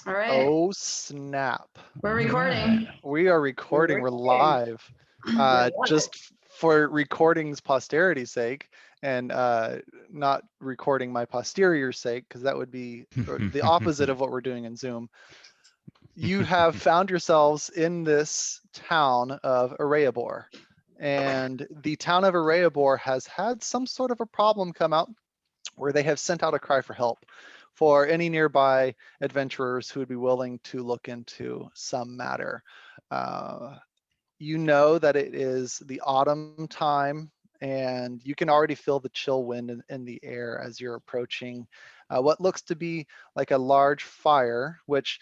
All right. Oh, snap. We're recording. We are recording. We're live. Just for recording's posterity's sake and not recording my posterior sake, because that would be the opposite of what we're doing in Zoom. You have found yourselves in this town of Ereabor. And the town of Ereabor has had some sort of a problem come out where they have sent out a cry for help for any nearby adventurers who would be willing to look into some matter. You know that it is the autumn time, and you can already feel the chill wind in the air as you're approaching what looks to be like a large fire, which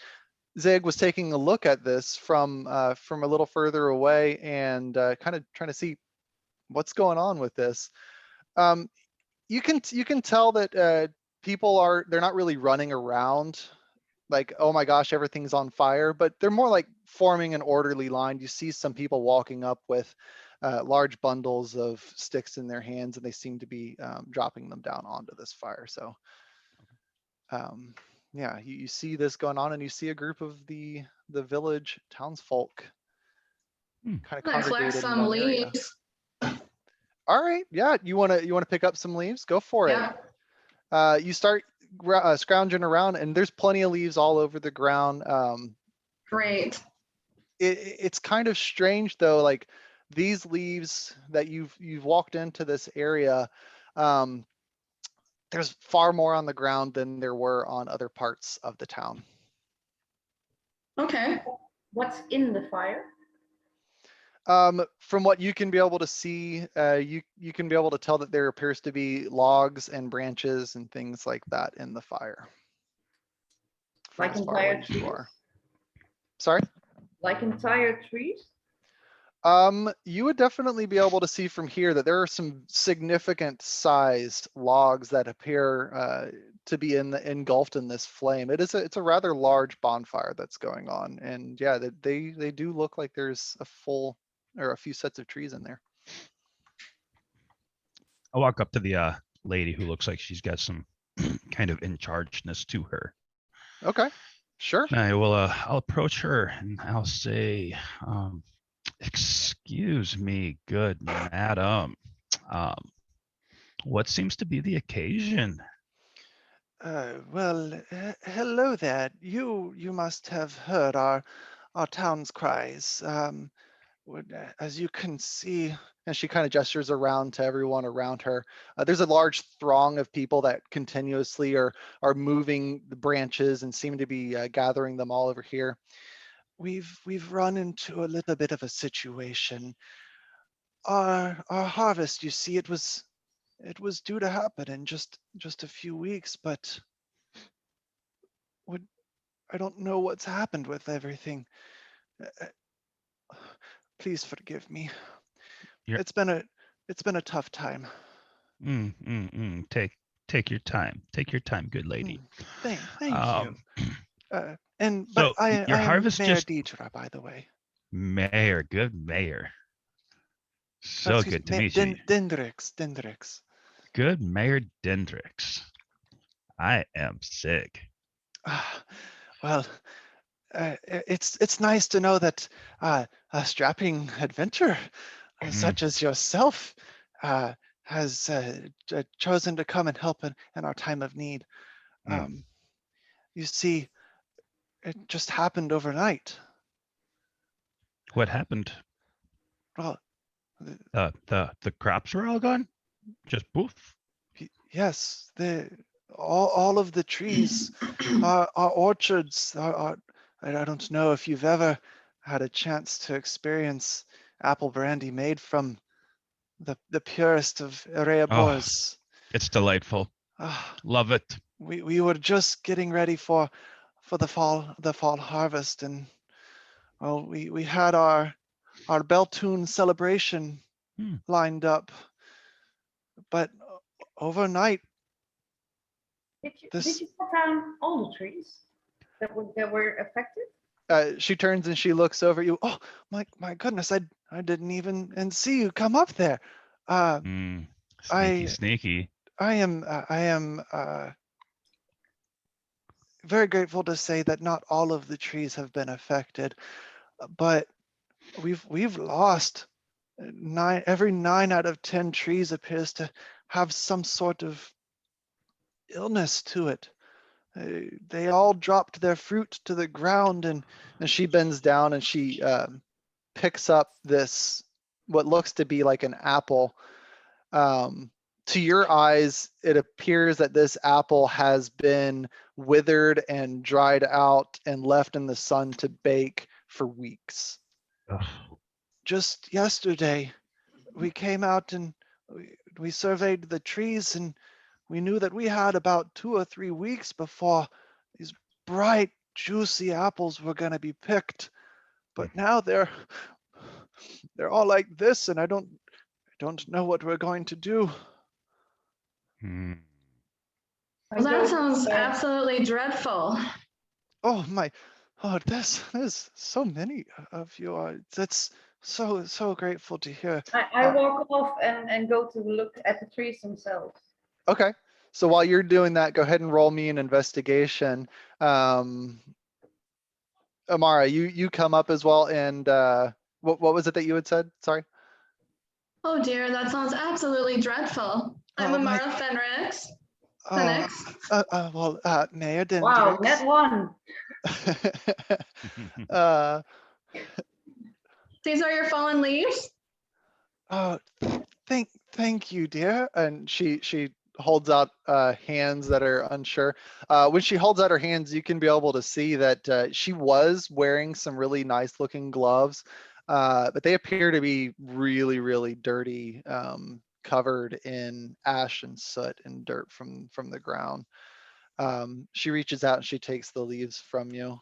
Zig was taking a look at this from a little further away and kind of trying to see what's going on with this. You can tell that people they're not really running around like, oh my gosh, everything's on fire, but they're more like forming an orderly line. You see some people walking up with large bundles of sticks in their hands, and they seem to be dropping them down onto this fire. So yeah, you see this going on, and you see a group of the village townsfolk kind of congregated in one area. All right, yeah, you want to pick up some leaves? Go for it. You start scrounging around, and there's plenty of leaves all over the ground. Great. It's kind of strange though, like these leaves that you've walked into this area, there's far more on the ground than there were on other parts of the town. Okay. What's in the fire? From what you can be able to see, you can be able to tell that there appears to be logs and branches and things like that in the fire. Like entire trees? Sorry? Like entire trees? You would definitely be able to see from here that there are some significant sized logs that appear to be engulfed in this flame. It's a rather large bonfire that's going on, and yeah, they do look like there's a few sets of trees in there. I'll walk up to the lady who looks like she's got some kind of in chargeness to her. Okay, sure. I will. I'll approach her and I'll say, "Excuse me, good madam. What seems to be the occasion?" Well, hello there. You must have heard our town's cries. As you can see, and she kind of gestures around to everyone around her. There's a large throng of people that continuously are moving the branches and seem to be gathering them all over here. We've run into a little bit of a situation. Our harvest, you see, it was due to happen in just a few weeks, but I don't know what's happened with everything. Please forgive me. It's been a tough time. Take your time. Take your time, good lady. Thank you. But so I your am harvest Mayor just Deidre, by the way. Mayor, good mayor. So good to meet you. Dendrix. Good Mayor Dendrix. I am sick. Well, it's nice to know that a strapping adventurer such as yourself has chosen to come and help in our time of need. You see, it just happened overnight. What happened? Well, the crops were all gone? Just poof? Yes, all of the trees, our orchards, I don't know if you've ever had a chance to experience apple brandy made from the purest of Ereabors. It's delightful. Love it. We were just getting ready for the fall harvest, and well, we had our Beltune celebration lined up, but overnight. Did you cut down all the trees that were affected? She turns and she looks over at you. Oh my goodness! I didn't even see you come up there. Sneaky. I am very grateful to say that not all of the trees have been affected, but we've lost every 9 out of 10 trees appears to have some sort of illness to it. They all dropped their fruit to the ground, and she bends down and she picks up this, what looks to be like an apple. To your eyes, it appears that this apple has been withered and dried out and left in the sun to bake for weeks. Ugh. Just yesterday, we came out and we surveyed the trees, and we knew that we had about 2 or 3 weeks before these bright, juicy apples were going to be picked. But now they're all like this, and I don't know what we're going to do. Hmm. I Well, that don't- sounds absolutely dreadful. Oh my, oh, there's so many of you. That's so grateful to hear. I walk off and go to look at the trees themselves. Okay, so while you're doing that, go ahead and roll me an investigation. Amara, you come up as well, and what was it that you had said? Sorry. Oh dear, that sounds absolutely dreadful. I'm Oh, my- Amara Fenrix. Oh, Fenix. Mayor Wow, Dendrix. net one. uh, These are your fallen leaves? oh, thank you, dear. And she holds out hands that are unsure. When she holds out her hands, you can be able to see that she was wearing some really nice looking gloves, but they appear to be really, really dirty, covered in ash and soot and dirt from the ground. She reaches out and she takes the leaves from you.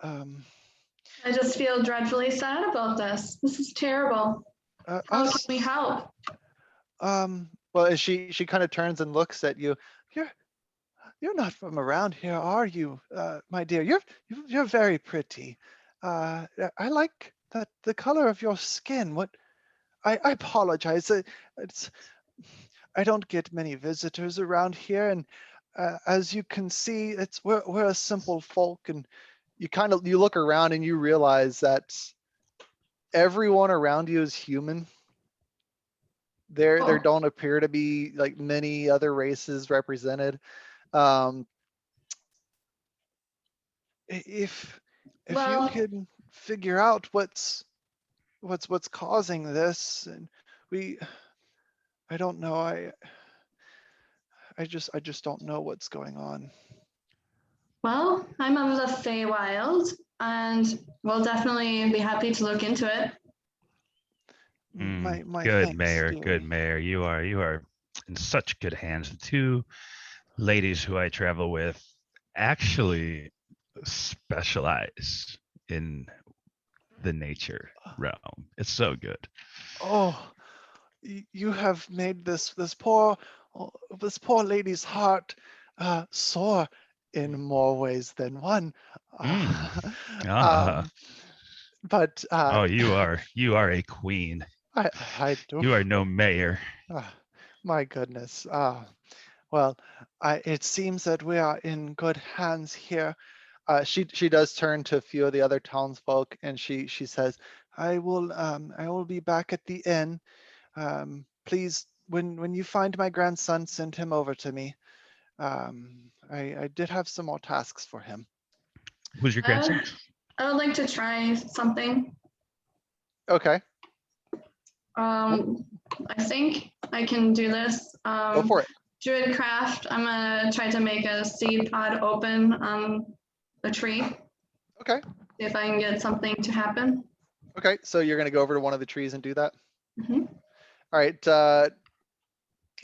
I just feel dreadfully sad about this. This is terrible. How can Us, we help? well, as she kind of turns and looks at you, you're not from around here, are you, my dear? You're very pretty. I like the color of your skin. What? I apologize. It's I don't get many visitors around here, and as you can see, we're a simple folk, and you look around and you realize that everyone around you is human. There Oh. don't appear to be like many other races represented. Um, if Well- you can figure out what's causing this, and I don't know, I just don't know what's going on. Well, I'm of the Feywild, and we'll definitely be happy to look into it. My Good thanks, mayor, dearie. good mayor. You are in such good hands. The two ladies who I travel with actually specialize in the nature realm. It's so good. Oh, you have made this poor lady's heart sore in more ways than one. Ah. But Oh, you are a queen. I do. You are no mayor. My goodness. Well, it seems that we are in good hands here. She does turn to a few of the other townsfolk, and she says, I will be back at the inn. Please, when you find my grandson, send him over to me. I did have some more tasks for him. Who's your grandson? I would like to try something. Okay, I think I can do this. go for it. Druidcraft, I'm gonna try to make a seed pod open on a tree. Okay. See if I can get something to happen. Okay, so you're gonna go over to one of the trees and do that? Mhm. All right,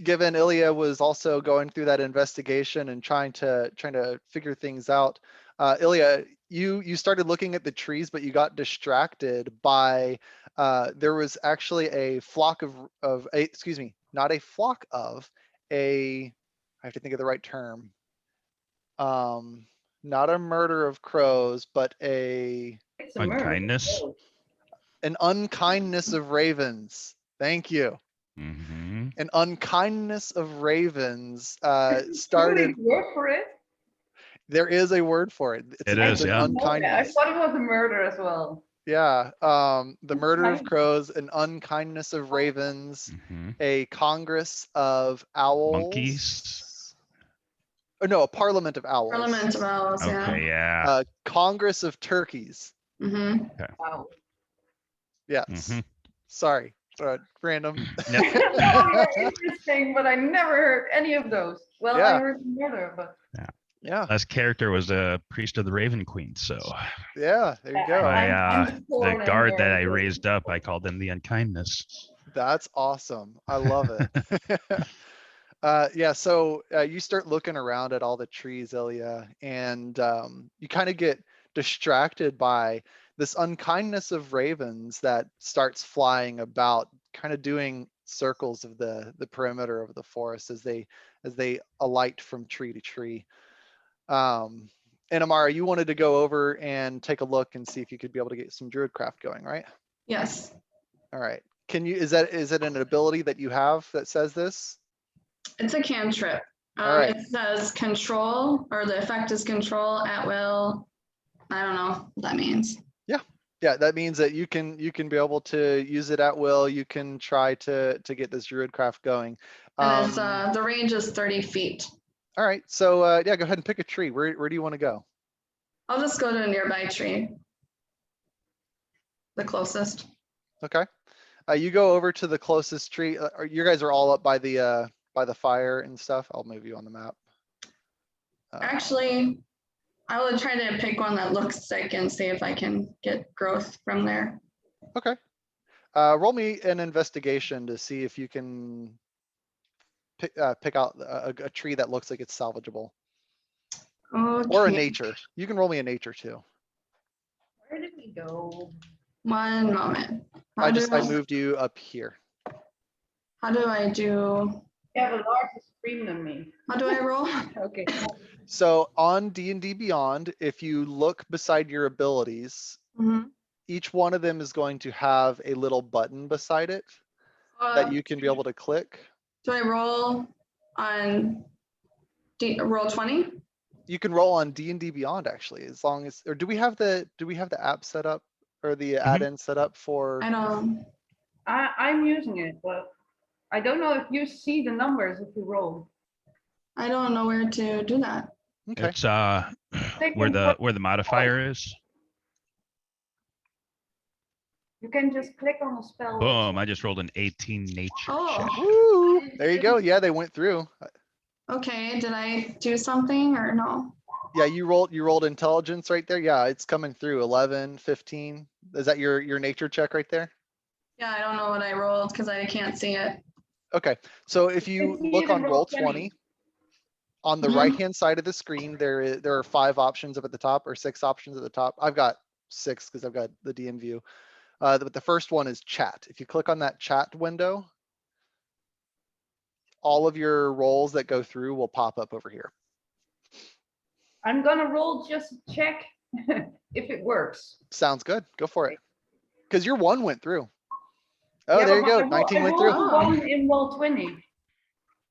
given Ilya was also going through that investigation and trying to figure things out, Ilya, you started looking at the trees, but you got distracted by there was actually a flock of excuse me, not a flock of I have to think of the right term. Not a murder of crows, but It's a murder. Unkindness. an unkindness of ravens. Thank you. Mm-hmm. An unkindness of ravens Somebody started. word for it. There is a word for it. It it's is, an yeah. I unkindness. thought it was a murder as well. Yeah. The murder of Unkindness. crows, an unkindness of ravens, Mhm. a congress of owls. Monkeys. Oh, no, a parliament of owls. Parliament of Owls, yeah. Okay, yeah. Congress of turkeys. Mm-hmm. Wow. Yes. Mhm. Sorry. Random. Yep. No, you're interesting, but I never heard any of those. Well, I Yeah. heard murder, but Yeah. Last character was a priest of the Raven Queen, so Yeah. There you go. I'm the torn in guard that there. I raised up, I called them the unkindness. That's awesome. I love it. Yeah, so you start looking around at all the trees, Ilya, and you kind of get distracted by this unkindness of ravens that starts flying about, kind of doing circles of the perimeter of the forest as they alight from tree to tree. And Amara, you wanted to go over and take a look and see if you could be able to get some druidcraft going, right? Yes. All right. Can you, is it an ability that you have that says this? It's a cantrip. All right. It says control, or the effect is control at will. I don't know what that means. Yeah, that means that you can be able to use it at will. You can try to get this druidcraft going. And it's, the range is 30 feet. All right, so yeah, go ahead and pick a tree. Where do you want to go? I'll just go to a nearby tree. The closest. Okay, you go over to the closest tree. You guys are all up by the fire and stuff. I'll move you on the map. Actually, I will try to pick one that looks sick and see if I can get growth from there. Okay. Roll me an investigation to see if you can pick out a tree that looks like it's salvageable. Okay. Or a nature. You can roll me a nature too. where did we go? One moment. I moved you up here. How do I do? You have a larger screen than me. How do I roll? Okay. So on D&D Beyond, if you look beside your abilities, Mhm. each one of them is going to have a little button beside it that you can be able to click. Do I roll on roll 20? You can roll on D&D Beyond actually, as long as, or do we have the app set up or the add-in set up for? I don't. I'm using it, but I don't know if you see the numbers if you roll. I don't know where to do that. Okay. It's where the modifier is. You can just click on the spell. Boom! I just rolled an 18 nature Oh. check. Woo! There you go. Yeah, they went through. Okay, did I do something or no? Yeah, you rolled intelligence right there. Yeah, it's coming through. 11, 15. Is that your nature check right there? Yeah, I don't know what I rolled because I can't see it. Okay, so if you look on roll 20, on the Mhm. right-hand side of the screen, there are 5 options up at the top, or 6 options at the top. I've got 6 because I've got the DM view. But the first one is chat. If you click on that chat window, all of your rolls that go through will pop up over here. I'm gonna roll just to check if it works. Sounds good. Go for it. Because your 1 went through. Oh, Yeah, there you but go. I 19 went rolled through. one in roll 20.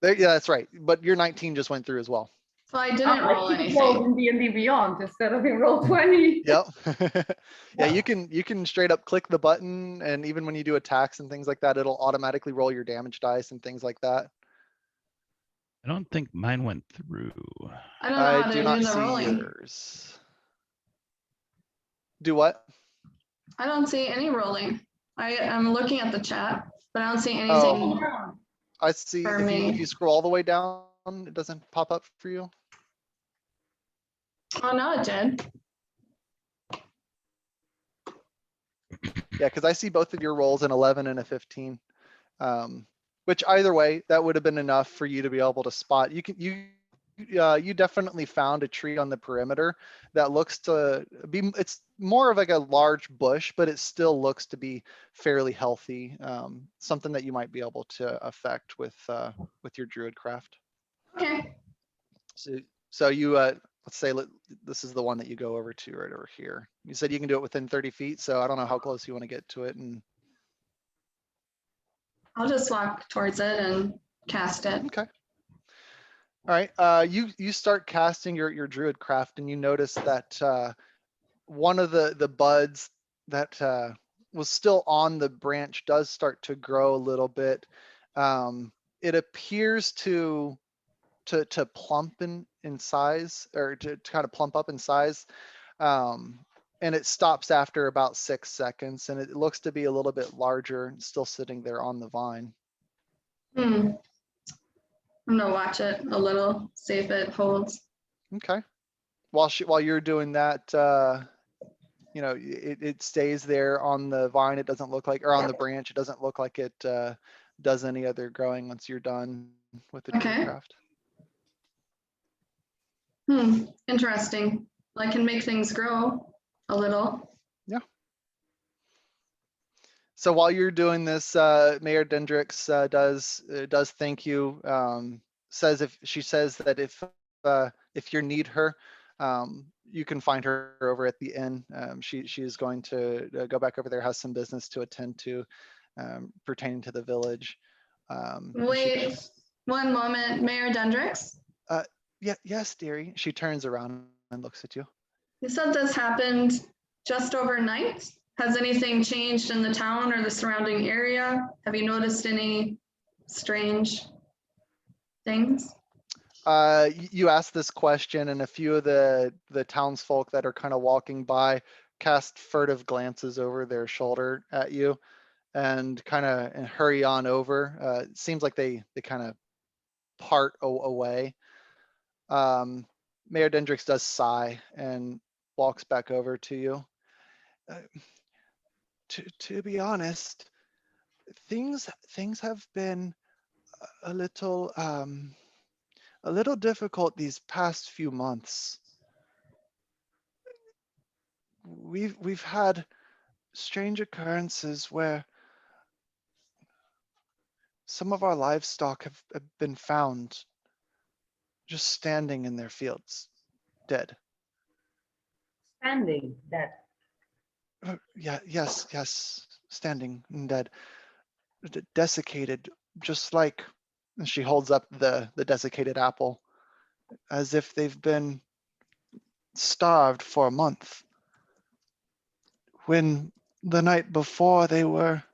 There, yeah, that's right. But your 19 just went through as well. So I didn't roll I keep rolled anything. in D&D Beyond instead of in roll 20. Yep. Yeah, you can straight up click the button, and even when you do attacks and things like that, it'll automatically roll your damage dice and things like that. I don't think mine went through. I don't know how I to do do not the see rolling. yours. Do what? I don't see any rolling. I'm looking at the chat, but I don't see Oh. anything. I see. For If me. you scroll all the way down, it doesn't pop up for you. Oh, no, it did. Yeah, because I see both of your rolls, an 11 and a 15. Which either way, that would have been enough for you to be able to spot. You definitely found a tree on the perimeter that looks to be, it's more of like a large bush, but it still looks to be fairly healthy. Something that you might be able to affect with your druid craft. Okay. So you let's say this is the one that you go over to right over here. You said you can do it within 30 feet, so I don't know how close you want to get to it. And I'll just walk towards it and cast it. okay. All right, you start casting your druid craft, and you notice that one of the buds that was still on the branch does start to grow a little bit. It appears to plump in size, or to kind of plump up in size. And it stops after about 6 seconds, and it looks to be a little bit larger, still sitting there on the vine. I'm gonna watch it a little, see if it holds. Okay. While you're doing that, it stays there on the vine. It doesn't look like, or on the branch, it doesn't look like it does any other growing once you're done with the Okay. craft. Interesting. I can make things grow a little. So while you're doing this, Mayor Dendrix does thank you. She says that if you need her, you can find her over at the inn. She is going to go back over there, has some business to attend to pertaining to the village. Wait, one moment, Mayor Dendrix. Yes, dearie. She turns around and looks at you. You said this happened just overnight. Has anything changed in the town or the surrounding area? Have you noticed any strange things? You asked this question, and a few of the townsfolk that are kind of walking by cast furtive glances over their shoulder at you, and kind of hurry on over. It seems like they kind of part away. Mayor Dendrix does sigh and walks back over to you. To be honest, things have been a little difficult these past few months. We've had strange occurrences where some of our livestock have been found just standing in their fields, dead. Standing dead. Yes, standing and dead, desiccated, just like. And she holds up the desiccated apple, as if they've been starved for a month. When the night before they were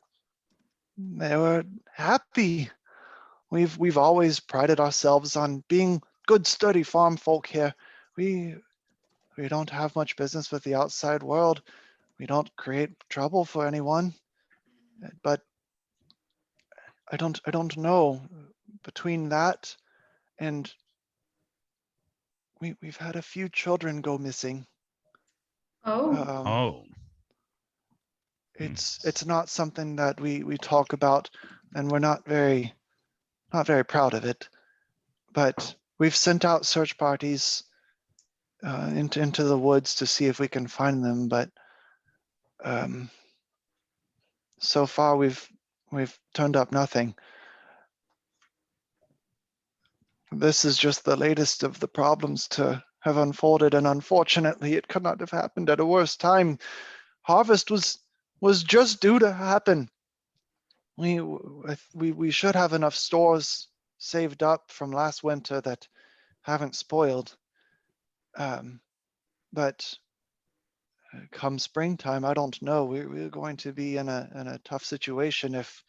happy. We've always prided ourselves on being good, sturdy farm folk here. We don't have much business with the outside world. We don't create trouble for anyone. But I don't know. Between that and we've had a few children go missing. Oh, It's not something that we talk about, and we're not very proud of it. But we've sent out search parties into the woods to see if we can find them, but so far we've turned up nothing. This is just the latest of the problems to have unfolded, and unfortunately it could not have happened at a worse time. Harvest was just due to happen. We should have enough stores saved up from last winter that haven't spoiled. But come springtime, I don't know. We're going to be in a tough situation if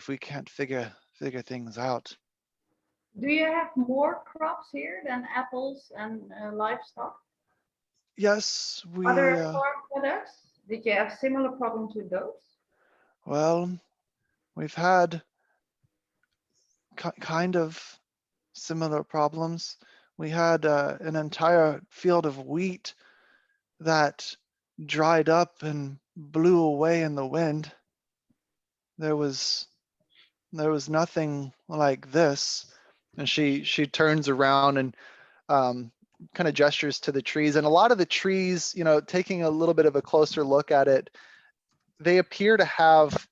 we can't figure things out. Do you have more crops here than apples and livestock? Yes, we. Other farm products? Did you have similar problems with those? Well, we've had kind of similar problems. We had an entire field of wheat that dried up and blew away in the wind. There was nothing like this. And she turns around and kind of gestures to the trees. And a lot of the trees, taking a little bit of a closer look at it, they appear to have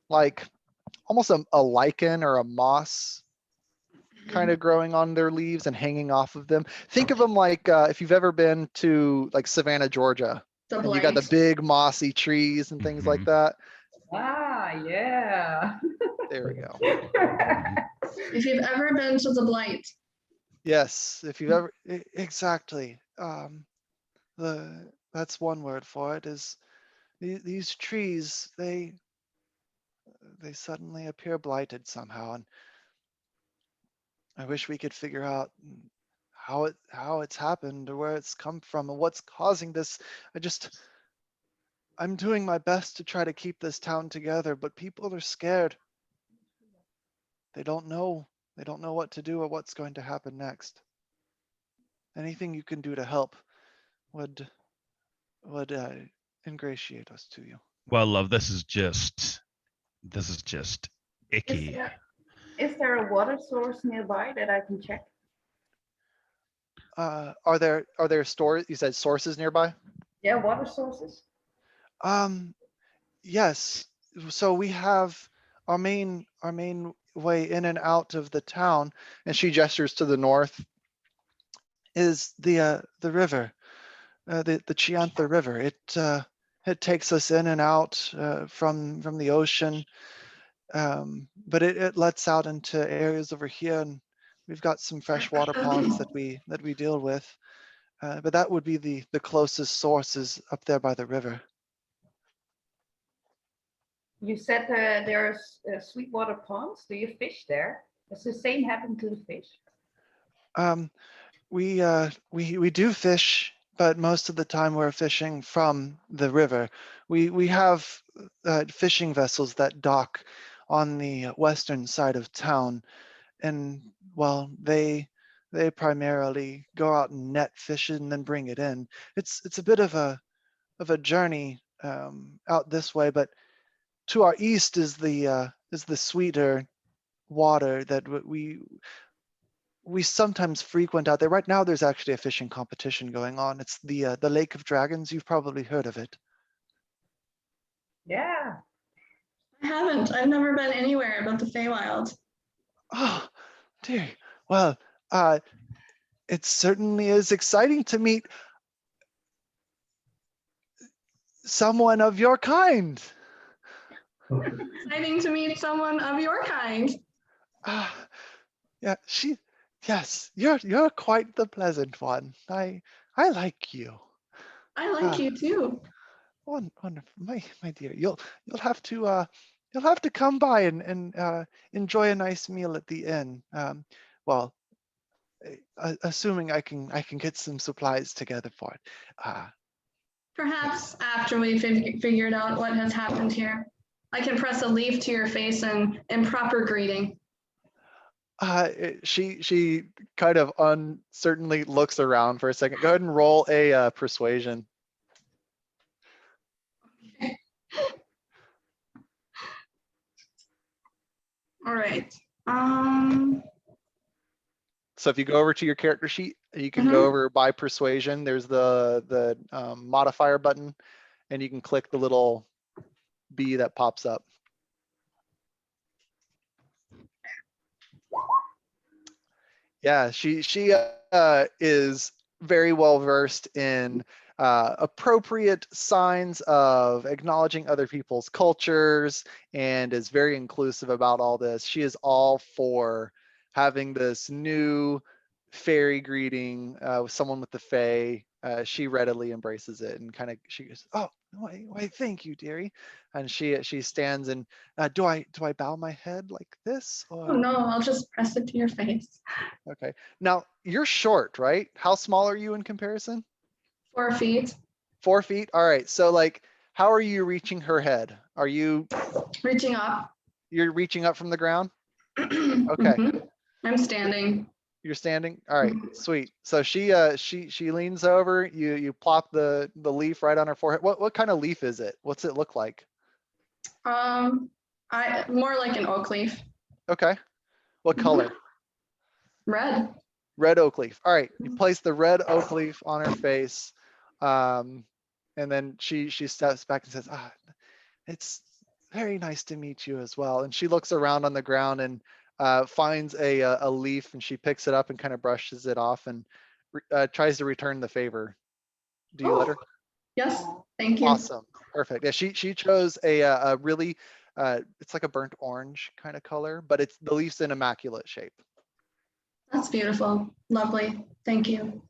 like almost a lichen or a moss kind of growing on their leaves and hanging off of them. Think of them like if you've ever been to like Savannah, Georgia, and you got the big mossy trees and things like that. Ah, yeah. There we go. if you've ever been to the Blight, Yes, if you've ever, exactly. That's one word for it is these trees, they suddenly appear blighted somehow. And I wish we could figure out how it's happened or where it's come from and what's causing this. I'm doing my best to try to keep this town together, but people are scared. They don't know. They don't know what to do or what's going to happen next. Anything you can do to help would ingratiate us to you. Well, love, this is just Is icky. is there a water source nearby that I can check? Are there stores? You said sources nearby? Yeah, water sources. Yes. So we have our main way in and out of the town, and she gestures to the north, is the river, the Chiantha River. It takes us in and out from the ocean, but it lets out into areas over here, and we've got some freshwater ponds that we deal with. But that would be the closest sources up there by the river. You said there's sweetwater ponds. Do you fish there? Does the same happen to the fish? Um, we do fish, but most of the time we're fishing from the river. We have fishing vessels that dock on the western side of town, and well, they primarily go out and net fish and then bring it in. It's a bit of a journey out this way, but to our east is the sweeter water that we sometimes frequent out there. Right now, there's actually a fishing competition going on. It's the Lake of Dragons. You've probably heard of it. Yeah. I haven't. I've never been anywhere but the Feywild. Oh, dear. Well, it certainly is exciting to meet someone of your kind. Exciting to meet someone of your kind. Ah, yeah, yes, you're quite the pleasant one. I like you. I like Ah, you too. wonderful, my dear. You'll have to come by and enjoy a nice meal at the inn. Well, assuming I can get some supplies together for it. Perhaps after we've figured out what has happened here, I can press a leaf to your face and in proper greeting. She kind of uncertainly looks around for a second. Go ahead and roll a persuasion. All right. So if you go over to your character sheet, you can go over by persuasion. There's the modifier button, and you can click the little B that pops up. Yeah, she is very well versed in appropriate signs of acknowledging other people's cultures and is very inclusive about all this. She is all for having this new fairy greeting with someone with the Fae. She readily embraces it and she goes, "Oh, why, thank you, dearie." And she stands and do I bow my head like this or? Oh no, I'll just press it to your face. Okay. Now you're short, right? How small are you in comparison? 4 feet. 4 feet. All right. So like, how are you reaching her head? Are you Reaching up. you're reaching up from the ground? Okay. Mhm. I'm standing. You're standing. All right. Sweet. So she leans over. You plop the leaf right on her forehead. What kind of leaf is it? What's it look like? I more like an oak leaf. Okay. What color? Red. Red oak leaf. All right. You place the red oak leaf on her face. And then she steps back and says, it's very nice to meet you as well. And she looks around on the ground and finds a leaf, and she picks it up and kind of brushes it off and tries to return the favor. Do you let her? Yes, thank you. Awesome. Perfect. Yeah, she chose a really, it's like a burnt orange kind of color, but the leaf's in immaculate shape. That's beautiful. Lovely. Thank you.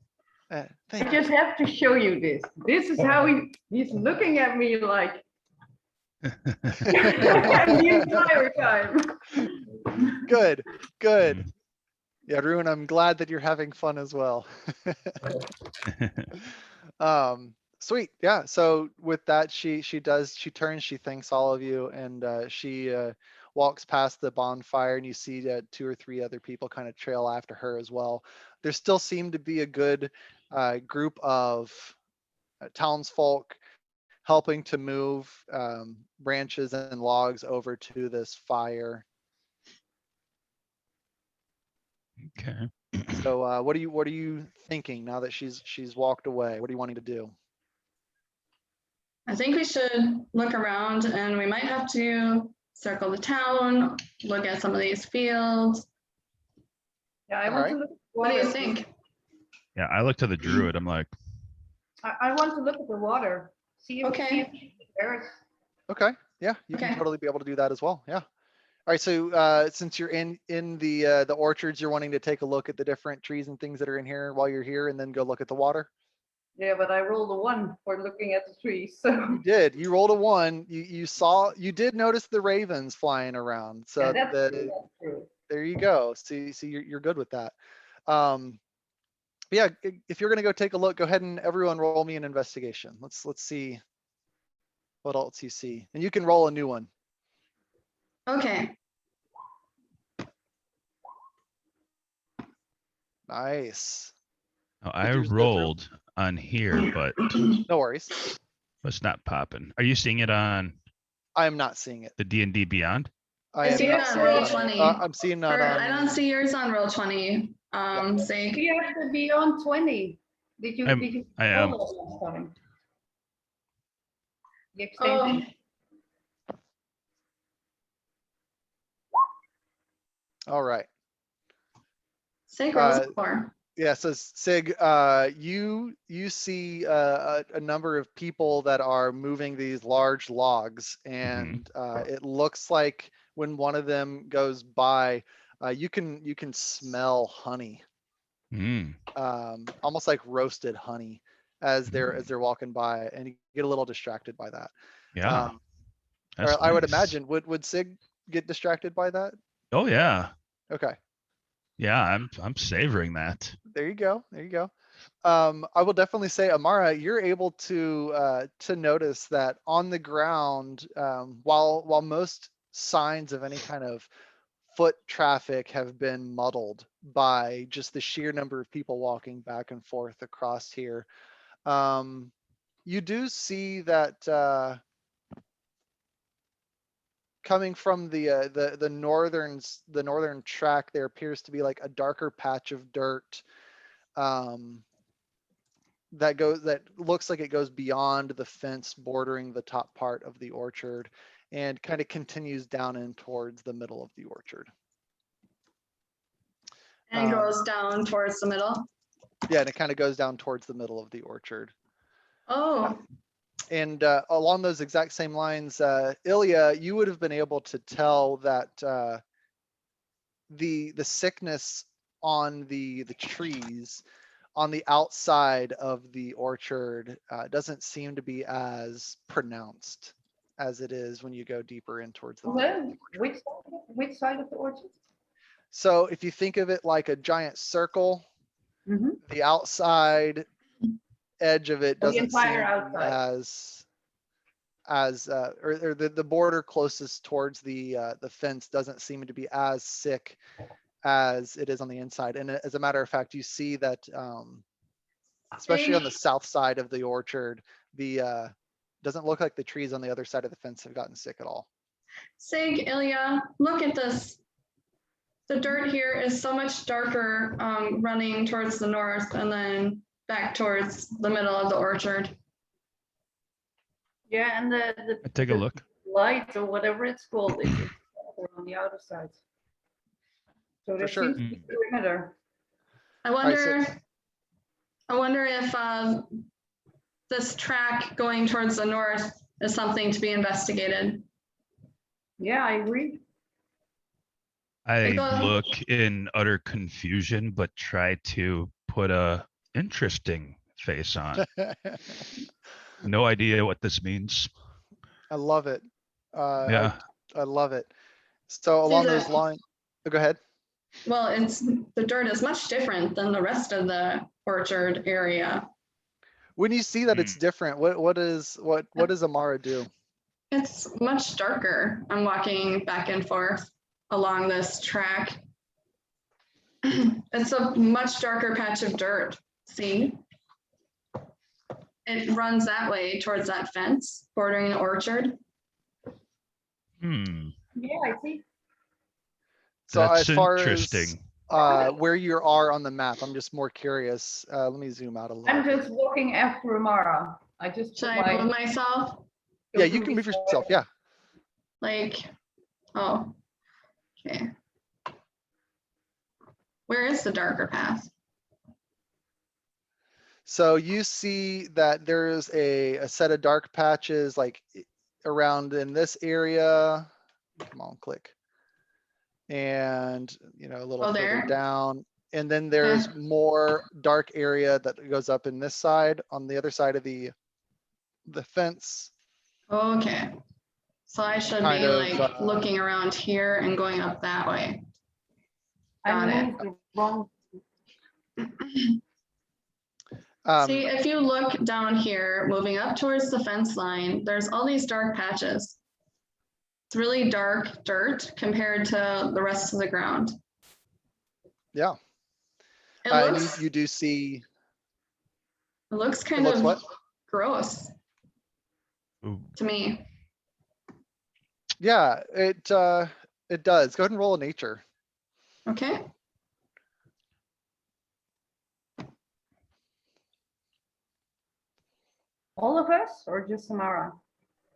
I Thank you. just have to show you this. This is how he's looking at me like the entire time. Good, good. Yeah, Ruin, I'm glad that you're having fun as well. Sweet. Yeah. So with that, she turns, she thanks all of you, and she walks past the bonfire, and you see 2 or 3 other people kind of trail after her as well. There still seem to be a good group of townsfolk helping to move branches and logs over to this fire. Okay. So what are you thinking now that she's walked away? What are you wanting to do? I think we should look around, and we might have to circle the town, look at some of these fields. Yeah, I All want right. to look at the What do you water. think? Yeah, I look to the druid. I'm like, I want to look at the water. See if Okay. there's. Okay. Yeah, you can Okay. totally be able to do that as well. Yeah. All right. So since you're in the orchards, you're wanting to take a look at the different trees and things that are in here while you're here, and then go look at the water. Yeah, but I rolled a 1 for looking at the trees. So You did. You rolled a 1. You did notice the ravens flying around. So yeah, that's true, that's true. there you go. See, you're good with that. But yeah, if you're gonna go take a look, go ahead and everyone roll me an investigation. Let's see what else you see, and you can roll a new one. Okay. Nice. oh, I yours go through? rolled on here, but No worries. it's not popping. Are you seeing it on I am not seeing it. the D&D Beyond? I am see it not on seeing roll it. 20. I'm seeing that Or on. I don't see yours on roll 20. Say, We have to be on 20. Did you I am. roll that last time? The oh, extension. All right. say rolls 4. Yeah, so Sig, you see a number of people that are moving these large logs, and it looks like when one of them goes by, you can smell honey, Mm. almost like roasted honey, as they're walking by, and you get a little distracted by that. Yeah. Or That's I would nice. imagine, would Sig get distracted by that? Oh yeah. Okay. Yeah, I'm savoring that. There you go. There you go. I will definitely say, Amara, you're able to notice that on the ground, while most signs of any kind of foot traffic have been muddled by just the sheer number of people walking back and forth across here, you do see that coming from the northern track, there appears to be like a darker patch of dirt that looks like it goes beyond the fence bordering the top part of the orchard, and kind of continues down in towards the middle of the orchard. And goes down towards the middle. Yeah, and it kind of goes down towards the middle of the orchard. Oh, And along those exact same lines, Ilya, you would have been able to tell that the sickness on the trees on the outside of the orchard doesn't seem to be as pronounced as it is when you go deeper in towards the middle of the orchard. Which side of the orchard? So if you think of it like a giant circle, Mhm. the outside edge of it The doesn't seem entire to be or the border closest towards the fence doesn't seem to be as sick as it is on the inside. And as a matter of fact, you see that especially on the south side of the orchard, the doesn't look like the trees on the other side of the fence have gotten sick at all. Sig, Ilya, look at this. The dirt here is so much darker, running towards the north and then back towards the middle of the orchard. Yeah, and the Take a look. light or whatever it's called is on the outer side. So there sure. seems to be a perimeter. I wonder if this track going towards the north is something to be investigated. Yeah, I agree. I go- look in utter confusion, but try to put a interesting face on. No idea what this means. I love it. Yeah. I love it. So See along the- those lines, go ahead. Well, the dirt is much different than the rest of the orchard area. When you see that it's different, what does Amara do? It's much darker. I'm walking back and forth along this track. It's a much darker patch of dirt. See? It runs that way towards that fence bordering the orchard. Hmm. Yeah, I see. So That's as far interesting. as where you are on the map, I'm just more curious. Let me zoom out a little. I'm bit. just walking after Amara. I just Should put I my move myself? Yeah, you can move yourself. Yeah. Like, oh, okay. Where is the darker path? So you see that there's a set of dark patches like around in this area. Come on, click. And a little Oh, further there? down. And then there's more dark area that goes up in this side on the other side of the fence. Okay. So I should Kind be of, like looking around here and going up that way. Got I it. moved the wrong. See, if you look down here, moving up towards the fence line, there's all these dark patches. It's really dark dirt compared to the rest of the ground. Yeah. It And looks, you do see, it looks kind looks of what? gross Ooh. to me. yeah, it does. Go ahead and roll a nature. Okay. All of us or just Amara?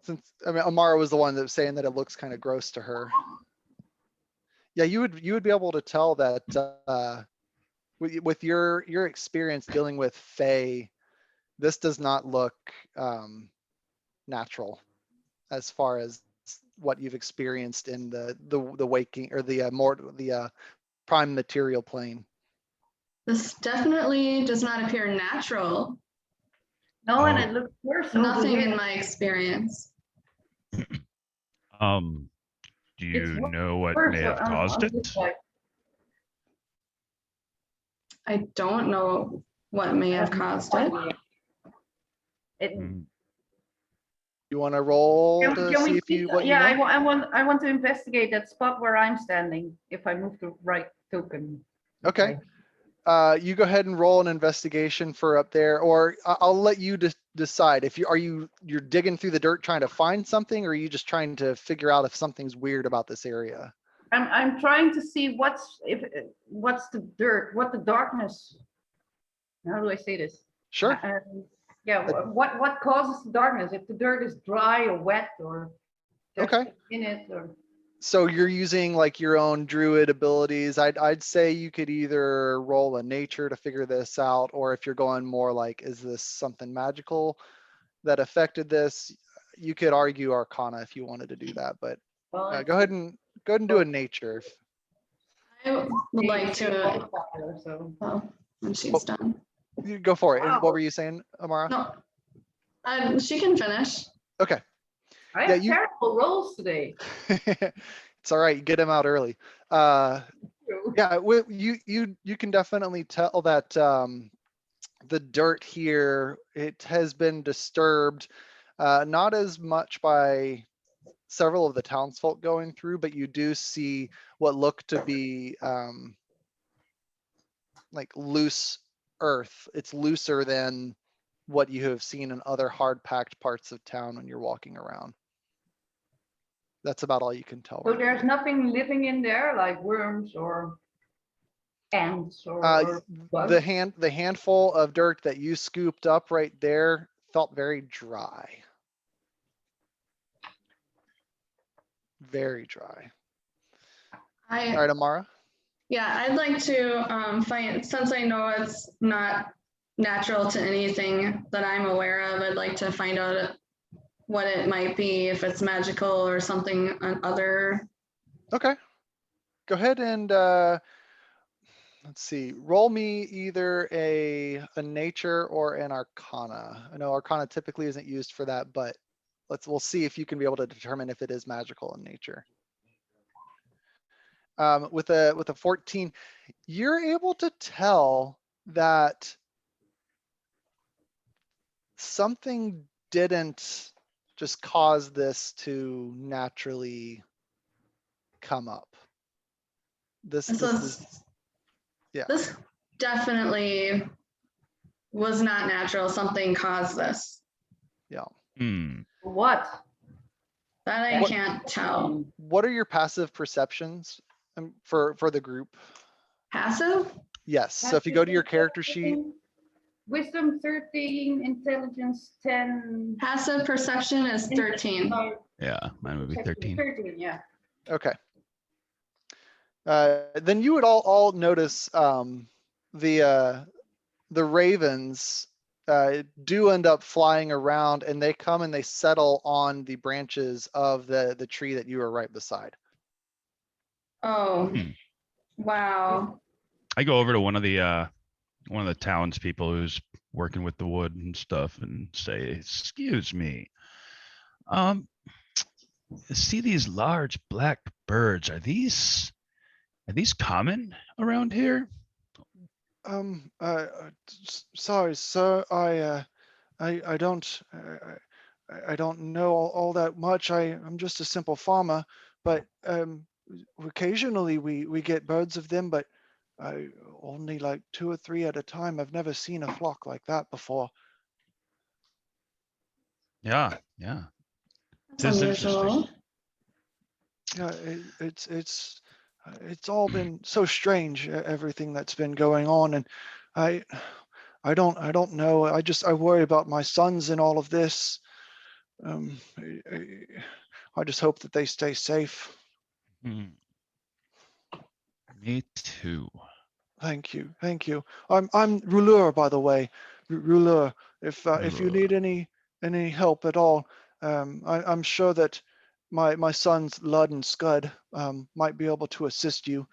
Since, Amara was the one that was saying that it looks kind of gross to her. Yeah, you would be able to tell that with your experience dealing with Fae, this does not look natural as far as what you've experienced in the waking or the prime material plane. This definitely does not appear natural. No, and Oh. it looks worse over Nothing in here. my experience. Do you It's know what worse may have on caused this it? side. I don't know what may have caused it. Hmm. You want to roll Can to can see we if you see? what you Yeah, know? I want to investigate that spot where I'm standing, if I move the right token. Okay. You go ahead and roll an investigation for up there, or I'll let you decide if you're digging through the dirt trying to find something, or are you just trying to figure out if something's weird about this area? I'm trying to see what's the dirt, what the darkness. How do I say this? Sure. Yeah, what causes the darkness? If the dirt is dry or wet or there's Okay. something in it or. So you're using like your own druid abilities. I'd say you could either roll a nature to figure this out, or if you're going more like, is this something magical that affected this? You could argue Arcana if you wanted to do that, but Well, go ahead and do a nature. I would like to, So. well, when she's done. You go for it. And Wow. what were you saying, Amara? No, she can finish. Okay. I Yeah, have terrible rolls today. It's all right. You get them out early. Yeah, you can definitely tell that the dirt here, it has been disturbed, not as much by several of the townsfolk going through, but you do see what look to be like loose earth. It's looser than what you have seen in other hard packed parts of town when you're walking around. That's about all you can tell. So right there's now. nothing living in there like worms or ants or The bugs? handful of dirt that you scooped up right there felt very dry. Very dry. All right, Amara. Yeah, I'd like to find, since I know it's not natural to anything that I'm aware of, I'd like to find out what it might be, if it's magical or something other. Okay. go ahead and let's see. Roll me either a nature or an arcana. I know arcana typically isn't used for that, but we'll see if you can be able to determine if it is magical in nature. With a 14, you're able to tell that something didn't just cause this to naturally come up. This is, yeah. This definitely was not natural. Something caused this. Yeah. What? That I can't tell. What are your passive perceptions for the group? Passive? Yes. So if you go to your character sheet. Wisdom 13, intelligence 10. Passive perception is 13. Yeah, mine would be 13. 13, yeah. Okay. Then you would all notice the ravens do end up flying around, and they come and they settle on the branches of the tree that you were right beside. Oh, wow. I go over to one of the townspeople who's working with the wood and stuff and say, "Excuse me, see these large black birds? Are these common around here?" Sorry, sir. I don't know all that much. I'm just a simple farmer, but occasionally we get birds of them, but only like 2 or 3 at a time. I've never seen a flock like that before. Yeah. That's This is unusual. Yeah, it's all been so strange, everything that's been going on, and I don't know. I worry about my sons and all of this. I just hope that they stay safe. Me too. Thank you. I'm Rouleur, by the way. Rouleur. If you need any help at all, I'm sure that my sons Lud and Scud might be able to assist you.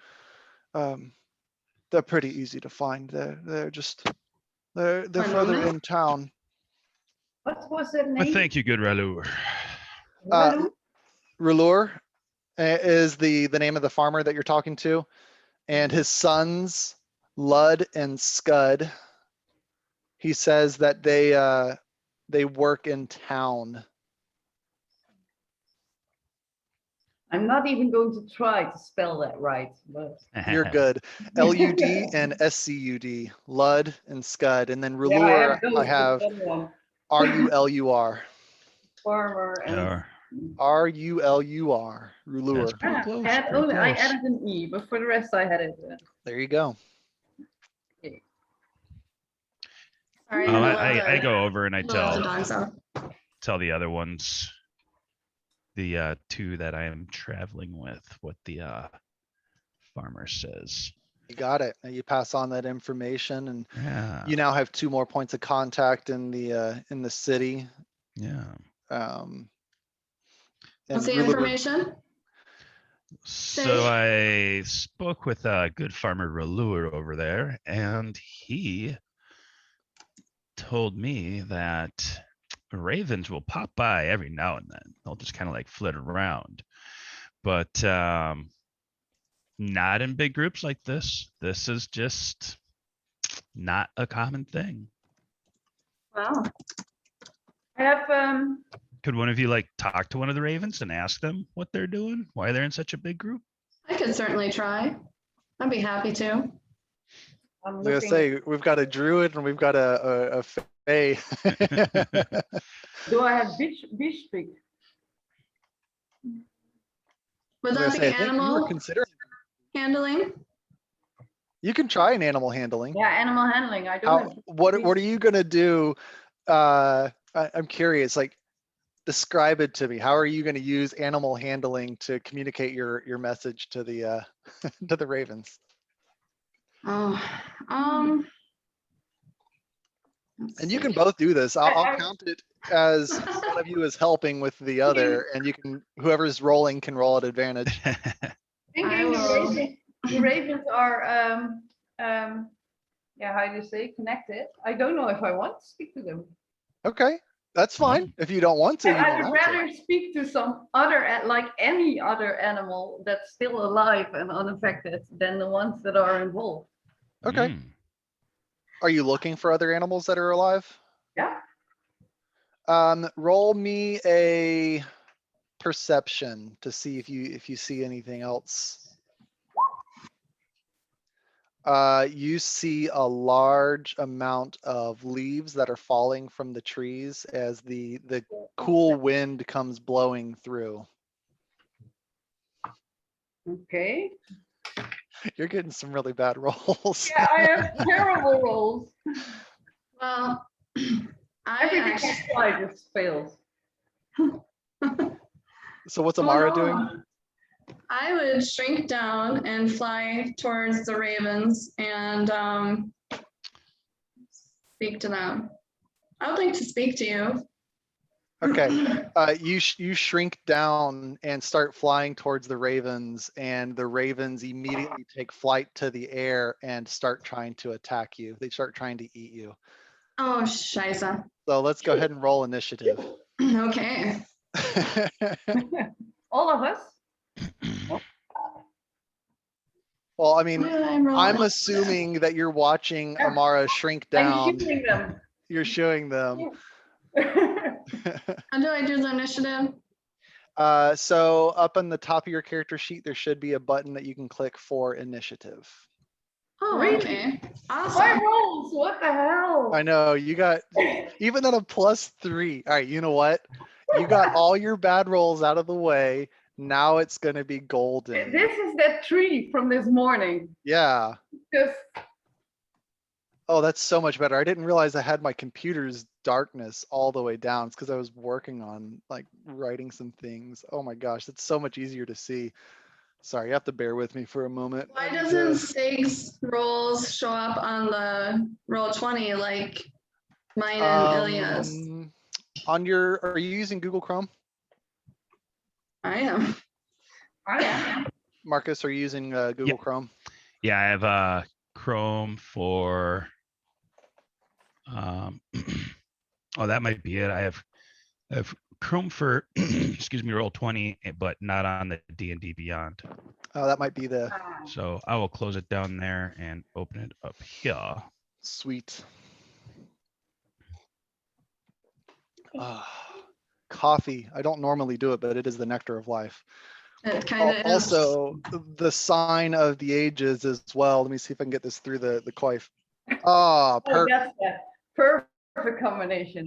They're pretty easy to find. They're further in town. What was the name? But thank you, good Ralur. Rouleur is the name of the farmer that you're talking to, and his sons Lud and Scud. He says that they work in town. I'm not even going to try to spell that right, but You're good. LUD and SCUD, Lud and Scud, and then Rouleur. I have RULUR. Farmer and RULUR. Rouleur. That's pretty close. I Pretty close. added an E, but for the rest I had it. There you go. Okay. Sorry, I go over and I let the dogs out. tell the other ones, the 2 that I am traveling with, what the farmer says. You got it. You pass on that information, and Yeah. you now have 2 more points of contact in the city. Yeah. What's the information? So I spoke with good farmer Ralur over there, and he told me that ravens will pop by every now and then. They'll just kind of like flit around, but not in big groups like this. This is just not a common thing. Wow. I have Could one of you like talk to one of the ravens and ask them what they're doing, why they're in such a big group? I could certainly try. I'd be happy to. I was gonna say, we've got a druid and we've got a fae. Do I have beach speak? Would that be animal handling? You can try an animal handling. Yeah, animal handling. I don't have what are you gonna do? I'm curious, like, describe it to me. How are you going to use animal handling to communicate your message to the to the ravens? Oh, and you can both do this. I'll count it as one of you is helping with the other, and you can, whoever's rolling can roll at advantage. Thinking The ravens are, yeah, how do you say, connected. I don't know if I want to speak to them. Okay, that's fine. If you don't want to, you don't I'd have rather to. speak to some other, like any other animal that's still alive and unaffected than the ones that are involved. Okay. Mm. Are you looking for other animals that are alive? Yeah. Roll me a perception to see if you see anything else. You see a large amount of leaves that are falling from the trees as the cool wind comes blowing through. Okay. You're getting some really bad rolls. Yeah, I have terrible rolls. Well, I Everything actually, I just fails. So what's Amara Oh, doing? no. I would shrink down and fly towards the ravens and speak to them. I would like to speak to you. Okay, you shrink down and start flying towards the ravens, and the ravens immediately take flight to the air and start trying to attack you. They start trying to eat you. Oh, scheisse. So let's go ahead and roll initiative. Okay. All of us? Well, I mean, What did I roll? I'm assuming that you're watching Amara shrink I'm down. shooting them. You're showing them. How do I do the initiative? So up on the top of your character sheet, there should be a button that you can click for initiative. Oh, Really? okay. My Awesome. rolls, what the hell? I know you got, even at a +3. All right, you know what? You got all your bad rolls out of the way. Now it's going to be golden. This is that tree from this morning. Yeah. Just Oh, that's so much better. I didn't realize I had my computer's darkness all the way down. It's because I was working on like writing some things. Oh my gosh, that's so much easier to see. Sorry, you have to bear with me for a moment. Why I need doesn't to- Stig's rolls show up on the roll 20 like mine and Ilya's? On your, are you using Google Chrome? I am. I am. Marcus, are you using Google Chrome? Yeah, I have Chrome for oh, that might be it. I have Chrome for excuse me, roll 20, but not on the D&D Beyond. Oh, that might be the So I will close it down there and open it up here. sweet. Coffee. I don't normally do it, but it is the nectar of life. It kind of is. Also, the sign of the ages as well. Let me see if I can get this through the coif. Oh, that's that perfect combination.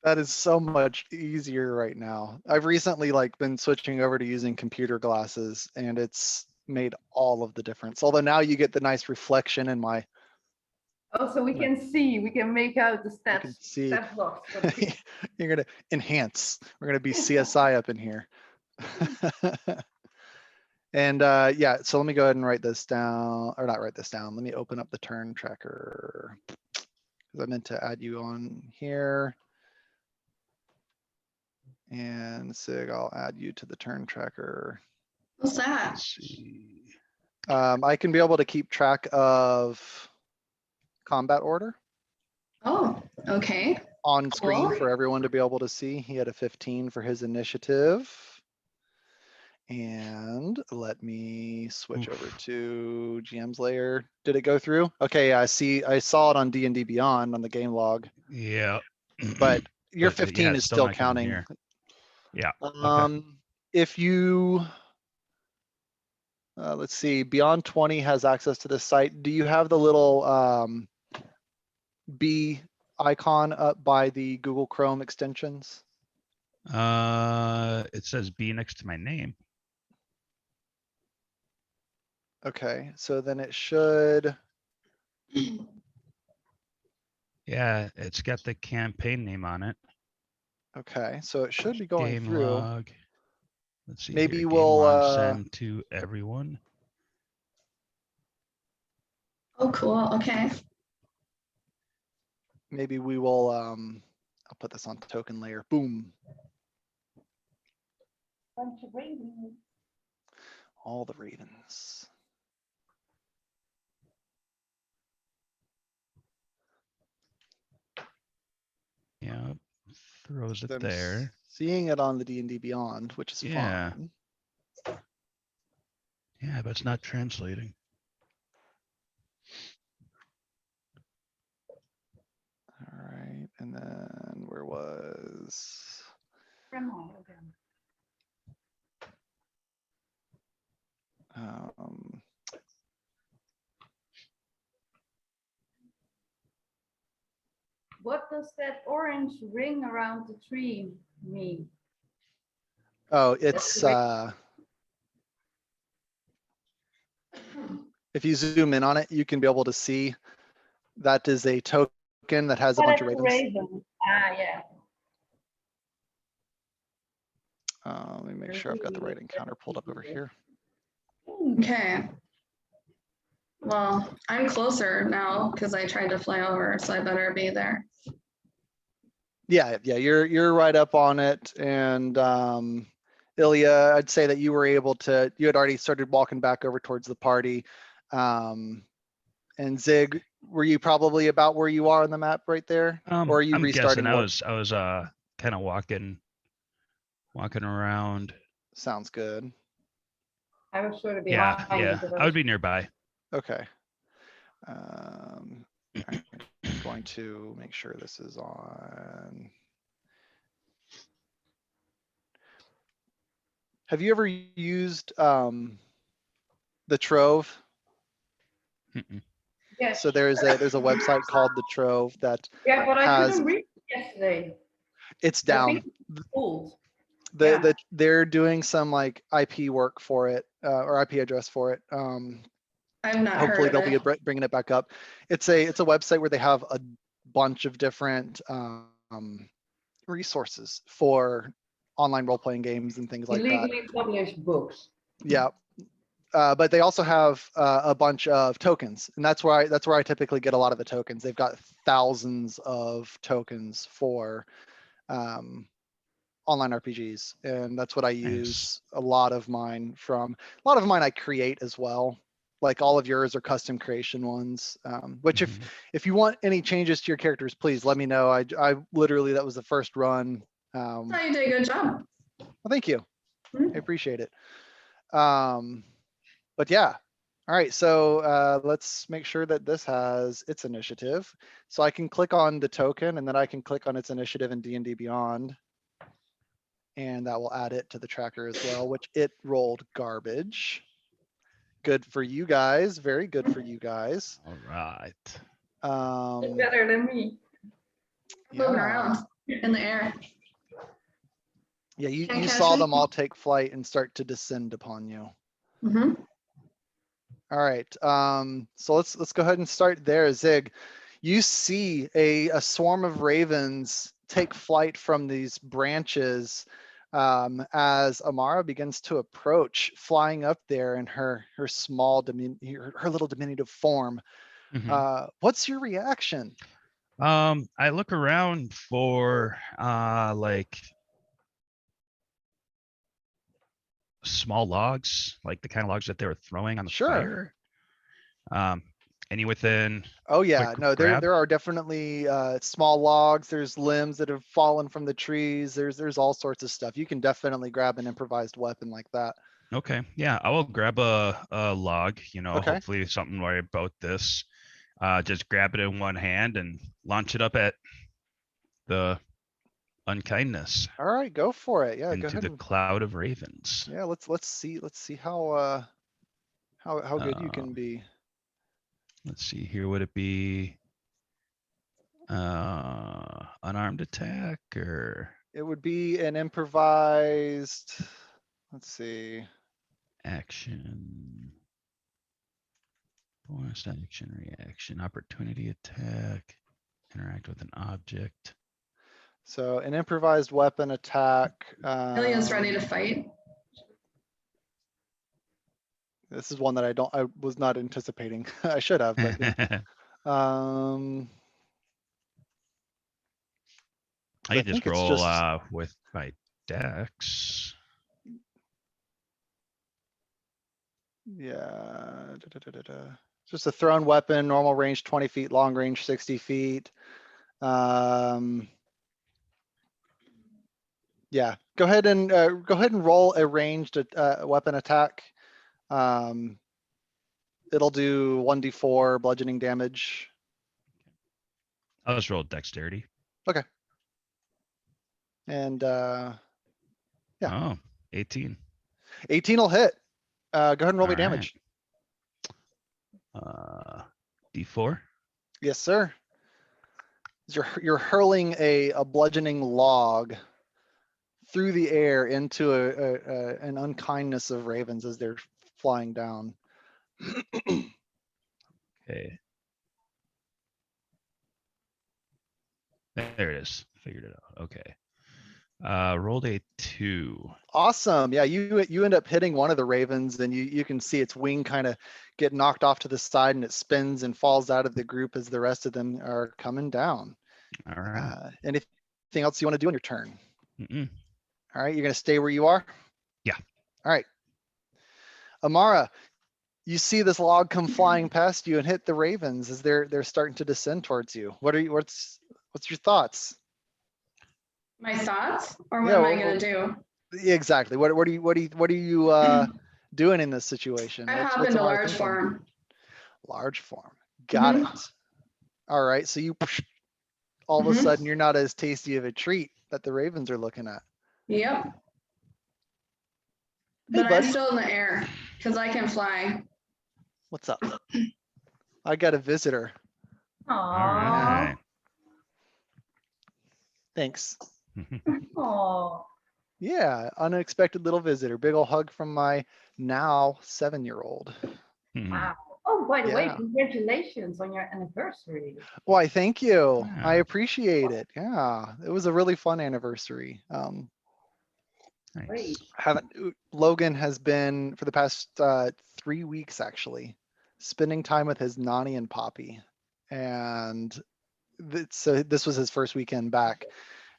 That is so much easier right now. I've recently been switching over to using computer glasses, and it's made all of the difference. Although now you get the nice reflection in my. Oh, so we can see, we can make out the You stats. can see. Stat blocks. You're gonna enhance. We're gonna be CSI up in here. And yeah, so let me go ahead and write this down, or not write this down. Let me open up the turn tracker because I meant to add you on here. And Sig, I'll add you to the turn tracker. What's that? Let's see. I can be able to keep track of combat order Oh, okay. on screen Cool. for everyone to be able to see. He had a 15 for his initiative. And let me switch over to GM's layer. Did it go through? Okay, I see. I saw it on D&D Beyond on the game log. Yeah. But your But, 15 yeah, is it's still not coming counting. here. Yeah. Okay. If you, let's see, Beyond 20 has access to this site. Do you have the little B icon up by the Google Chrome extensions? It says B next to my name. Okay, so then it should. Yeah, it's got the campaign name on it. Okay, so it should be going Game through. log. Let's see. Maybe here. Game we'll log send to everyone. Oh, cool. Okay. maybe we will, I'll put this on token layer. Boom. Bunch of ravens. All the ravens. Yeah, throws it I'm there. seeing it on the D&D Beyond, which is Yeah. fine. Yeah, but it's not translating. All right, and then where was? Grandma again. What does that orange ring around the tree mean? Oh, it's if you zoom in on it, you can be able to see that is a token that has a bunch of ravens. Raven. Ah, yeah. Let me make sure I've got the right encounter pulled up over here. Okay. Well, I'm closer now because I tried to fly over, so I better be there. Yeah, you're right up on it. And Ilya, I'd say that you were able to, you had already started walking back over towards the party. And Zig, were you probably about where you are on the map right there? Or are you I'm restarting? guessing I was kind of walking around. Sounds good. I was sort of Yeah, behind. yeah. I would be nearby. Okay. I'm going to make sure this is on. Have you ever used the Trove? Mm-mm. Yes. So there's a website called the Trove that Yeah, but I has, couldn't read it yesterday. it's I down. think it's old. They're doing some like IP work for it, or IP address for it. I've not Hopefully heard of they'll be it. bringing it back up. It's a website where they have a bunch of different resources for online role-playing games and things like that. Illegally published books. Yeah. But they also have a bunch of tokens, and that's where I typically get a lot of the tokens. They've got thousands of tokens for online RPGs, and that's what I use a lot of mine from. A lot of mine I create as well. Like all of yours are custom creation ones. Which if you want any changes to your characters, please let me know. I literally, that was the first run. Oh, you did a good job. Well, thank you. Mhm. I appreciate it. But yeah. All right, so let's make sure that this has its initiative. So I can click on the token, and then I can click on its initiative in D&D Beyond. And that will add it to the tracker as well, which it rolled garbage. Good for you guys. Very good for you guys. All right. Better than me. Moving around in the air. Yeah, you Can't catch saw me. them all take flight and start to descend upon you. Mm-hmm. All right. So let's go ahead and start there, Zig. You see a swarm of ravens take flight from these branches as Amara begins to approach, flying up there in her small, her little diminutive form. What's your reaction? I look around for like small logs, like the kind of logs that they were throwing on the fire. Any within? Oh yeah, no, grab? there are definitely small logs. There's limbs that have fallen from the trees. There's all sorts of stuff. You can definitely grab an improvised weapon like that. Okay, yeah, I will grab a log. Okay. Hopefully something right about this. Just grab it in one hand and launch it up at the unkindness. All right, go for it. Yeah, into go ahead. The cloud of ravens. Yeah, let's see how good you can be. Let's see here. Would it be unarmed attack or? It would be an improvised. Let's see. Action. Bonus action, reaction, opportunity attack, interact with an object. So an improvised weapon attack. Ilya's ready to fight. This is one that I was not anticipating. I should have, but I could just roll with my dex. Yeah. Just a thrown weapon, normal range 20 feet, long range 60 feet. Yeah, go ahead and roll a ranged weapon attack. It'll do 1d4 bludgeoning damage. I'll just roll dexterity. Okay. And yeah. Oh, 18. 18 will hit. Go ahead and roll me All damage. D4. Yes, sir. You're hurling a bludgeoning log through the air into an unkindness of ravens as they're flying down. Okay. There it is. Figured it out. Okay. Rolled a 2. Awesome. Yeah, you end up hitting one of the ravens, and you can see its wing kind of get knocked off to the side, and it spins and falls out of the group as the rest of them are coming down. All right. Anything else you want to do on your turn? Mm-mm. All right, you're going to stay where you are? Yeah. All right. Amara, you see this log come flying past you and hit the ravens as they're starting to descend towards you. What's your thoughts? My thoughts, or what Yeah, am I gonna do? Exactly. What are you doing in this situation? I What's hop into Amara large thinking? form. Large form. Got Mhm. it. All right. So all of a sudden you're not as tasty of a treat that the ravens are looking at. Yep. Hey, But I'm buddy. still in the air because I can fly. What's up? I got a visitor. Aww. All right. Thanks. Aww. Yeah, unexpected little visitor. Big ol' hug from my now 7-year-old. Wow. Oh, by the way, Yeah. congratulations on your anniversary. Why, thank you. I Yeah. appreciate it. Yeah, it was a really fun anniversary. Great. Logan has been for the past 3 weeks actually spending time with his Nani and Poppy, and so this was his first weekend back.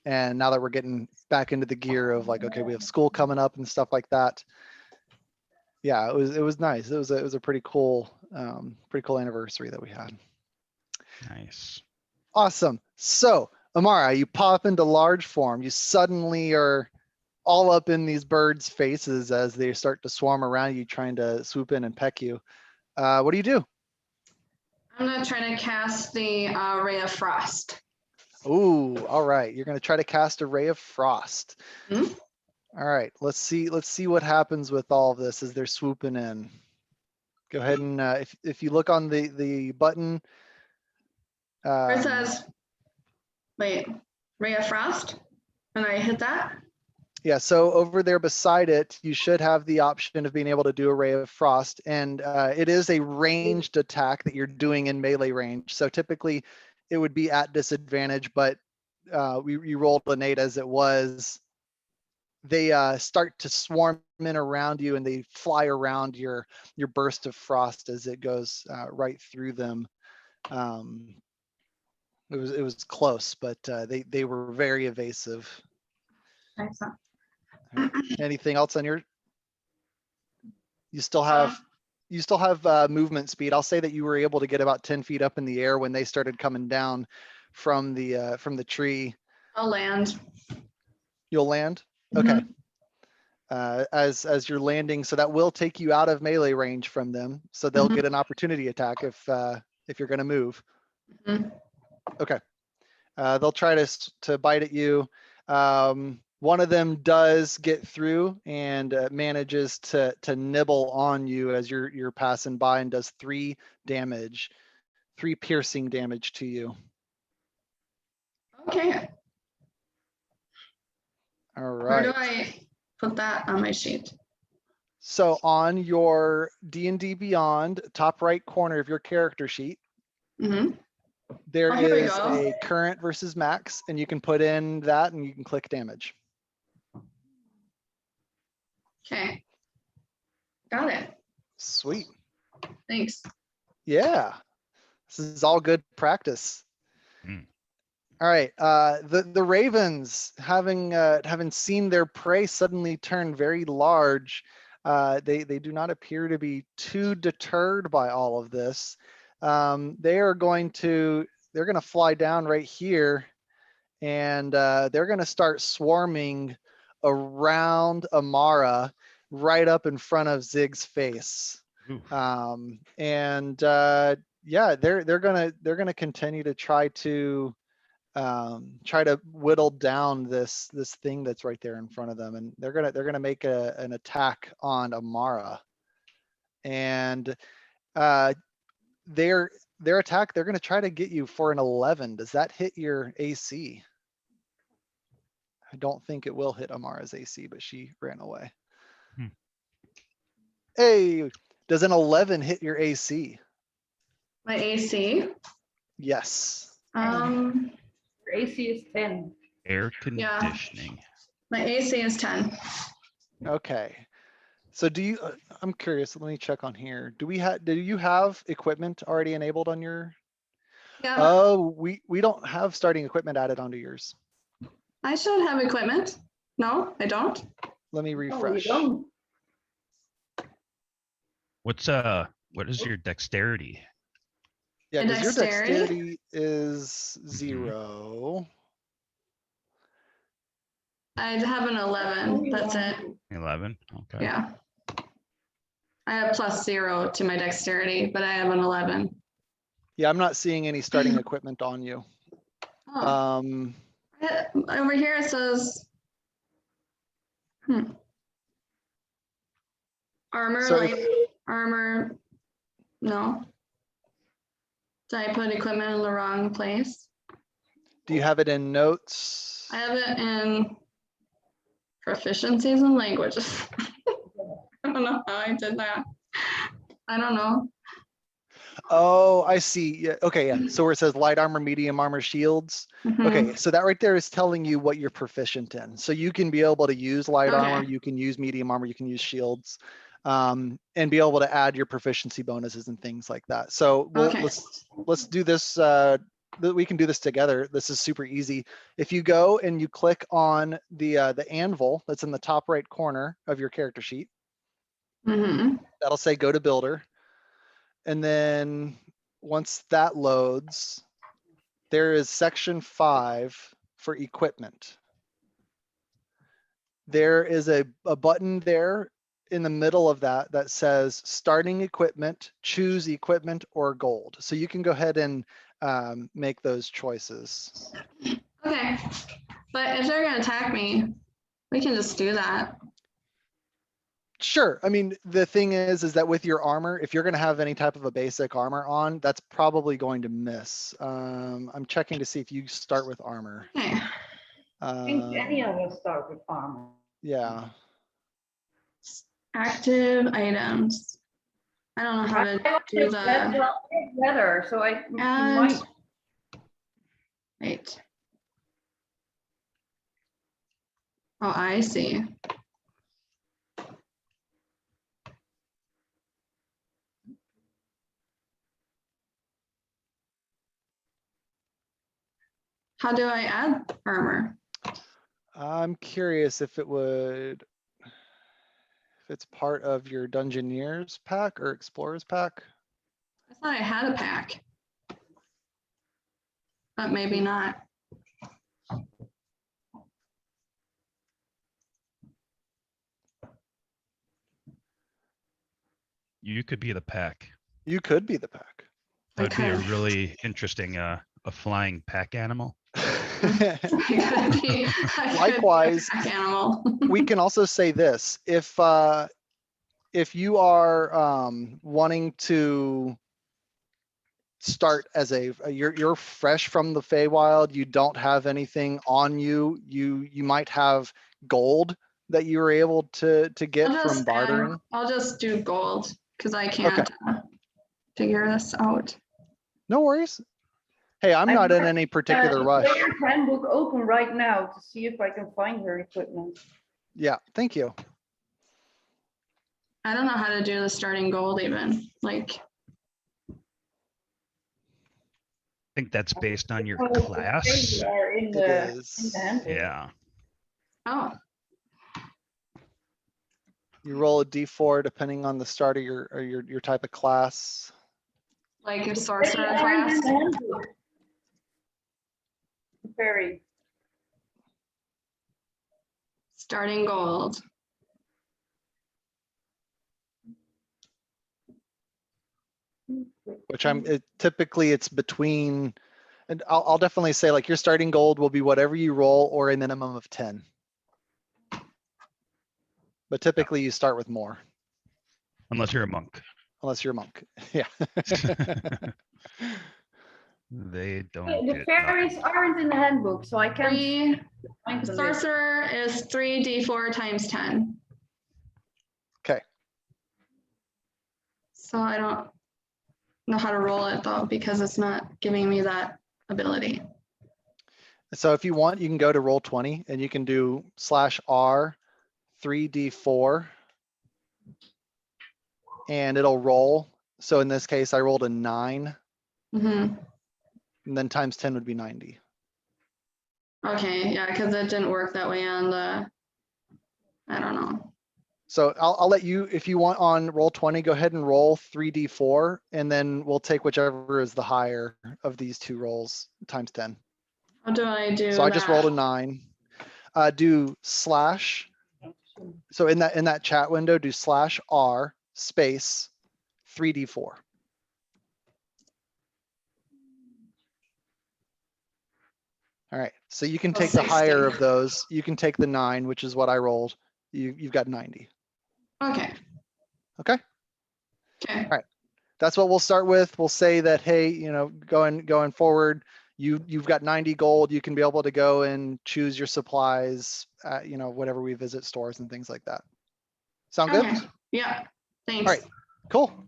And now that we're getting back into the gear of like, okay, we have school coming up and stuff like that. Yeah, it was nice. It was a pretty cool anniversary that we had. Nice. Awesome. So Amara, you pop into large form. You suddenly are all up in these birds' faces as they start to swarm around you, trying to swoop in and peck you. What do you do? I'm gonna try to cast the ray of frost. Ooh, all right. You're gonna try to cast a ray of frost. Mhm. All right. Let's see what happens with all of this as they're swooping in. Go ahead and if you look on the button. Where it says, wait, ray of frost, and I hit that. Yeah, so over there beside it, you should have the option of being able to do a ray of frost, and it is a ranged attack that you're doing in melee range. So typically it would be at disadvantage, but you rolled an 8 as it was. They start to swarm in around you, and they fly around your burst of frost as it goes right through them. It was close, but they were very evasive. Excellent. Anything else on your? You still have movement speed. I'll say that you were able to get about 10 feet up in the air when they started coming down from the tree. I'll land. You'll land? Okay. As you're landing, so that will take you out of melee range from them. So they'll get an opportunity attack if you're going to move. Okay. They'll try to bite at you. One of them does get through and manages to nibble on you as you're passing by and does 3 piercing damage to you. Okay. All Where do right. I put that on my sheet? So on your D&D Beyond top right corner of your character sheet, there here we is go. a current versus max, and you can put in that and you can click damage. Okay. Got it. Sweet. Thanks. Yeah. This is all good practice. All right. The ravens, having seen their prey suddenly turn very large, They do not appear to be too deterred by all of this. They're going to fly down right here, and they're going to start swarming around Amara, right up in front of Zig's face. Yeah, they're gonna continue to try to whittle down this thing that's right there in front of them, and they're gonna make an attack on Amara. And their attack, they're gonna try to get you for an 11. Does that hit your AC? I don't think it will hit Amara's AC, but she ran away. Hey, does an 11 hit your AC? My AC? Yes. Your AC is 10. Air conditioning. My AC is 10. Okay. So do you, I'm curious, let me check on here. Do you have equipment already enabled on your? Yeah. Oh, we don't have starting equipment added onto yours. I should have equipment. No, I don't. Let me Oh, you refresh. don't. What is your dexterity? Yeah, My because your dexterity? dexterity is 0. I'd have an 11. That's it. 11. Okay. Yeah. I have +0 to my dexterity, but I have an 11. Yeah, I'm not seeing any starting equipment on you. Oh. Over here it says armor, So like armor. No. Did I put equipment in the wrong place? do you have it in notes? I have it in proficiencies in languages. I don't know how I did that. I don't know. Oh, I see. Yeah. Okay. Yeah. So where it says light armor, medium armor, shields. Mhm. Okay. So that right there is telling you what you're proficient in. So you can be able to use light Okay. armor, you can use medium armor, you can use shields, and be able to add your proficiency bonuses and things like that. So Okay. let's do this. We can do this together. This is super easy. If you go and you click on the anvil that's in the top right corner of your character sheet, that'll say go to builder. And then once that loads, there is section 5 for equipment. There is a button there in the middle of that says starting equipment, choose equipment or gold. So you can go ahead and make those choices. Okay. But if they're gonna attack me, we can just do that. Sure. I mean, the thing is that with your armor, if you're going to have any type of a basic armor on, that's probably going to miss. I'm checking to see if you start with armor. Okay. I think any of us start with armor. Yeah. Active items. I don't know how to do That's the leather, so I and might. wait. Oh, I see. How do I add armor? I'm curious if it's part of your Dungeoneers pack or Explorers pack. I thought I had a pack. But maybe not. You could be the pack. You could be the pack. That would be a Okay. really interesting a flying pack animal. I could be Likewise, a pack animal. we can also say this: if you are wanting to start as you're fresh from the Feywild, you don't have anything on you, you might have gold that you were able to get from bartering. I'll just do gold because I can't figure this out. No worries. Hey, I'm not in any particular rush. Player's handbook open right now to see if I can find her equipment. Yeah, thank you. I don't know how to do the starting gold even. Like, I think that's based on your Oh, they class. are in It the is. handbook. Yeah. oh, You roll a d4 depending on the start of your type of class. Like a It's sorcerer orange class. in the handbook. Very. Starting gold. Which typically it's between, and I'll definitely say like your starting gold will be whatever you roll or a minimum of 10. But typically you start with more. Unless you're a monk. Unless you're a monk. Yeah. They don't. The fairies aren't in the handbook, so I can't. Find the list. Sorcerer is 3d4 times 10. Okay. So I don't know how to roll it though, because it's not giving me that ability. So if you want, you can go to Roll20 and you can do /R 3d4 and it'll roll. So in this case, I rolled a 9 Mm-hmm. and then times 10 would be 90. Okay, yeah, because it didn't work that way on the, I don't know. So I'll let you, if you want on Roll20, go ahead and roll 3d4 and then we'll take whichever is the higher of these two rolls times 10. How do I do So I just rolled a that? 9. Do /. So in that chat window, do /R space 3d4. All right, so you can take the higher 60. of those. You can take the 9, which is what I rolled. You've got 90. Okay. Okay. Okay. All right. That's what we'll start with. We'll say that, hey, you know, going forward, you've got 90 gold. You can be able to go and choose your supplies, you know, whenever we visit stores and things like that. Sound good? Okay. Yeah. Thanks. All right. Cool.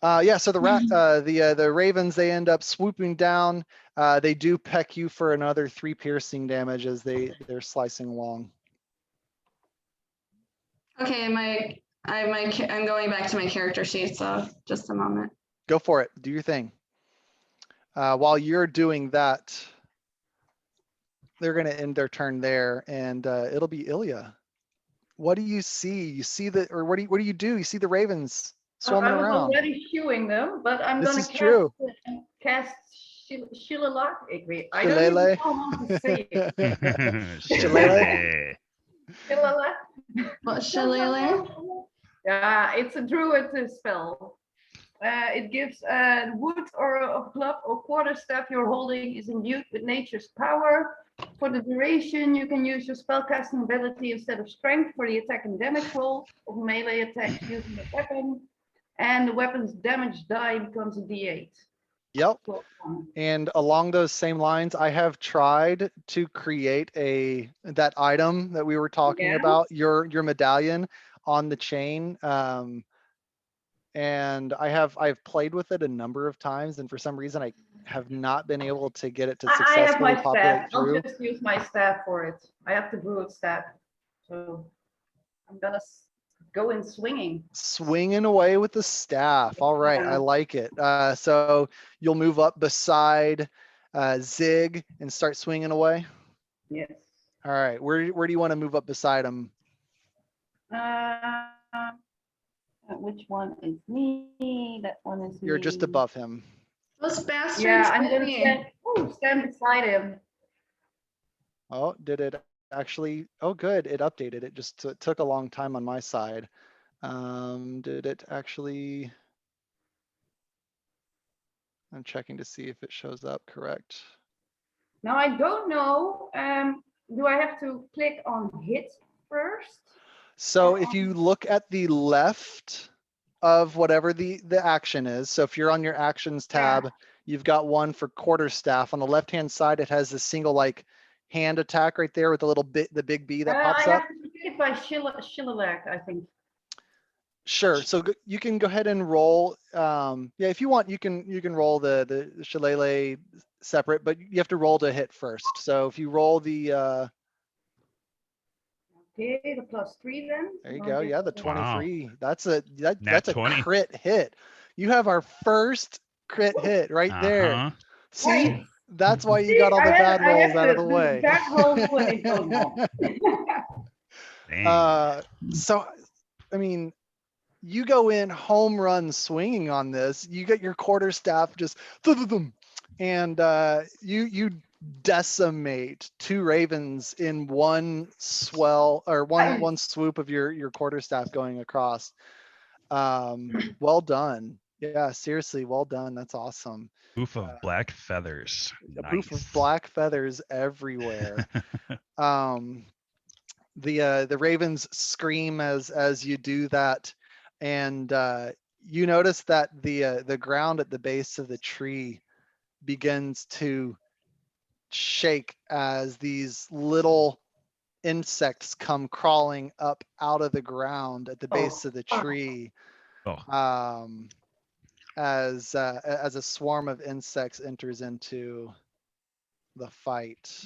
Yeah, so the ravens, they end up swooping down. They do peck you for another 3 piercing damage as they're slicing along. Okay, I'm going back to my character sheet, so just a moment. Go for it. Do your thing. While you're doing that, they're going to end their turn there, and it'll be Ilya. What do you see? You see or what do you do? You see the ravens swarming I was around. already shooing them, but I'm This gonna is true. cast Shillelagh. I don't Shillelagh. even know how to say it. Shillelagh. Shillelagh. What shillelagh? Yeah, it's a druid spell. It gives wood or a club or quarterstaff you're holding is imbued with nature's power. For the duration, you can use your spellcasting ability instead of strength for the attack and damage roll of melee attacks using the weapon. And the weapon's damage die becomes a d8. Yep. And along those same lines, I have tried to create that item that we were talking about, your medallion on the chain. And I've played with it a number of times, and for some reason I have not been able to get it to successfully populate through. I'll just use my staff for it. I have the druid staff, so I'm gonna go in swinging. Swinging away with the staff. All right, Yeah. I like it. So you'll move up beside Zig and start swinging away. Yes. All right, where do you want to move up beside him? Which one is me? That one is me. You're just above him. Those bastards. Yeah, I'm gonna stand beside him. Oh, did it actually? Oh, good. It updated. It just took a long time on my side. Did it actually? I'm checking to see if it shows up correct. Now I don't know. Do I have to click on hit first? So if you look at the left of whatever the action is, so if you're on your actions tab, you've got one for quarterstaff. On the left-hand side, it has a single like hand attack right there with the big B that pops I up. have to pick it by Shillelagh, I think. Sure. So you can go ahead and roll. Yeah, if you want, you can roll the shillelagh separate, but you have to roll to hit first. So if you roll the okay, the +3 then. there you go. Yeah, the 23. Wow. That's a 20. crit hit. You have our first crit hit right there. See, Right. that's why you got all the bad rolls out of the way. Bad rolls when it goes wrong. Dang. So, I mean, you go in home run swinging on this. You get your quarterstaff just, and you decimate 2 ravens in one swell or one swoop of your quarterstaff going across. Well done. Yeah, seriously, well done. That's awesome. Poof of black feathers. A Nice. poof of black feathers everywhere. The ravens scream as you do that, and you notice that the ground at the base of the tree begins to shake as these little insects come crawling up out of the ground at the base of the tree. Oh. As a swarm of insects enters into the fight.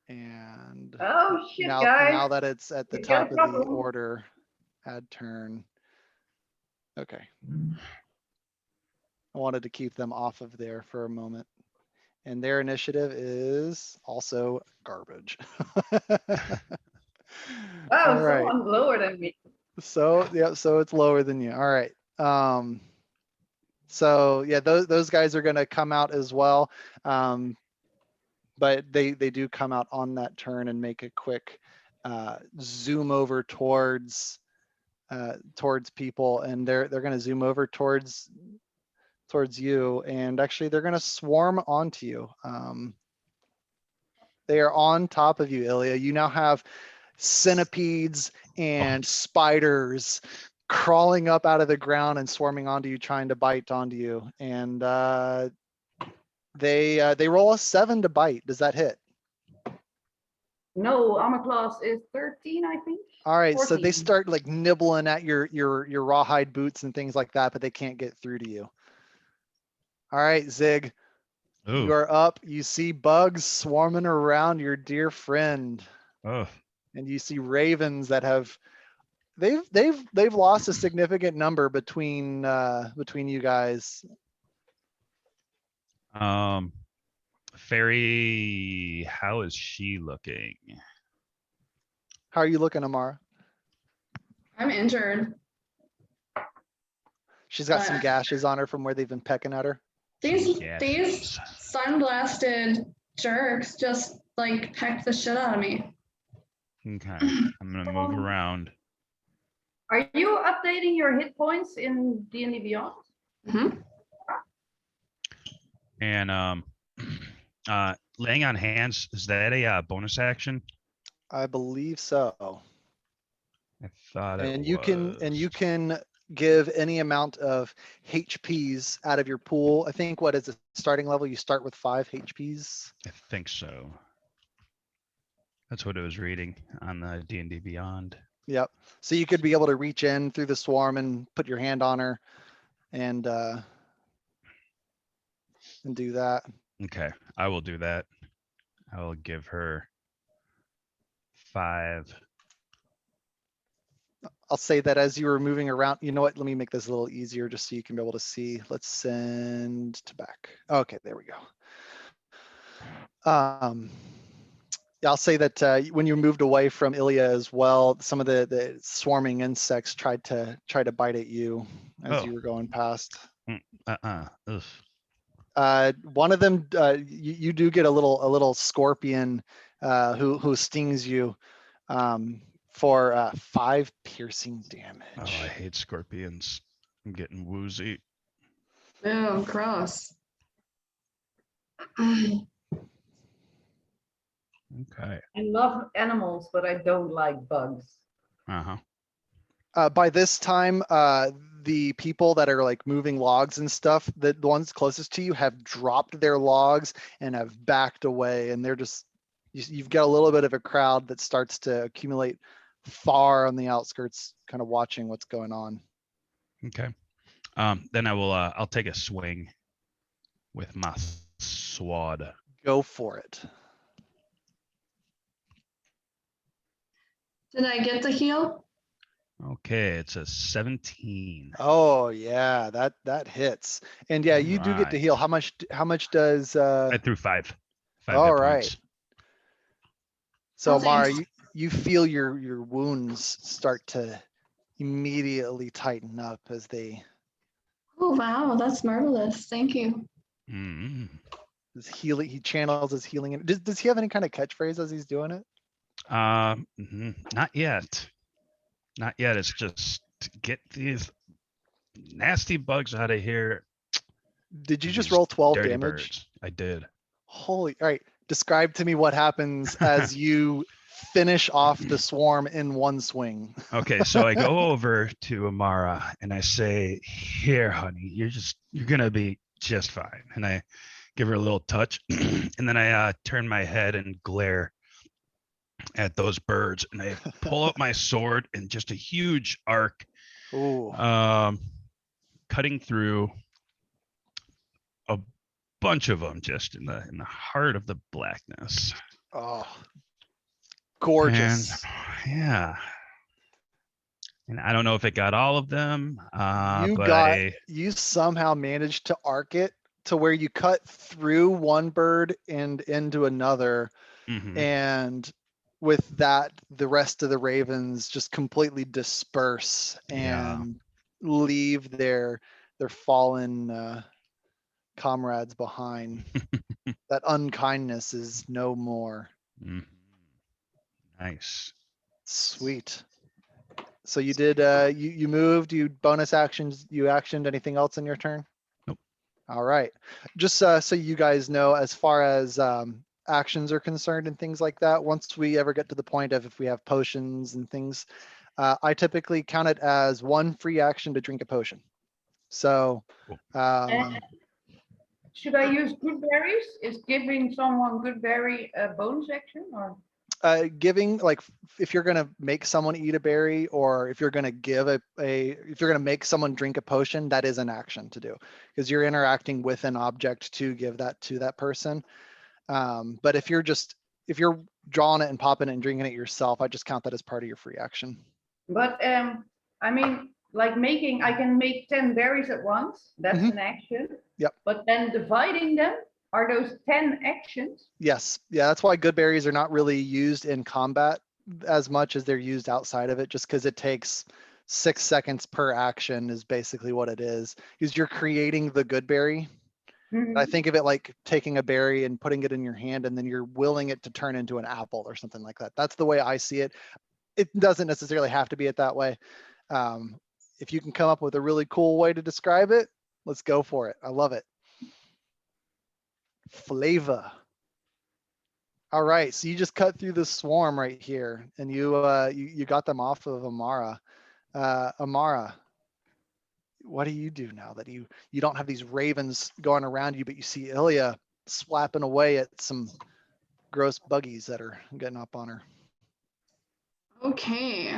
And Oh shit, now guys. that it's at the We got top a of the problem. order, add turn. Okay. I wanted to keep them off of there for a moment. And their initiative is also garbage. Wow, All right. someone's lower than me. So yeah, so it's lower than you. All right. So yeah, those guys are gonna come out as well. But they do come out on that turn and make a quick zoom over towards people, and they're gonna zoom over towards you, and actually they're gonna swarm onto you. They are on top of you, Ilya. You now have centipedes and spiders crawling up out of the ground and swarming onto you, trying to bite onto you. And they roll a 7 to bite. Does that hit? No, armor class is 13, I think. All right, 14. so they start like nibbling at your rawhide boots and things like that, but they can't get through to you. All right, Zig. Ooh. You are up. You see bugs swarming around your dear friend. Oh. And you see ravens that have they've lost a significant number between you guys. Fairy, how is she looking? How are you looking, Amara? I'm injured. She's got some gashes on her from where they've been pecking at her. These sun-blasted jerks just like pecked the shit out of me. Okay, I'm gonna move around. Are you updating your hit points in D&D Beyond? Mm-hmm. And laying on hands, is that a bonus action? I believe so. I thought and it you can give any amount of HPs out of your pool. I think what is the starting level? You start with 5 HPs. I think so. That's what it was reading on the D&D Beyond. Yep. So you could be able to reach in through the swarm and put your hand on her and do that. Okay, I will do that. I will give her 5. I'll say that as you were moving around, you know what? Let me make this a little easier just so you can be able to see. Let's send to back. Okay, there we go. Yeah, I'll say that when you moved away from Ilya as well, some of the swarming insects tried to bite at you as you were going past. Ugh. One of them, you do get a little scorpion who stings you for 5 piercing damage. Oh, I hate scorpions. I'm getting woozy. Oh, gross. Okay. I love animals, but I don't like bugs. By this time, the people that are like moving logs and stuff, the ones closest to you have dropped their logs and have backed away, and they're just, you've got a little bit of a crowd that starts to accumulate far on the outskirts, kind of watching what's going on. Okay. Then I will, I'll take a swing with my sword. Go for it. Did I get the heal? Okay, it's a 17. Oh yeah, that hits. And yeah, you do get to heal. How much does I threw 5. 5 all hit right. points. So Oh, Amara, thanks. you feel your wounds start to immediately tighten up as they Oh, wow, that's marvelous. Thank you. Mm. his healing. He channels his healing. Does he have any kind of catchphrase as he's doing it? Not yet. Not yet. It's just to get these nasty bugs out of here. Did you just These roll 12 dirty damage? birds. I did. Holy, all right. Describe to me what happens as you finish off the swarm in one swing. Okay, so I go over to Amara and I say, "Here, honey, you're gonna be just fine." And I give her a little touch, and then I turn my head and glare at those birds, and I pull out my sword and just a huge arc, Ooh. cutting through a bunch of them just in the heart of the blackness. Oh, gorgeous. And yeah. And I don't know if it got all of them, You somehow managed to arc it to where you cut through one bird and into another. Mhm. And with that, the rest of the ravens just completely disperse and leave their fallen comrades behind. That unkindness is no more. Mhm. Nice. Sweet. So you did you moved, you bonus actions, you actioned anything else in your turn? Nope. All right. Just so you guys know, as far as actions are concerned and things like that, once we ever get to the point of if we have potions and things, I typically count it as one free action to drink a potion. So Should I use good berries? Is giving someone good berry a bonus action or? giving, like, if you're gonna make someone eat a berry, or if you're gonna give if you're gonna make someone drink a potion, that is an action to do because you're interacting with an object to give that to that person. But if you're drawing it and popping it and drinking it yourself, I just count that as part of your free action. But I mean, like I can make 10 berries at once. That's an action. Yep. But then dividing them, are those 10 actions? Yes. Yeah, that's why good berries are not really used in combat as much as they're used outside of it, just because it takes 6 seconds per action is basically what it is. Because you're creating the good berry. I think of it like taking a berry and putting it in your hand, and then you're willing it to turn into an apple or something like that. That's the way I see it. It doesn't necessarily have to be it that way. If you can come up with a really cool way to describe it, let's go for it. I love it. Flavor. All right, so you just cut through the swarm right here, and you got them off of Amara. Amara, what do you do now that you don't have these ravens going around you, but you see Ilya slapping away at some gross buggies that are getting up on her? Okay.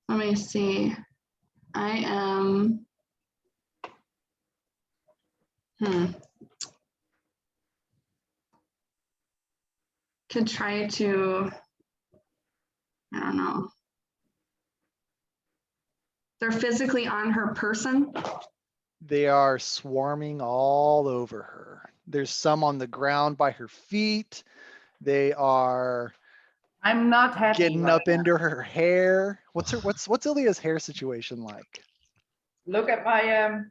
Let me see. I am. Could try to. I don't know. They're physically on her person. They are swarming all over her. There's some on the ground by her feet. They are. I'm not happy. Getting up into her hair. What's Ilya's hair situation like? Look at my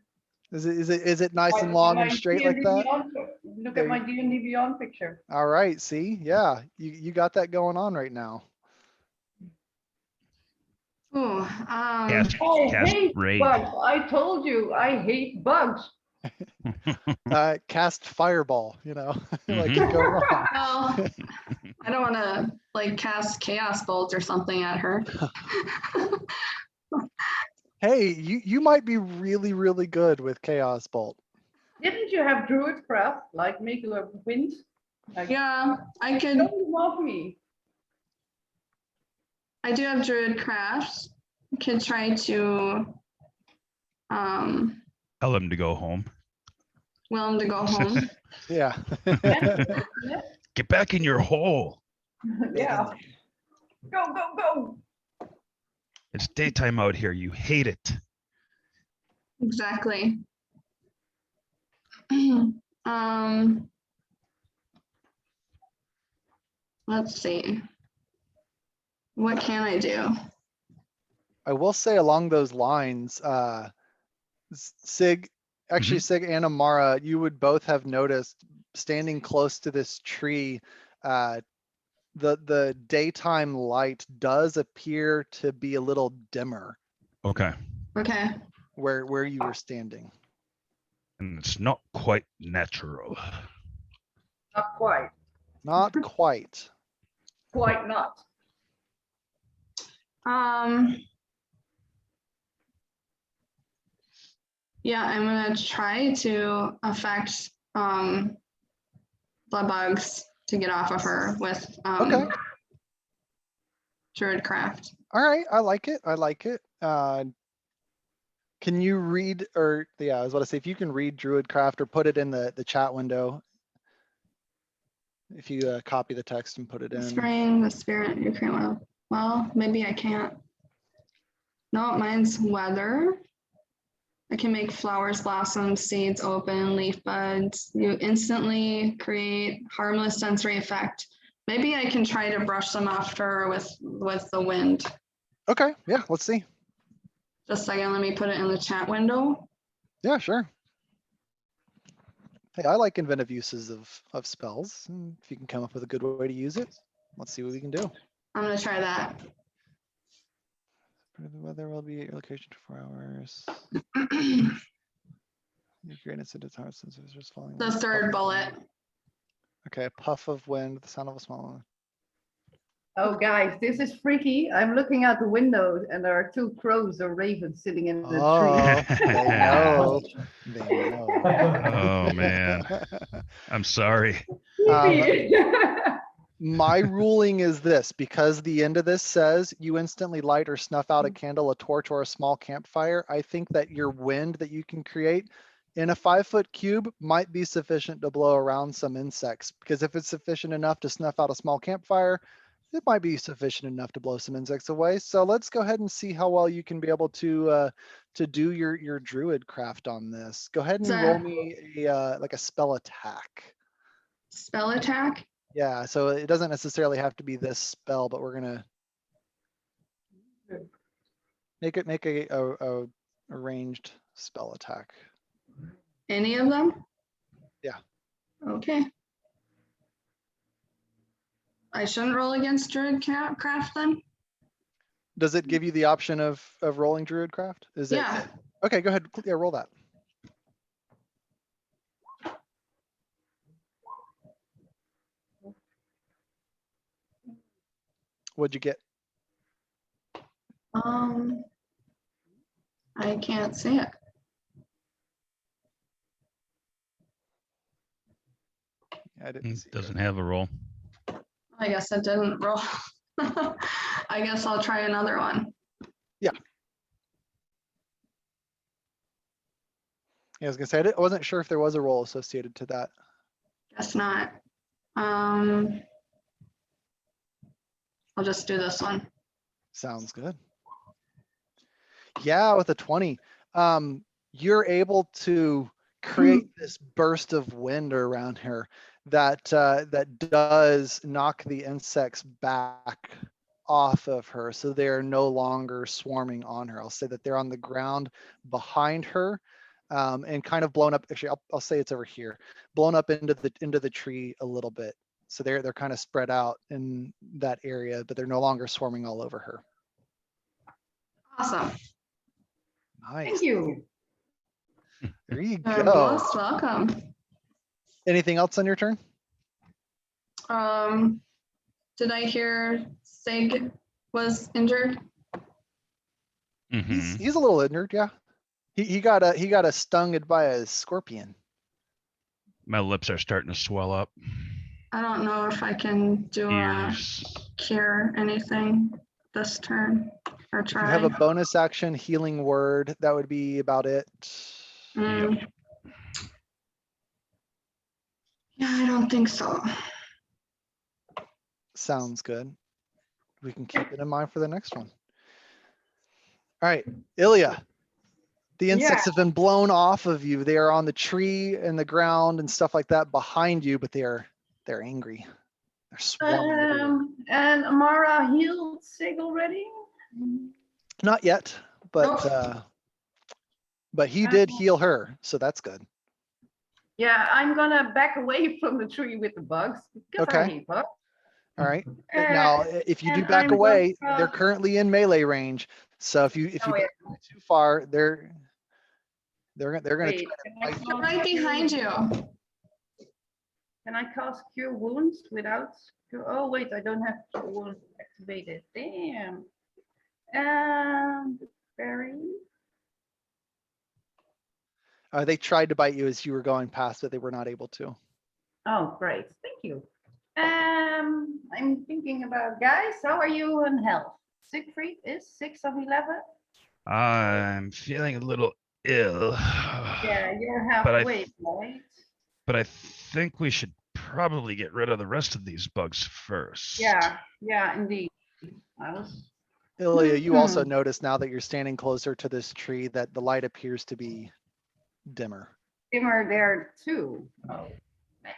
Is it nice and long and straight like that? Look at my D&D Beyond picture. All right, see, yeah, you got that going on right now. Oh, I hate bugs. I told you I hate bugs. Cast fireball, like go wrong. Well, I don't want to like cast chaos bolts or something at her. Hey, you might be really, really good with chaos bolt. Didn't you have druidcraft, like make a wind? Like, yeah, I could. Don't love me. I do have druidcraft. Could try to tell him to go home. Will him to go home. Yeah. Get back in your hole. Yeah. Go. It's daytime out here. You hate it. Exactly. Let's see. What can I do? I will say along those lines, Sig, actually Sig and Amara, you would both have noticed standing close to this tree, the daytime light does appear to be a little dimmer. Okay. Okay. Where you were standing. And it's not quite natural. Not quite. Not quite. Quite not. Yeah, I'm gonna try to affect blood bugs to get off of her with Okay. Druidcraft. All right, I like it. I like it. Can you read, or yeah, I was about to say, if you can read Druidcraft or put it in the chat window. If you copy the text and put it in. Spraying the spirit you create one of. Well, maybe I can't. No, mine's weather. I can make flowers blossom, seeds open, leaf buds. You instantly create harmless sensory effect. Maybe I can try to brush them off her with the wind. Okay, yeah, let's see. Just a second, let me put it in the chat window. Yeah, sure. Hey, I like inventive uses of spells. If you can come up with a good way to use it, let's see what we can do. I'm gonna try that. The weather will be at your location for 4 hours. Your greatness into heart sensors just falling. The third bullet. Okay, a puff of wind, the sound of a small one. Oh, guys, this is freaky. I'm looking out the window and there are 2 crows or ravens sitting in the tree. They know. They know. Oh man, I'm sorry. My ruling is this, because the end of this says you instantly light or snuff out a candle, a torch, or a small campfire. I think that your wind that you can create in a 5-foot cube might be sufficient to blow around some insects, because if it's sufficient enough to snuff out a small campfire, it might be sufficient enough to blow some insects away. So let's go ahead and see how well you can be able to do your druid craft on this. Go ahead and roll me a like a spell attack. Spell attack? Yeah, so it doesn't necessarily have to be this spell, but we're gonna make a ranged spell attack. Any of them? Yeah. Okay. I shouldn't roll against Druidcraft then? Does it give you the option of rolling Druidcraft? Is it? Yeah. Okay, go ahead. Yeah, roll that. What'd you get? I can't see it. I didn't see Doesn't have a roll. I guess it didn't roll. I guess I'll try another one. Yeah. Yeah, I was gonna say, I wasn't sure if there was a roll associated to that. Guess not. I'll just do this one. Sounds good. Yeah, with a 20, you're able to create this burst of wind around here that does knock the insects back off of her, so they are no longer swarming on her. I'll say that they're on the ground behind her, and kind of blown up. Actually, I'll say it's over here, blown up into the tree a little bit. So they're kind of spread out in that area, but they're no longer swarming all over her. Awesome. Nice. Thank you. There you You're go. most welcome. Anything else on your turn? Did I hear Sig was injured? He's a little injured, yeah. He got stung by a scorpion. My lips are starting to swell up. I don't know if I can do a cure anything this turn or If you try. have a bonus action healing word, that would be about it. Yep. Yeah, I don't think so. Sounds good. We can keep it in mind for the next one. All right, Ilya, The insects have been blown off of you. They are on the tree and the ground and stuff like that behind you, but they're angry. They're swarming everywhere. And Amara healed Sig already? Not yet, but he did heal her, so that's good. Yeah, I'm gonna back away from the tree with the bugs because I hate bugs. All right. Now, if you do and back I'm away, gonna- they're currently in melee range. So if you back away too far, they're gonna try to fight you. Right behind you. Can I cast Cure Wounds without? Oh wait, I don't have Cure Wounds activated. Damn. And berry. They tried to bite you as you were going past, but they were not able to. Oh, great. Thank you. I'm thinking about, guys, how are you in health? Siegfried is 6 of 11. I'm feeling a little ill. Yeah, you're halfway, right? But I think we should probably get rid of the rest of these bugs first. Yeah, indeed. Ilya, you also notice now that you're standing closer to this tree that the light appears to be dimmer. Dimmer there too. Oh, nice.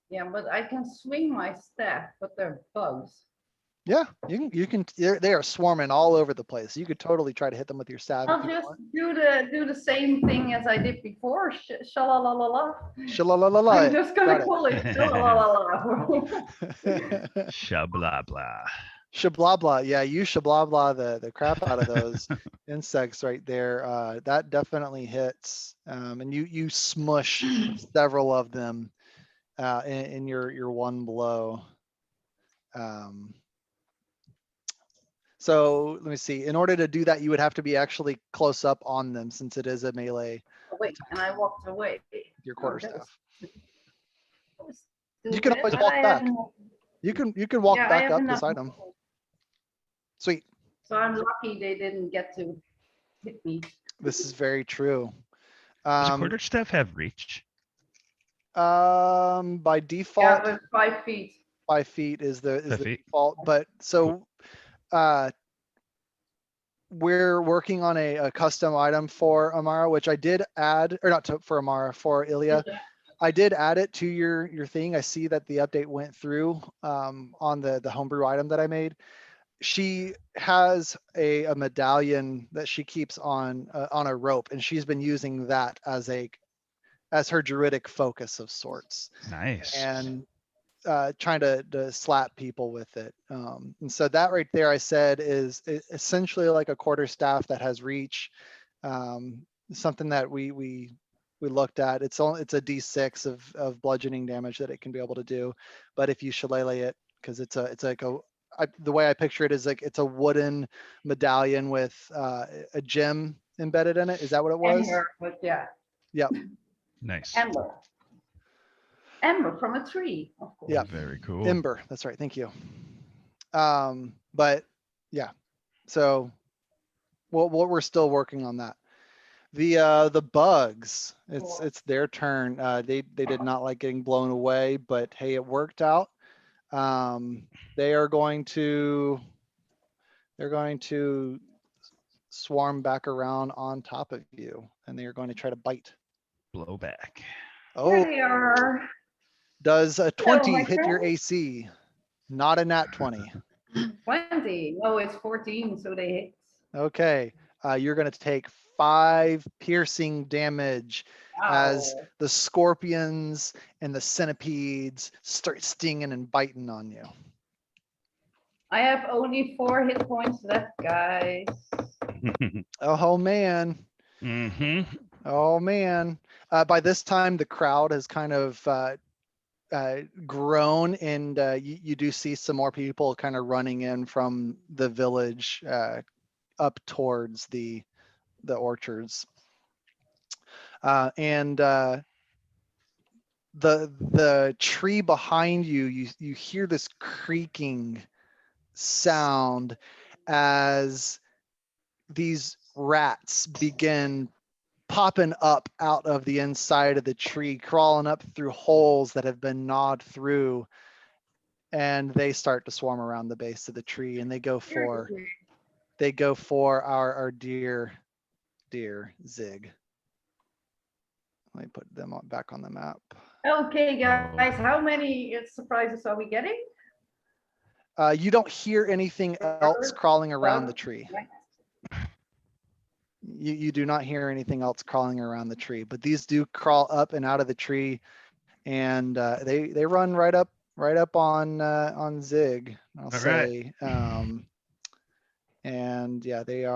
Yeah, but I can swing my staff, but they're bugs. Yeah, you can. They are swarming all over the place. You could totally try to hit them with your staff. I'll just do the same thing as I did before. Shalalala. Shalalala. I'm just gonna call it shalalala. Shablabla. Shablabla. Yeah, you shablabla the crap out of those insects right there. That definitely hits. And you smush several of them in your one blow. So let me see. In order to do that, you would have to be actually close up on them since it is a melee. Oh, wait, and I walked away. Your quarterstaff. You You can always walk back. You can walk back up beside them. Sweet. So I'm lucky they didn't get to hit me. This is very true. Does quarterstaff have reach? By default, Yeah, with 5 feet. 5 feet is the default. But so we're working on a custom item for Amara, which I did add, or not for Amara, for Ilya. I did add it to your thing. I see that the update went through on the homebrew item that I made. She has a medallion that she keeps on a rope, and she's been using that as her druidic focus of sorts. Nice. And trying to slap people with it. And so that right there, I said, is essentially like a quarterstaff that has reach. Something that we looked at. It's a D6 of bludgeoning damage that it can be able to do. But if you shillelagh it, because it's like the way I picture it is like it's a wooden medallion with a gem embedded in it. Is that what it was? Ember, but yeah. Yep. Nice. Ember from a tree, of course. Yeah. Very cool. Ember. That's right. Thank you. But yeah. So we're still working on that. The bugs. It's their turn. They did not like getting blown away, but hey, it worked out. They're going to swarm back around on top of you, and they are going to try to bite. Blow back. Oh, There they are. Does a 20 hit your AC? Not a nat 20. 20. No, it's 14, so they hit. Okay. You're going to take 5 piercing damage as the scorpions and the centipedes start stinging and biting on you. I have only 4 hit points left, guys. Oh man. Mm-hmm. Oh man. By this time, the crowd has kind of grown, and you do see some more people kind of running in from the village up towards the orchards. And the tree behind you hear this creaking sound as these rats begin popping up out of the inside of the tree, crawling up through holes that have been gnawed through, and they start to swarm around the base of the tree, and they go for they go for our dear Zig. Let me put them back on the map. Okay, guys, how many surprises are we getting? You don't hear anything else crawling around the tree. You do not hear anything else crawling around the tree, but these do crawl up and out of the tree, and they run right up on Zig, I'll say. And yeah, they're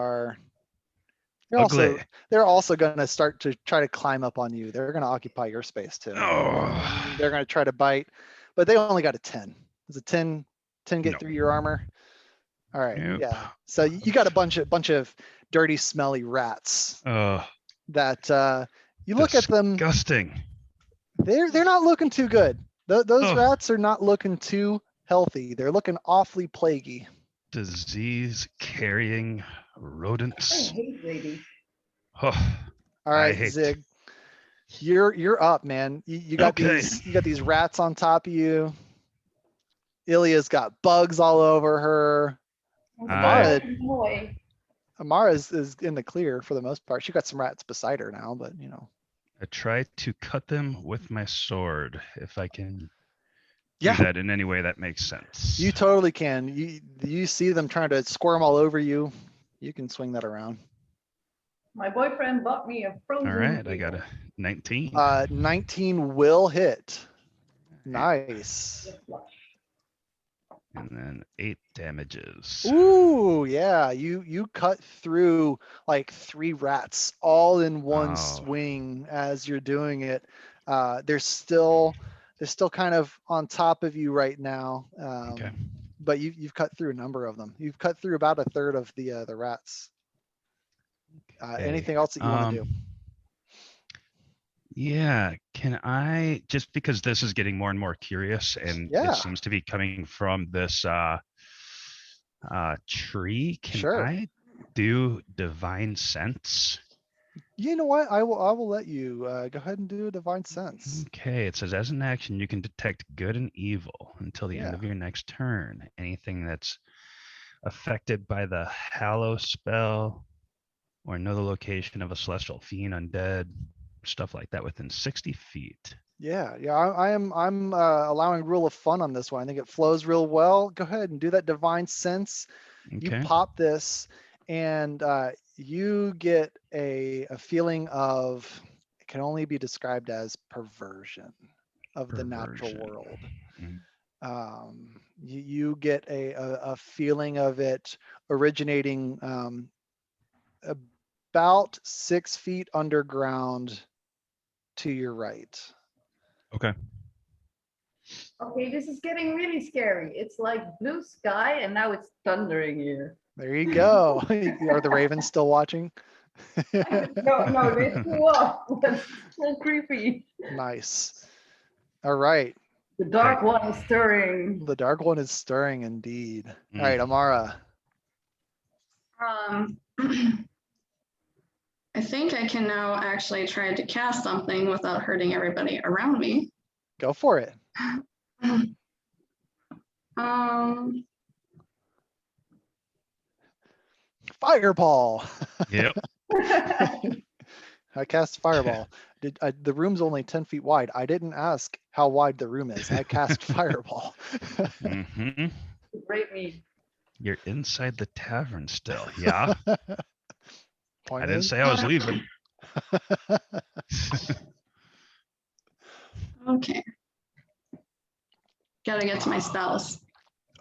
also going to start to try to climb up on you. They're going to occupy your space too. Oh. They're going to try to bite, but they only got a 10. Does a 10 get through your armor? All right. Nope. Yeah. So you got a bunch of dirty, smelly rats that you look at them. Disgusting. They're not looking too good. Those rats are not looking too healthy. They're looking awfully plaguey. Disease carrying rodents. I hate babies. Oh, all right, Zig, you're up, man. You got these rats on top of you. Ilya's got bugs all over her. Amara is in the clear for the most part. She got some rats beside her now, but you know. I try to cut them with my sword if I can. Do that in any way that makes sense. You totally can. You see them trying to squirm all over you. You can swing that around. My boyfriend bought me a frozen. All right, I got a 19. 19 will hit. Nice. And then 8 damages. Ooh, yeah. You cut through like 3 rats all in one swing as you're doing it. They're still kind of on top of you right now. Okay. But you've cut through a number of them. You've cut through about a third of the rats. Anything else that you want to do? Yeah, can I, just because this is getting more and more curious, and it seems to be coming from this tree, can I do divine sense? You know what? I will let you go ahead and do a divine sense. Okay, it says as an action, you can detect good and evil until the end of your next turn. Anything that's affected by the hallow spell or know the location of a celestial fiend, undead, stuff like that within 60 feet. Yeah. I'm allowing rule of fun on this one. I think it flows real well. Go ahead and do that divine sense. Okay. You pop this, and you get a feeling of, it can only be described as perversion of the natural world. You get a feeling of it originating about 6 feet underground to your right. Okay. Okay, this is getting really scary. It's like blue sky, and now it's thundering here. There you go. Are the ravens still watching? No, they flew off. That's so creepy. Nice. All right. The dark one is stirring. The dark one is stirring indeed. All right, Amara. I think I can now actually try to cast something without hurting everybody around me. Go for it. Fireball. Yep. I cast fireball. The room's only 10 feet wide. I didn't ask how wide the room is. I cast fireball. Great me. You're inside the tavern still. Yeah. I didn't say I was leaving. Okay. Gotta get to my spells.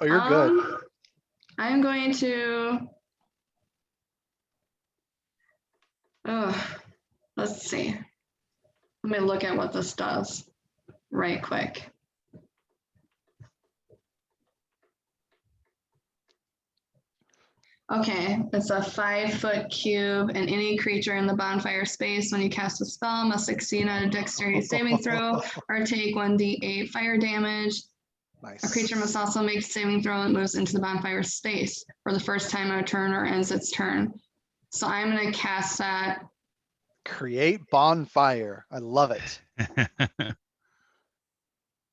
Oh, you're good. I'm going to. Let's see. Let me look at what this does right quick. Okay, it's a 5-foot cube, and any creature in the bonfire space when you cast a spell must succeed on a dexterity saving throw or take 1d8 fire damage. Nice. A creature must also make a saving throw and moves into the bonfire space for the first time on a turn or ends its turn. So I'm going to cast that. Create bonfire. I love it.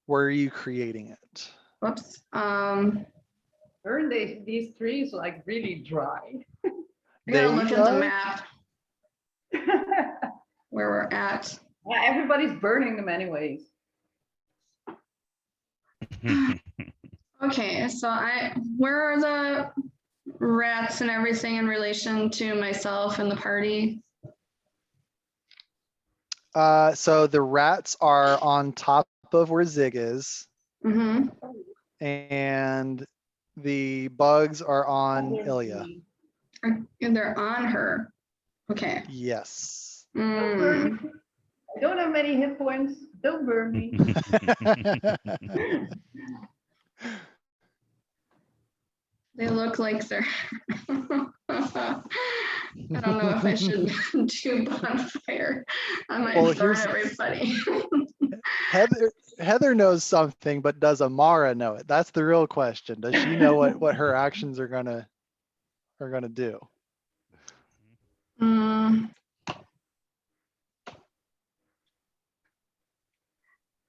Where are you creating it? Whoops. Burn these trees like really dry. I gotta They look at the are? map where we're at. Yeah, everybody's burning them anyways. Okay, so where are the rats and everything in relation to myself and the party? So the rats are on top of where Zig is, Mm-hmm. and the bugs are on Ilya. And they're on her. Okay. Yes. Don't burn me. I don't have many hit points. Don't burn me. They look like they're. I don't know if I should do bonfire. I might burn here's everybody. Heather knows something, but does Amara know it? That's the real question. Does she know what her actions are gonna do?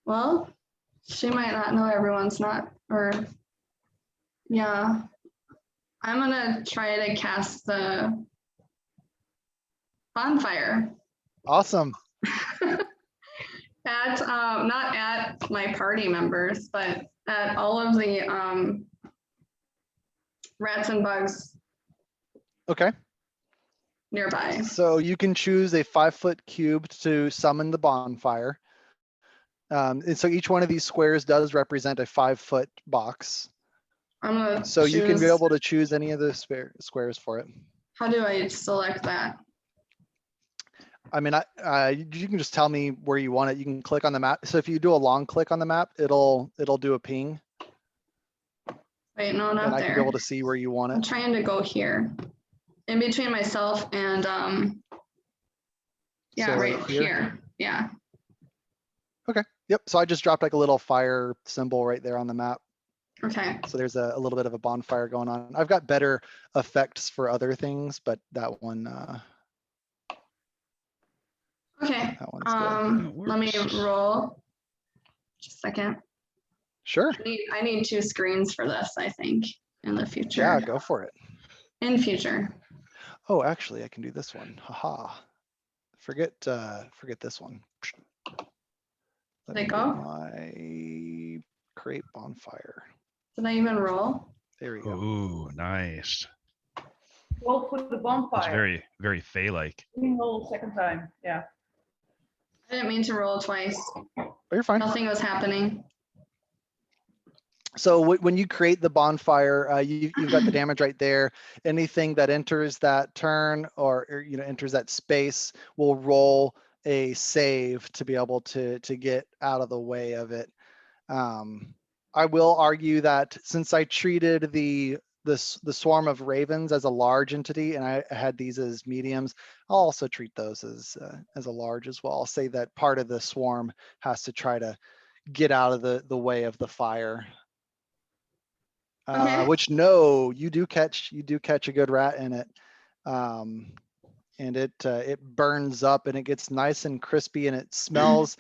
Well, she might not know everyone's not, or yeah. I'm gonna try to cast the bonfire. Awesome. At not at my party members, but at all of the rats and bugs Okay. nearby. So you can choose a 5-foot cube to summon the bonfire. And so each one of these squares does represent a 5-foot box. So you can be able to choose any of the squares for it. How do I select that? I mean, you can just tell me where you want it. You can click on the map. So if you do a long click on the map, it'll do a ping. Wait, no, not and I there. can be able to see where you want I'm it. trying to go here, in between myself and yeah, So right here. Yeah. Okay. Yep. So I just dropped like a little fire symbol right there on the map. Okay. So there's a little bit of a bonfire going on. I've got better effects for other things, but that one. Okay. That one's good. Let me roll. Just a second. Sure. I need 2 screens for this, I think, in the future. Yeah, go for it. In future. Oh, actually, I can do this one. Haha. Forget this one. Let They me go? get my create bonfire. Did I even roll? There we go. Ooh, nice. Roll for the bonfire. That's very, very Fey-like. Roll second time. Yeah. I didn't mean to roll twice. Oh, you're fine. Nothing was happening. So when you create the bonfire, you've got the damage right there. Anything that enters that turn or enters that space will roll a save to be able to get out of the way of it. I will argue that since I treated the swarm of ravens as a large entity and I had these as mediums, I'll also treat those as a large as well. I'll say that part of the swarm has to try to get out of the way of the fire. Okay. Which no, you do catch a good rat in it, and it burns up and it gets nice and crispy and it smells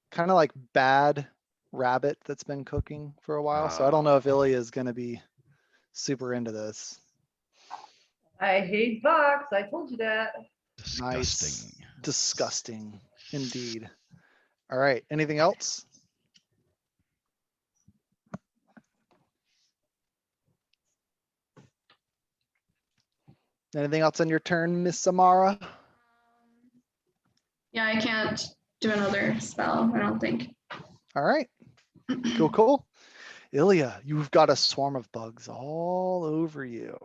kind of like bad rabbit that's been cooking for a while. So I don't know if Ilya is going to be super into this. I hate bugs. I told you that. Disgusting. Nice. Disgusting indeed. All right. Anything else? Anything else on your turn, Miss Samara? Yeah, I can't do another spell, I don't think. All right. Cool. Ilya, you've got a swarm of bugs all over you.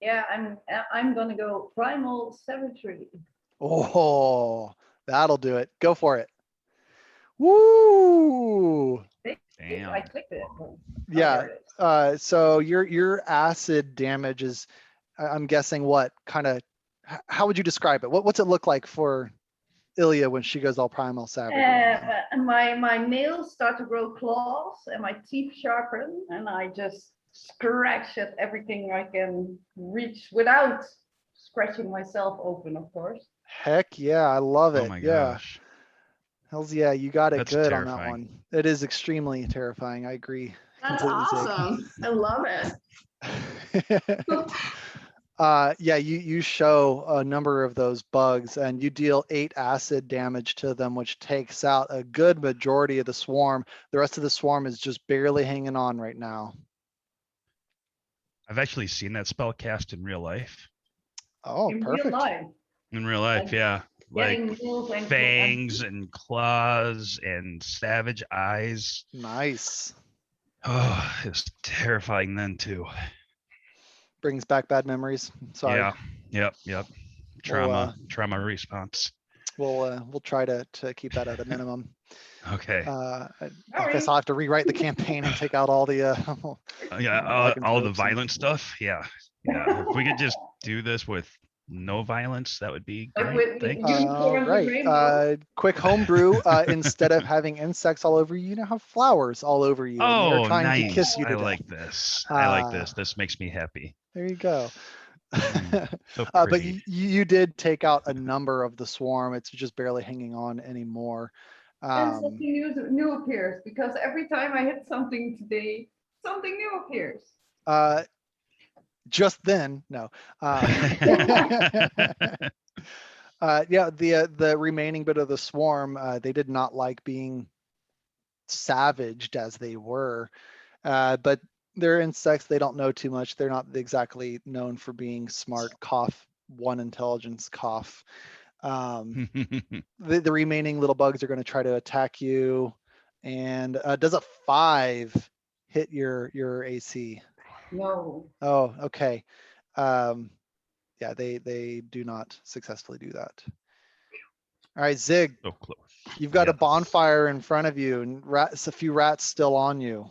Yeah, I'm gonna go primal savagery. Oh, that'll do it. Go for it. Woo! Damn. I clicked it. Yeah. So your acid damage is, I'm guessing, what kind of? How would you describe it? What's it look like for Ilya when she goes all primal savage? My nails start to grow claws and my teeth sharpen, and I just scratch at everything I can reach without scratching myself open, of course. Heck yeah, I love it. Oh my Yeah. gosh. Hells yeah, you got it. That's good on that terrifying. one. It is extremely terrifying. I agree. That's completely, Zig. awesome. I love it. Yeah, you show a number of those bugs and you deal 8 acid damage to them, which takes out a good majority of the swarm. The rest of the swarm is just barely hanging on right now. I've actually seen that spell cast in real life. Oh, In perfect. real life. In real life, Like yeah. Like getting nails and fangs and claws and savage eyes. Nice. Oh, it's terrifying then too. Brings back bad memories. Sorry. Yeah. Yep. Trauma response. We'll try to keep that at a minimum. Okay. I guess I'll have to rewrite the campaign and take out all the all the lycanthropes violent stuff. Yeah. If we could just do this with no violence, that would be Like great. with Thanks. unicorns and right. rainbows. Quick homebrew. Instead of having insects all over you, you now have flowers all over you. And they are Oh, trying to kiss nice. you to I death. like this. I like this. This makes me happy. There you go. So But pretty. you did take out a number of the swarm. It's just barely hanging on anymore. And something new appears, because every time I hit something today, something new appears. Just then, no. Yeah, the remaining bit of the swarm, they did not like being savaged as they were, but they're insects. They don't know too much. They're not exactly known for being smart. Cough, 1 intelligence, cough. The remaining little bugs are going to try to attack you. And does a 5 hit your AC? No. Oh, okay. Yeah, they do not successfully do that. All right, Zig, So close. you've got a Yes. bonfire in front of you and a few rats still on you.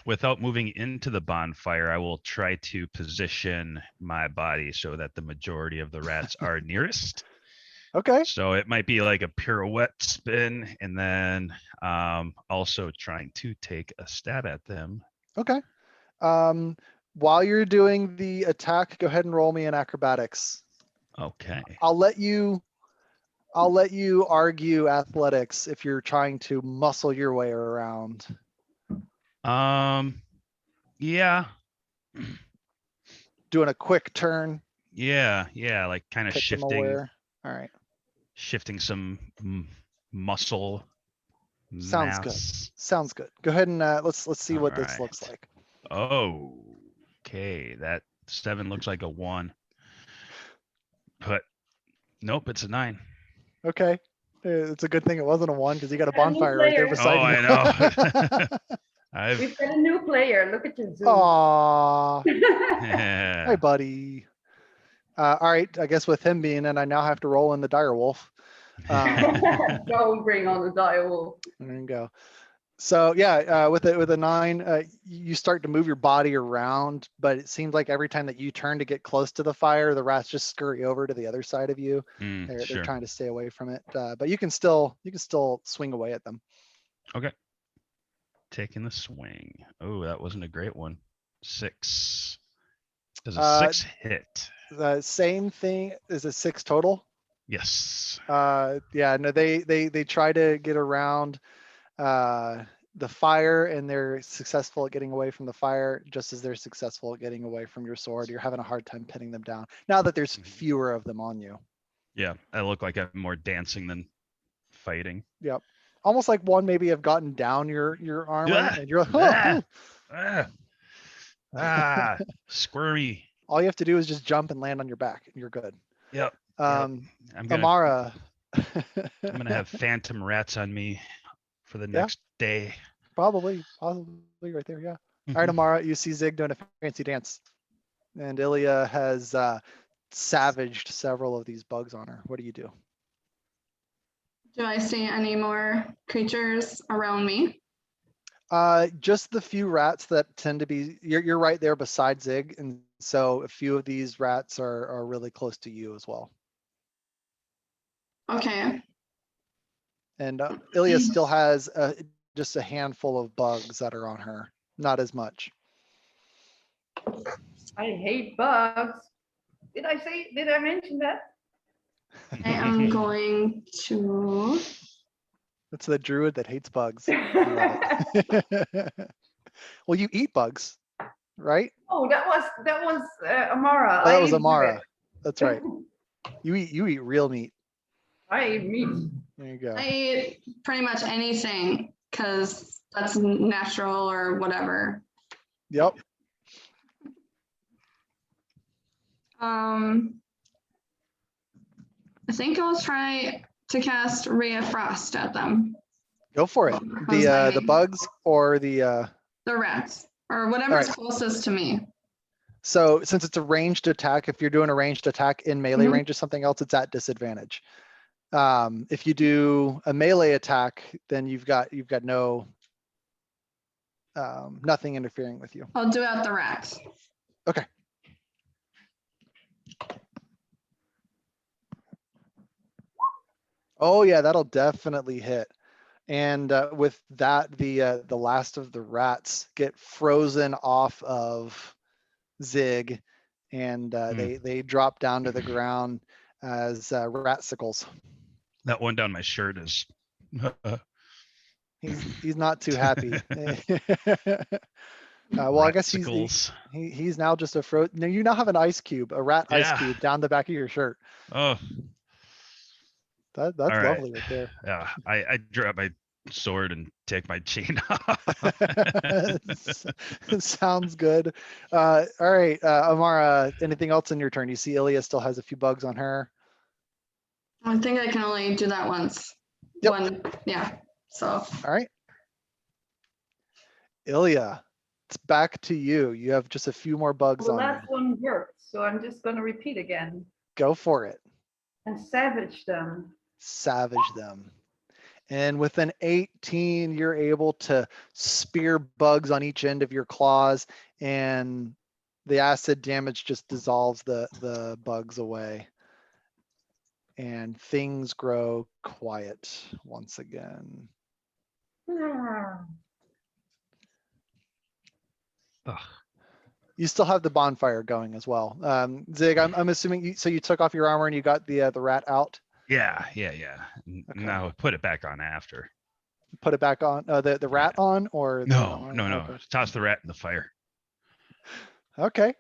Without moving into the bonfire, I will try to position my body so that the majority of the rats are nearest. Okay. So it might be like a pirouette spin, and then also trying to take a stab at them. Okay. While you're doing the attack, go ahead and roll me in acrobatics. Okay. I'll let you argue athletics if you're trying to muscle your way around. Yeah. Doing a quick turn. Yeah. Like kind of Catch them shifting. aware. All right. Shifting some muscle. Sounds good. mass. Sounds good. Go ahead and let's see what this Alright. looks like. Oh, okay. That 7 looks like a 1. But nope, it's a 9. Okay. It's a good thing it wasn't a 1 because you got a And new bonfire right there player. beside Oh, you. I know. We've got a new player. Look at your Zoom. Aw. Yeah. Hi, buddy. All right. I guess with him being in, I now have to roll in the dire wolf. Don't bring on the direwolf. There you go. So yeah, with a 9, you start to move your body around, but it seems like every time that you turn to get close to the fire, the rats just scurry over to the other side of you. They're Sure. trying to stay away from it, but you can still swing away at them. Okay. Taking the swing. Oh, that wasn't a great one. 6. Does a 6 hit? The same thing is a 6 total. Yes. Yeah, no, they try to get around the fire, and they're successful at getting away from the fire, just as they're successful at getting away from your sword. You're having a hard time pinning them down now that there's fewer of them on you. Yeah, I look like I'm more dancing than fighting. Yep. Almost like one maybe have gotten down your armor, and you're like, Squirmy. all you have to do is just jump and land on your back, and you're good. Yep. I'm gonna, Amara. I'm gonna have phantom rats on me for the next day. Possibly right there. Yeah. All right, Amara, you see Zig doing a fancy dance, and Ilya has savaged several of these bugs on her. What do you do? Do I see any more creatures around me? Just the few rats that tend to be, you're right there beside Zig, and so a few of these rats are really close to you as well. Okay. And Ilya still has just a handful of bugs that are on her, not as much. I hate bugs. Did I mention that? I am going to. That's the druid that hates bugs. I love it. Well, you eat bugs, right? Oh, that was Amara. Oh, that I was eat Amara. bread. That's right. You eat real meat. I eat meat. There you go. I eat pretty much anything because that's natural or whatever. Yep. I think I'll try to cast Ray of Frost at them. Go for it. The bugs or the rats or whatever's right. closest to me. So since it's a ranged attack, if you're doing a ranged attack in melee range or something else, it's at disadvantage. If you do a melee attack, then you've got no nothing interfering with you. I'll do out the rats. Okay. Oh yeah, that'll definitely hit. And with that, the last of the rats get frozen off of Zig, and they drop down to the ground as ratsicles. That one down my shirt is. He's not too happy. Well, I guess he's now just a frozen. No, you now have an ice cube, a rat ice cube down the back of your shirt. Oh, that's lovely right there. Yeah, I drop my sword and take my chain off. Sounds good. All right, Amara, anything else in your turn? You see Ilya still has a few bugs on her. I think I can only do that once. Yep. Yeah. So. All right. Ilya, it's back to you. You have just a few more bugs on you. The last one worked, so I'm just going to repeat again. Go for it. And savage them. Savage them. And with an 18, you're able to spear bugs on each end of your claws, and the acid damage just dissolves the bugs away. And things grow quiet once again. You still have the bonfire going as well. Zig, I'm assuming so you took off your armor and you got the rat out? Yeah. Okay. Now put it back on after. Put it back on, the rat on or? No. Okay. Toss the rat in the fire. Okay.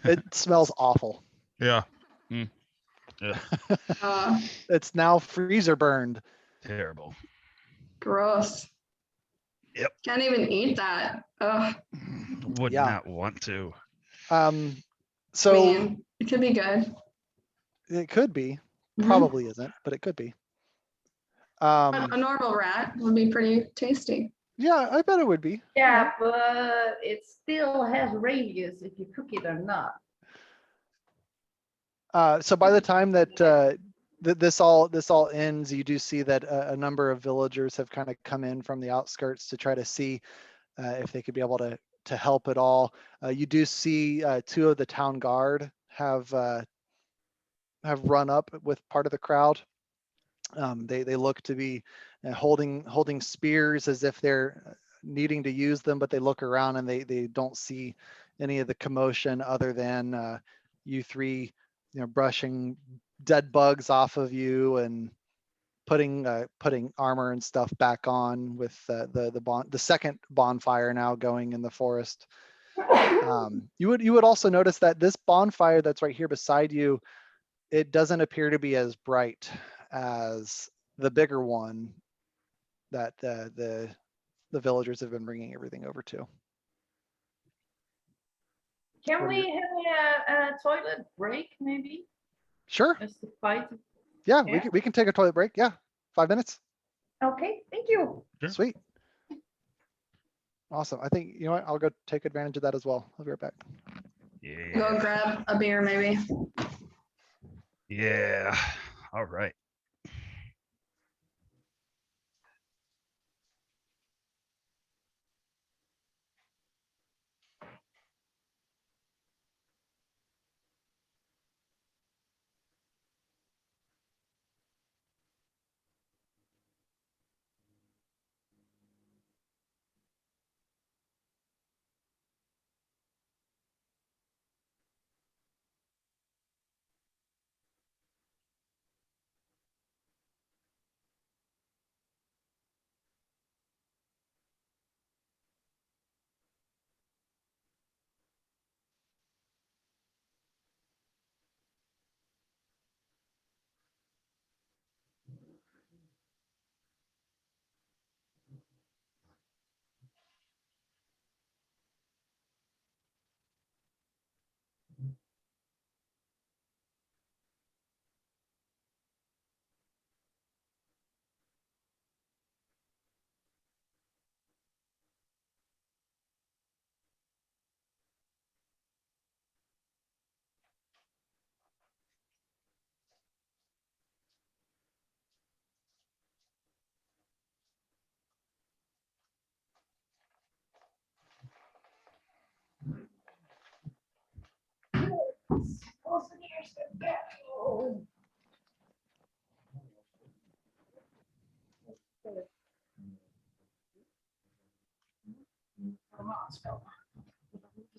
It smells awful. Yeah. It's now freezer burned. Terrible. Gross. Yep. Can't even eat that. Ugh. Would not want to. So I mean, it could be good. It could be. Probably isn't, but it could be. A normal rat would be pretty tasty. Yeah, I bet it would be. Yeah, but it still has radius if you cook it or not. So by the time that this all ends, you do see that a number of villagers have kind of come in from the outskirts to try to see if they could be able to help at all. You do see two of the town guard have run up with part of the crowd. They look to be holding spears as if they're needing to use them, but they look around and they don't see any of the commotion other than you three, brushing dead bugs off of you and putting armor and stuff back on with the second bonfire now going in the forest. You would also notice that this bonfire that's right here beside you, it doesn't appear to be as bright as the bigger one that the villagers have been bringing everything over to. Can we have a toilet break, maybe? Sure. Just to fight. Yeah, we can take a toilet break. Yeah, 5 minutes. Okay, thank you. Sure. Sweet. Awesome. I think, you know what, I'll go take advantage of that as well. I'll be right back. Yeah. Go grab a beer, maybe. Yeah. All right.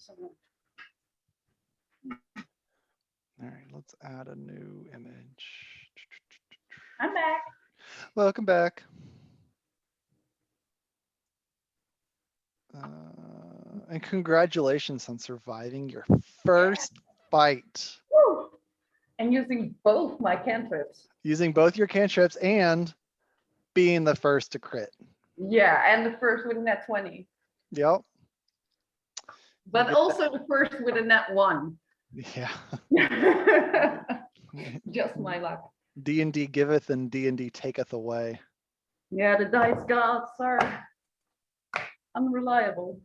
All right, let's add a new image. I'm back. Welcome back. And congratulations on surviving your first fight. Woo! And using both my cantrips. Using both your cantrips and being the first to crit. Yeah, and the first with a nat 20. Yep. But also the first with a nat 1. Yeah. Just my luck. D&D giveth and D&D taketh away. Yeah, the dice gods are unreliable.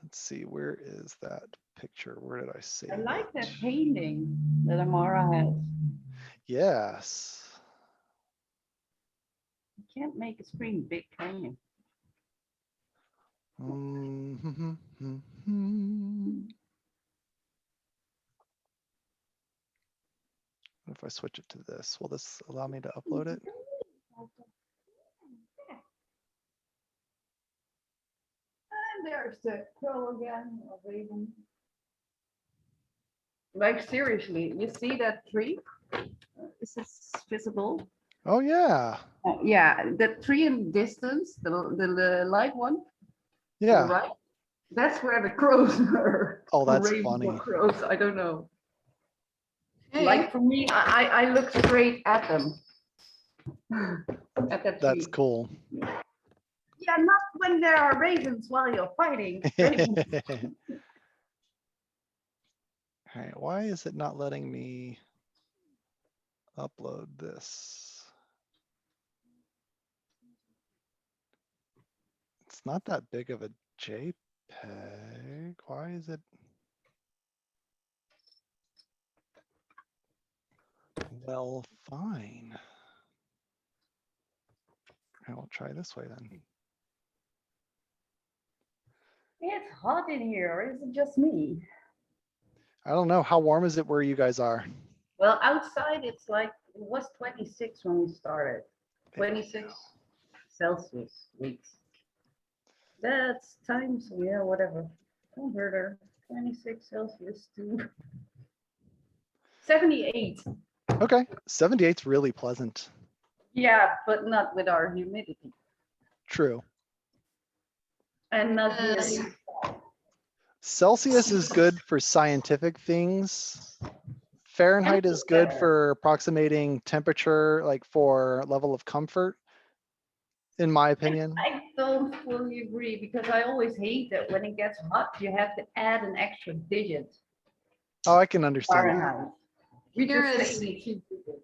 Let's see, where is that picture? Where did I save I like it? that painting that Amara has. Yes. You can't make a screen big, can you? What if I switch it to this? Will this allow me to upload it? And there's the crow again, or raven. Like seriously, you see that tree? Is this visible? Oh yeah. Yeah, the tree in the distance, the light one. To the Yeah. right. That's where the crows are. Oh, that's Ravens or funny. crows, I don't know. Hey. Like for me, I look straight at them. At that tree. That's cool. Yeah, not when there are ravens while you're fighting. All right, why is it not letting me upload this? It's not that big of a JPEG. Why is it? Well, fine. I will try this way then. It's hot in here, or is it just me? I don't know. How warm is it where you guys are? Well, outside it's like, it was 26 when we started. 26 Celsius weeks. That's times, yeah, whatever. Converter, 26 Celsius to 78. Okay, 78's really pleasant. Yeah, but not with our humidity. True. And not Yes. really. Celsius is good for scientific things. Fahrenheit is good for approximating temperature, like for level of comfort, in my opinion. I don't fully agree because I always hate that when it gets hot, you have to add an extra digit. Oh, I can understand that. Fahrenheit. We Here just is- say we keep it.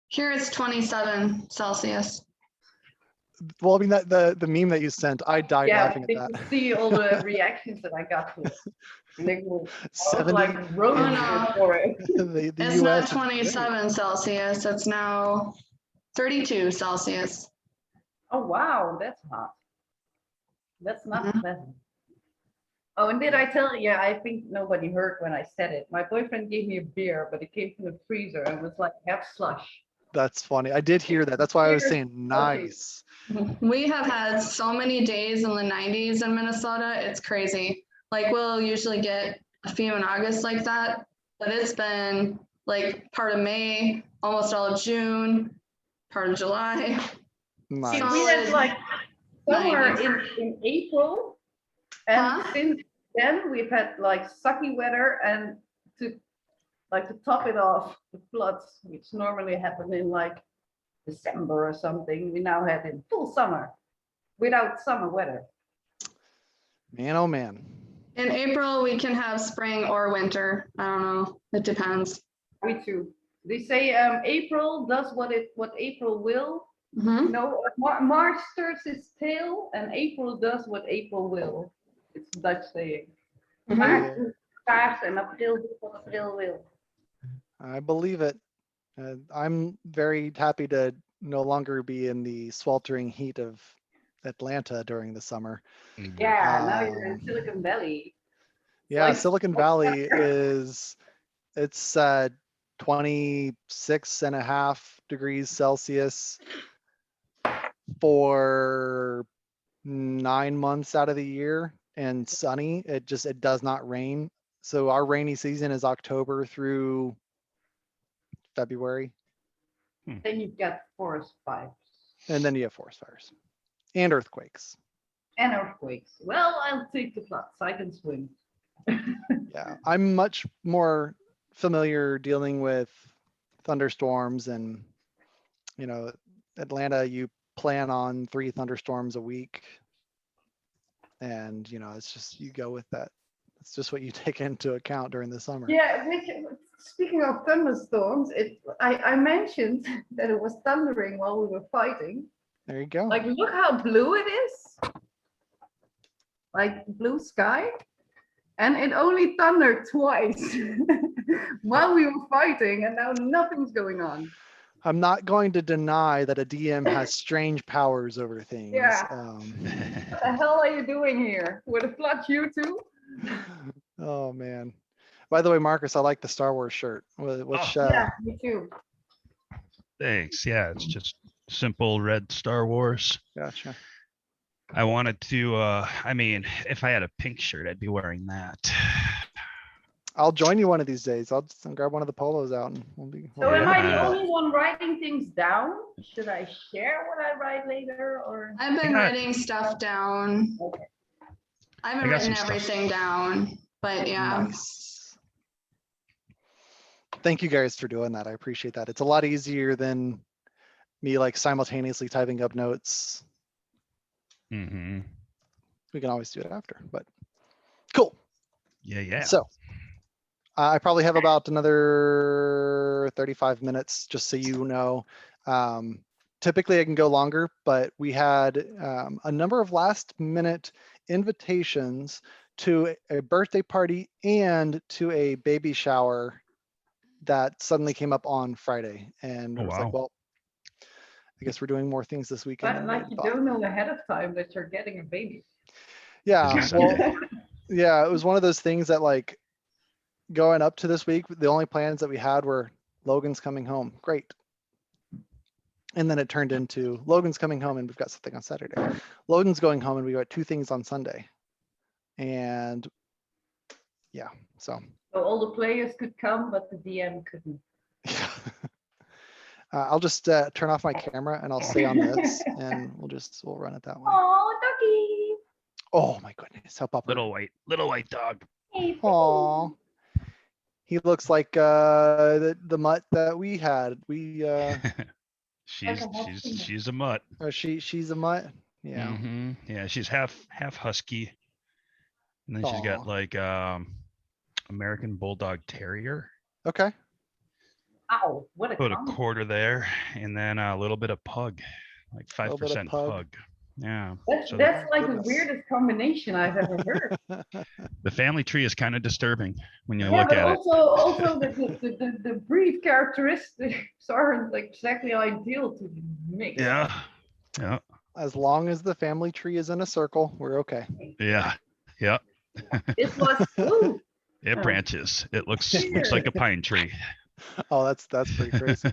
Here it's 27 Celsius. Well, I mean, that the meme that you sent, I died Yeah, laughing did at you that. see all the reactions that I got to it? They were, I was 70 like roasted no. for it. the It's US not is great. 27 Celsius. It's now 32 Celsius. Oh wow, that's hot. That's not Mhm. pleasant. Oh, and did I tell you? Yeah, I think nobody heard when I said it. My boyfriend gave me a beer, but it came from the freezer and was like half slush. That's funny. I did hear that. That's why I was Cheers. saying nice. We have had so many days in the 90s in Minnesota. It's crazy. Like we'll usually get a few in August like that, but it's been like part of May, almost all of June, part of July. See, Nice. we had like summer 90s. in April, and Huh? since then we've had like sucky weather, and to top it off, the floods, which normally happen in like December or something, we now had in full summer without summer weather. Man, oh man. In April, we can have spring or winter. I don't know. It depends. Me too. They say April does what April will. Mhm. No, March stirs its tail, and April does what April will. It's a Dutch saying. Mhm. Maart paars en april doet wat april wil. I believe it. I'm very happy to no longer be in the sweltering heat of Atlanta during the summer. Yeah, now you're in Silicon Valley. Yeah, like- Silicon Valley it's 26.5 degrees Celsius for 9 months out of the year. and sunny. It does not rain. So our rainy season is October through February. Then you've got forest fires. And then you have forest fires and earthquakes. And earthquakes. Well, I'll take the floods. I can swim. Yeah, I'm much more familiar dealing with thunderstorms, and Atlanta, you plan on 3 thunderstorms a week, and it's just, you go with that. It's just what you take into account during the summer. Yeah, speaking of thunderstorms, I mentioned that it was thundering while we were fighting. There you go. Like, look how blue it is. Like blue sky. And it only thundered twice while we were fighting, and now nothing's going on. I'm not going to deny that a DM has strange powers over things. Yeah. What the hell are you doing here? Would it flood you too? Oh man. By the way, Marcus, I like the Star Wars shirt. Which Yeah, me too. Thanks. Yeah, it's just simple red Star Wars. Gotcha. I wanted to, I mean, if I had a pink shirt, I'd be wearing that. I'll join you one of these days. I'll just grab one of the polos out and we'll be. So am I the Yeah. only one writing things down? Should I share what I write later, or? I've been got- writing stuff down. Okay. I haven't I got written some stuff. everything down, but yeah. Nice. Thank you guys for doing that. I appreciate that. It's a lot easier than me like simultaneously typing up notes. Mm-hmm. We can always do it after, but cool. Yeah. So I probably have about another 35 minutes, just so you know. Typically I can go longer, but we had a number of last minute invitations to a birthday party and to a baby shower that suddenly came up on Friday. And Oh, it was wow. like, well, I guess we're doing more things this weekend. But than like we you thought. don't know ahead of time that you're getting a baby. Yeah, Is it well, yeah, it was one of those things that like going up to this week, the only plans that we had were Logan's coming home. Great. And then it turned into Logan's coming home and we've got something on Saturday. Logan's going home and we got 2 things on Sunday. And yeah, so. So all the players could come, but the DM couldn't. I'll just turn off my camera and I'll stay on this and we'll run it that way. Oh, doggy. Oh my goodness, how Papa. Little white dog. Hey, Aw. He looks like the mutt that we had. she's a mutt. She's a mutt. Yeah. Mm-hmm. Yeah, she's half husky, and then she's got Aw. like American Bulldog Terrier. Okay. ow, what a Put a combo. quarter there, and then a little bit of pug, like Little bit of 5% pug. pug. Yeah. That's, So that's like goodness. the weirdest combination I've ever heard. the family tree is kind of disturbing when you Yeah, look but at it. also the breed characteristics aren't like exactly ideal to mix. Yeah. Yeah. As long as the family tree is in a circle, we're okay. Yeah. Yeah. It was ooh, It Oh. branches. It looks like a pine tree. Oh, that's pretty crazy.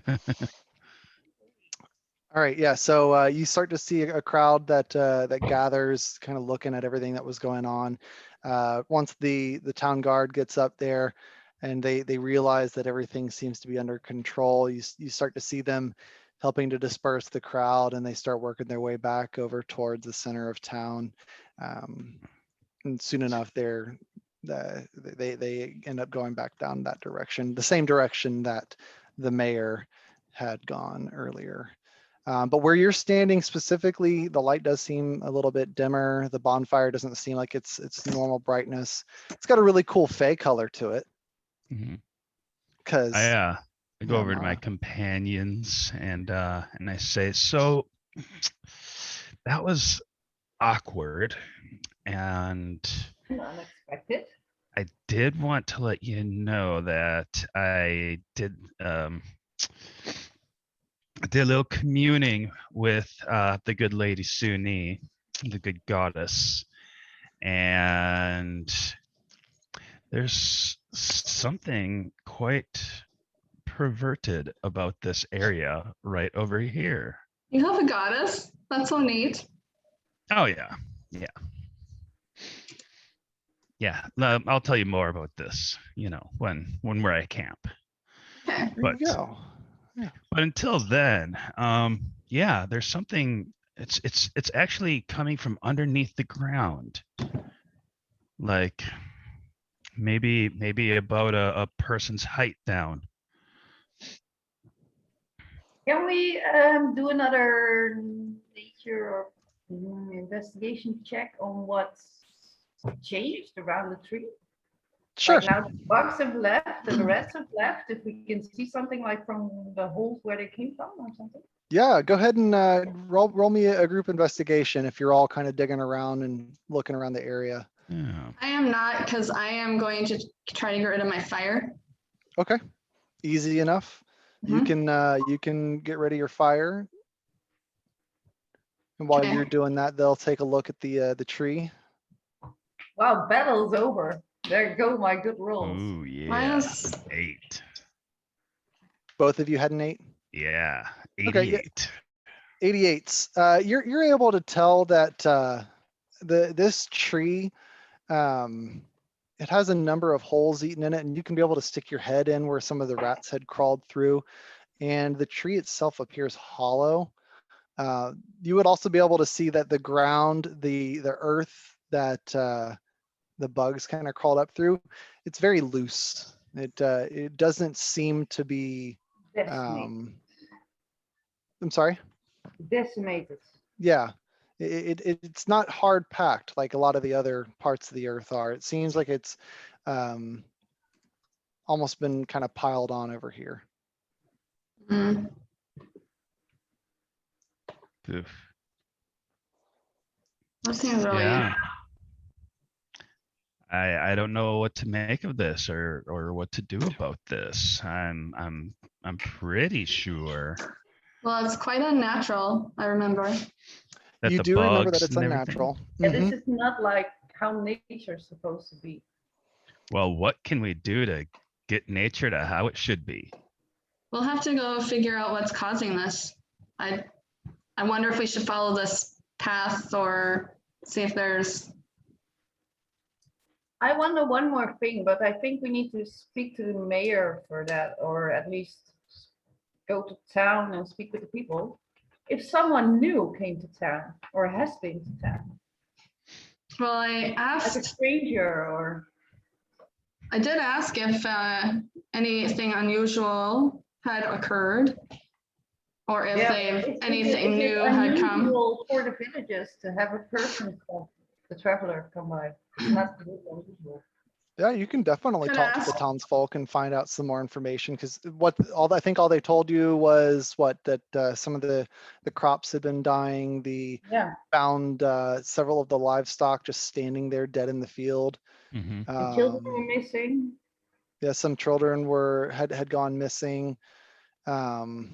All right, yeah. So you start to see a crowd that gathers, kind of looking at everything that was going on. Once the town guard gets up there, and they realize that everything seems to be under control, you start to see them helping to disperse the crowd, and they start working their way back over towards the center of town. And soon enough, they end up going back down that direction, the same direction that the mayor had gone earlier. But where you're standing specifically, the light does seem a little bit dimmer. The bonfire doesn't seem like it's normal brightness. It's got a really cool fey color to it. Mhm. Because I go Yeah, over to my Mara. companions and I say, so that was awkward, and unexpected. I did want to let you know that I did a little communing with the good lady Suni, the good goddess, and there's something quite perverted about this area right over here. You have a goddess? That's so neat. Oh yeah, yeah. Yeah, I'll tell you more about this, when we're at camp. Okay. There you go. But until then, yeah, there's something. It's actually coming from underneath the ground, like maybe about a person's height down. Can we do another nature or investigation check on what's changed around the tree? Sure. Like now the bugs have left and the rats have left. If we can see something like from the holes where they came from or something. Yeah, go ahead and roll me a group investigation if you're all kind of digging around and looking around the area. Yeah. I am not, because I am going to try to get rid of my fire. Okay, easy enough. You can get rid of your fire. And while you're doing that, they'll take a look at the tree. Wow, battle's over. There go my good rolls. Ooh, yeah. Minus 8. Both of you had an 8? Yeah, 88. Okay, yeah. 88s. You're able to tell that this tree, it has a number of holes eaten in it, and you can be able to stick your head in where some of the rats had crawled through, and the tree itself appears hollow. You would also be able to see that the ground, the earth that the bugs kind of crawled up through, it's very loose. It doesn't seem to be. I'm sorry. Decimated. Yeah, it's not hard packed like a lot of the other parts of the earth are. It seems like it's almost been kind of piled on over here. Mm. Oof. That seems really. Yeah. I don't know what to make of this or what to do about this. I'm pretty sure. Well, it's quite unnatural, I remember. That You the do remember that bugs it's and everything- unnatural. Yeah, this is not like how nature's supposed to be. Well, what can we do to get nature to how it should be? We'll have to go figure out what's causing this. I wonder if we should follow this path or see if there's. I wonder one more thing, but I think we need to speak to the mayor for that, or at least go to town and speak with the people. If someone new came to town or has been to town, Well, I like a asked. stranger or. I did ask if anything unusual had occurred, or if anything new had come. Unusual for the villagers to have a person come, the traveler come by. It's not unusual. Yeah, you can definitely Could talk to the ask. townsfolk and find out some more information, because I think all they told you was that some of the crops had been dying. Found several of the livestock just standing there dead in the field. Mhm. The children were missing. Yeah, some children had gone missing. That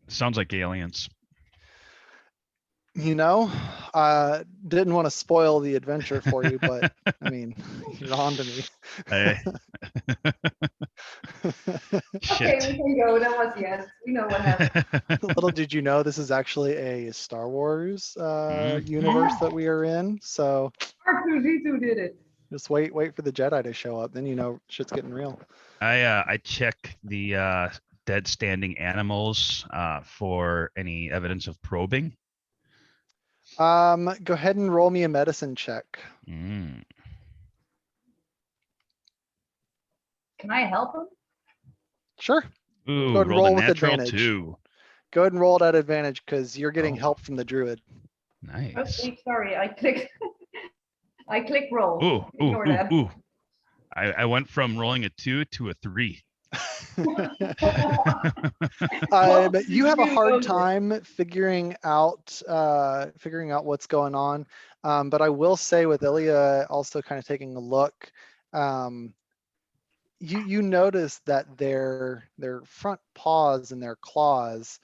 Sounds like aliens. didn't want to spoil the adventure for you, but I mean, you're on to me. Hey. Okay, Shit. we can go. That was the end. We know what happened. Little did you know, this is actually a Star Wars universe that we are in. So R2D2 did it. just wait for the Jedi to show up, then you know shit's getting real. I check the dead standing animals for any evidence of probing. Go ahead and roll me a medicine check. Mm. Can I help him? Sure. Ooh, Go ahead and rolled a roll with natural advantage. 2. Go ahead and roll it at advantage because you're getting Oh. help from the druid. Nice. Okay, sorry, I clicked. I clicked roll. Ooh, Ignore that. ooh. I went from rolling a 2 to a 3. But you have a hard time figuring out what's going on. But I will say, with Ilya also kind of taking a look, you notice that their front paws and their claws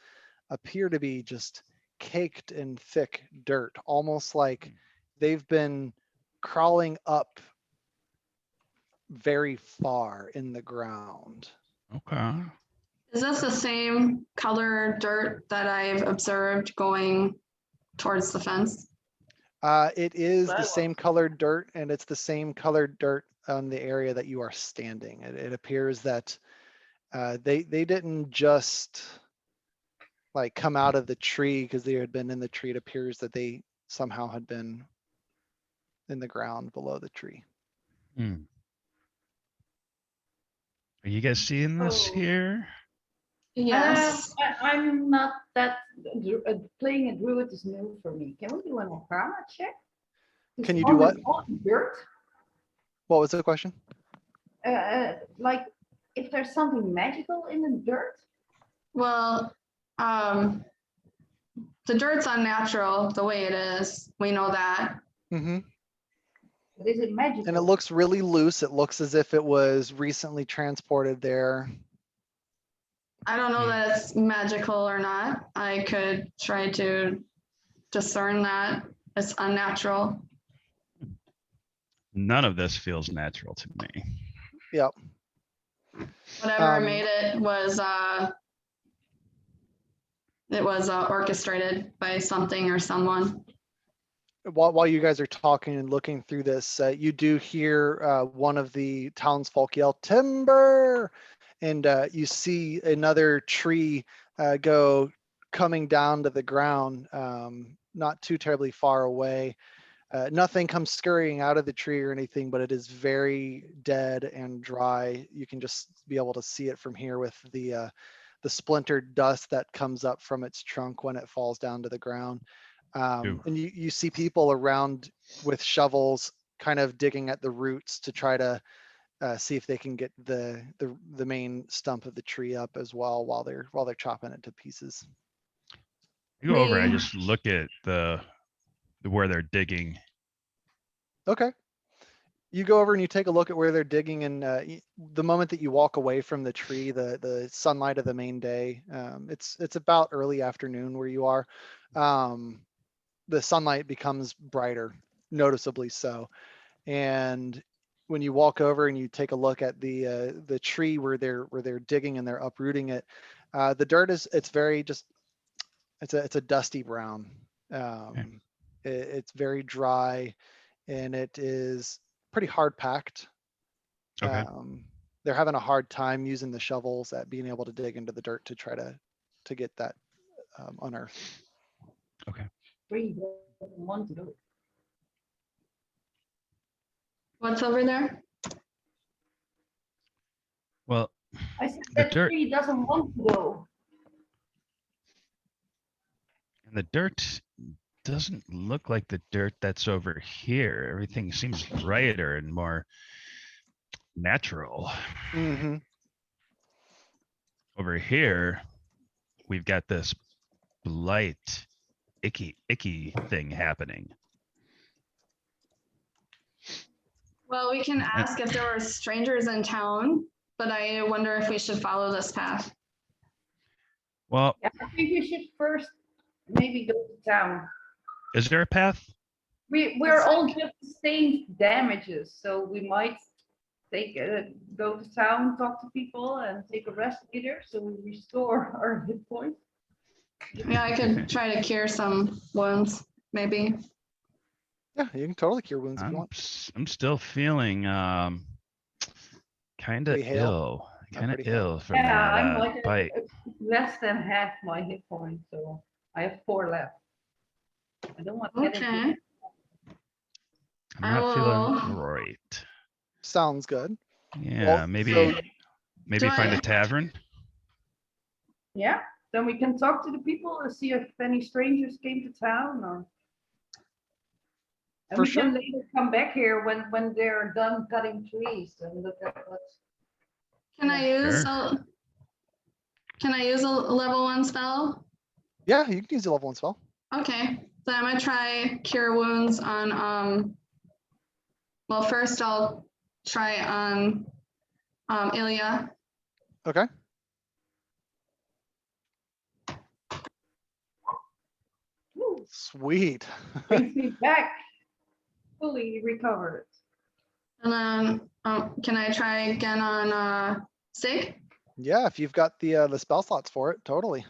appear to be just caked in thick dirt, almost like they've been crawling up very far in the ground. Okay. Is this the same color dirt that I've observed going towards the fence? It is But I the same colored dirt, and it's the same colored dirt on the area that you are standing. It appears that they didn't just like come out of the tree because they had been in the tree. It appears that they somehow had been in the ground below the tree. Hmm. Are you guys seeing this Oh. here? Yes. I'm not that playing a druid is new for me. Can we do an Arcana check? Can you On do what? on dirt, What was the question? like if there's something magical in the dirt. Well, the dirt's unnatural the way it is. We know that. Mm-hmm. But is it magical? And it looks really loose. It looks as if it was recently transported there. I don't know that it's magical or not. I could try to discern that it's unnatural. None of this feels natural to me. Yep. Whatever made it was orchestrated by something or someone. While you guys are talking and looking through this, you do hear one of the townsfolk yell, "Timber!" And you see another tree go coming down to the ground, not too terribly far away. Nothing comes scurrying out of the tree or anything, but it is very dead and dry. You can just be able to see it from here with the splintered dust that comes up from its trunk when it falls down to the ground. And you see people around with shovels kind of digging at the roots to try to see if they can get the main stump of the tree up as well while they're chopping it to pieces. I go over, I just look at where they're digging. Okay. You go over and you take a look at where they're digging, and the moment that you walk away from the tree, the sunlight of the main day, it's about early afternoon where you are. The sunlight becomes brighter, noticeably so. And when you walk over and you take a look at the tree where they're digging and they're uprooting it, the dirt it's very just it's a dusty brown. It's very dry, and it is pretty hard packed. Okay. They're having a hard time using the shovels at being able to dig into the dirt to try to get that unearthed. Okay. 3 doesn't want to do it. What's over there? Well, I said the that dirt 3 doesn't want to go. and the dirt doesn't look like the dirt that's over here. Everything seems brighter and more natural. Mm-hmm. Over here, we've got this blight, icky thing happening. Well, we can ask if there were strangers in town, but I wonder if we should follow this path. Well, Yeah, I think we should first maybe go to town. is there a path? We're all just sustained damages, so we might go to town, talk to people, and take a rest later, so we restore our hit points. Yeah, I could try to cure some wounds, maybe. Yeah, you can totally cure wounds if you want. I'm still feeling kind of Pretty hale? ill. Kind of Pretty hale. ill from Yeah, that I'm like bite. less than half my hit points, so I have 4 left. I don't want to get into Okay. I'm not feeling great. Sounds good. Yeah, Well, maybe so- find a tavern. Yeah, then we can talk to the people and see if any strangers came to town, or. And For we can sure. later come back here when they're done cutting trees and look at what's. Can I use Sure. can I use a level 1 spell? Yeah, you can use a level 1 spell. Okay, so I'm gonna try cure wounds on well, first I'll try on Ilya. Okay. Woo, Sweet. brings me back fully recovered. And then can I try again on Sig? Yeah, if you've got the spell slots for it, totally.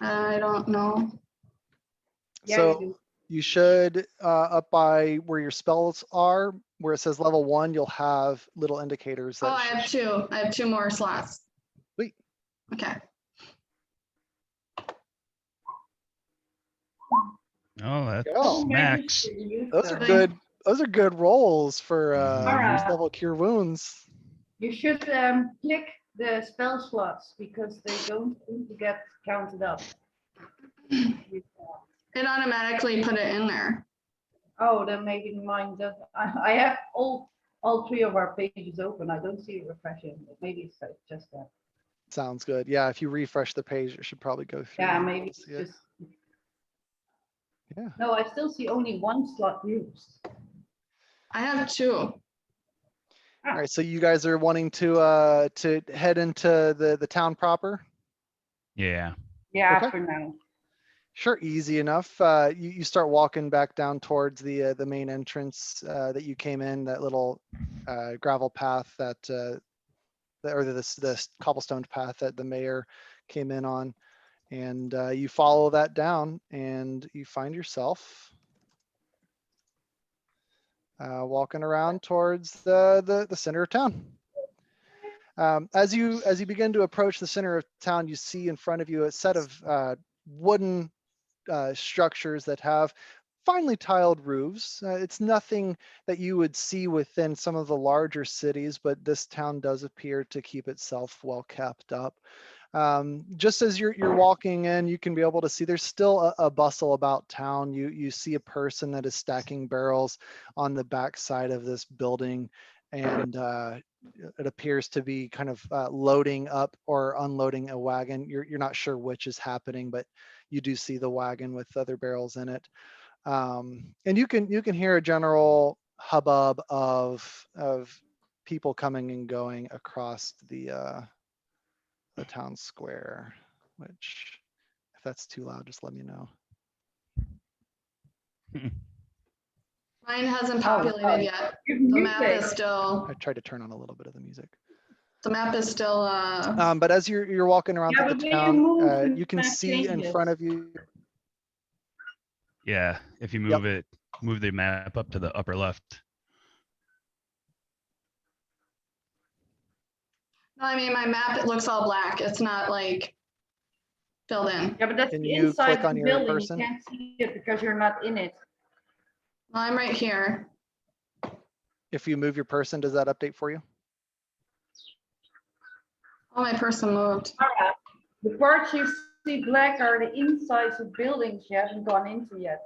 I don't know. Yeah, So you You should, up by where your spells are, where it says level 1, you'll have little indicators Oh, that I have should- 2. I have 2 more slots. Sweet. Okay. Oh, that's Oh, max. Those are Nice. good. Those are good rolls for Mhm. first level cure wounds. You should click the spell slots because they don't seem to get counted up. It automatically put it in there. Oh, then maybe mine does. I have all 3 of our pages open. I don't see it refreshing. Maybe it's just that. Sounds good. Yeah, if you refresh the page, it should probably go through. Yeah, and maybe you'll it's see it. just. Yeah. No, I still see only 1 slot used. I have 2. All right, so you guys are wanting to head into the town proper? Yeah. Yeah, Okay. for now. Sure, easy enough. You start walking back down towards the main entrance that you came in, that little gravel path or this cobblestone path that the mayor came in on, and you follow that down, and you find yourself walking around towards the center of town. As you begin to approach the center of town, you see in front of you a set of wooden structures that have finely tiled roofs. It's nothing that you would see within some of the larger cities, but this town does appear to keep itself well kept up. Just as you're walking in, you can be able to see there's still a bustle about town. You see a person that is stacking barrels on the back side of this building, and it appears to be kind of loading up or unloading a wagon. You're not sure which is happening, but you do see the wagon with other barrels in it. And you can hear a general hubbub of people coming and going across the town square, which, if that's too loud, just let me know. Mine hasn't populated yet. The map is still. I tried to turn on a little bit of the music. The map is still. But as you're walking around Yeah, through but the when you town, move, the you can map see in changes. front of you. Yeah. If you Yep. move the map up to the upper left. No, I mean my map. It looks all black. It's not like filled in. Yeah, but that's Can the you inside click on the your building. person? You can't see it because you're not in it. Well, I'm right here. If you move your person, does that update for you? Oh, my person moved. The parts you see black are the insides of buildings you haven't gone into yet.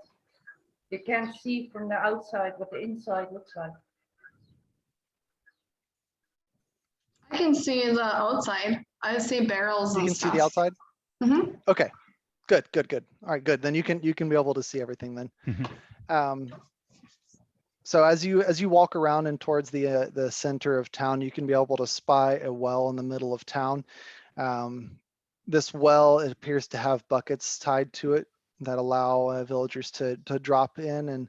You can't see from the outside what the inside looks like. I can see the outside. I see barrels You and can stuff. see the outside? Mm-hmm. Okay, good. All right, good. Then you can be able to see everything then. So as you walk around and towards the center of town, you can be able to spy a well in the middle of town. This well, it appears to have buckets tied to it that allow villagers to drop in and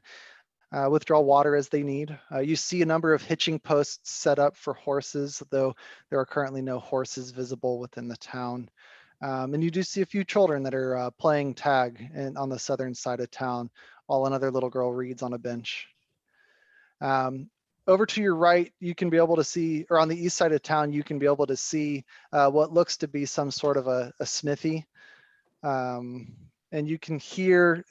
withdraw water as they need. You see a number of hitching posts set up for horses, though there are currently no horses visible within the town. And you do see a few children that are playing tag on the southern side of town, while another little girl reads on a bench. Over to your right, you can be able to see, or on the east side of town, you can be able to see what looks to be some sort of a smithy. And you can hear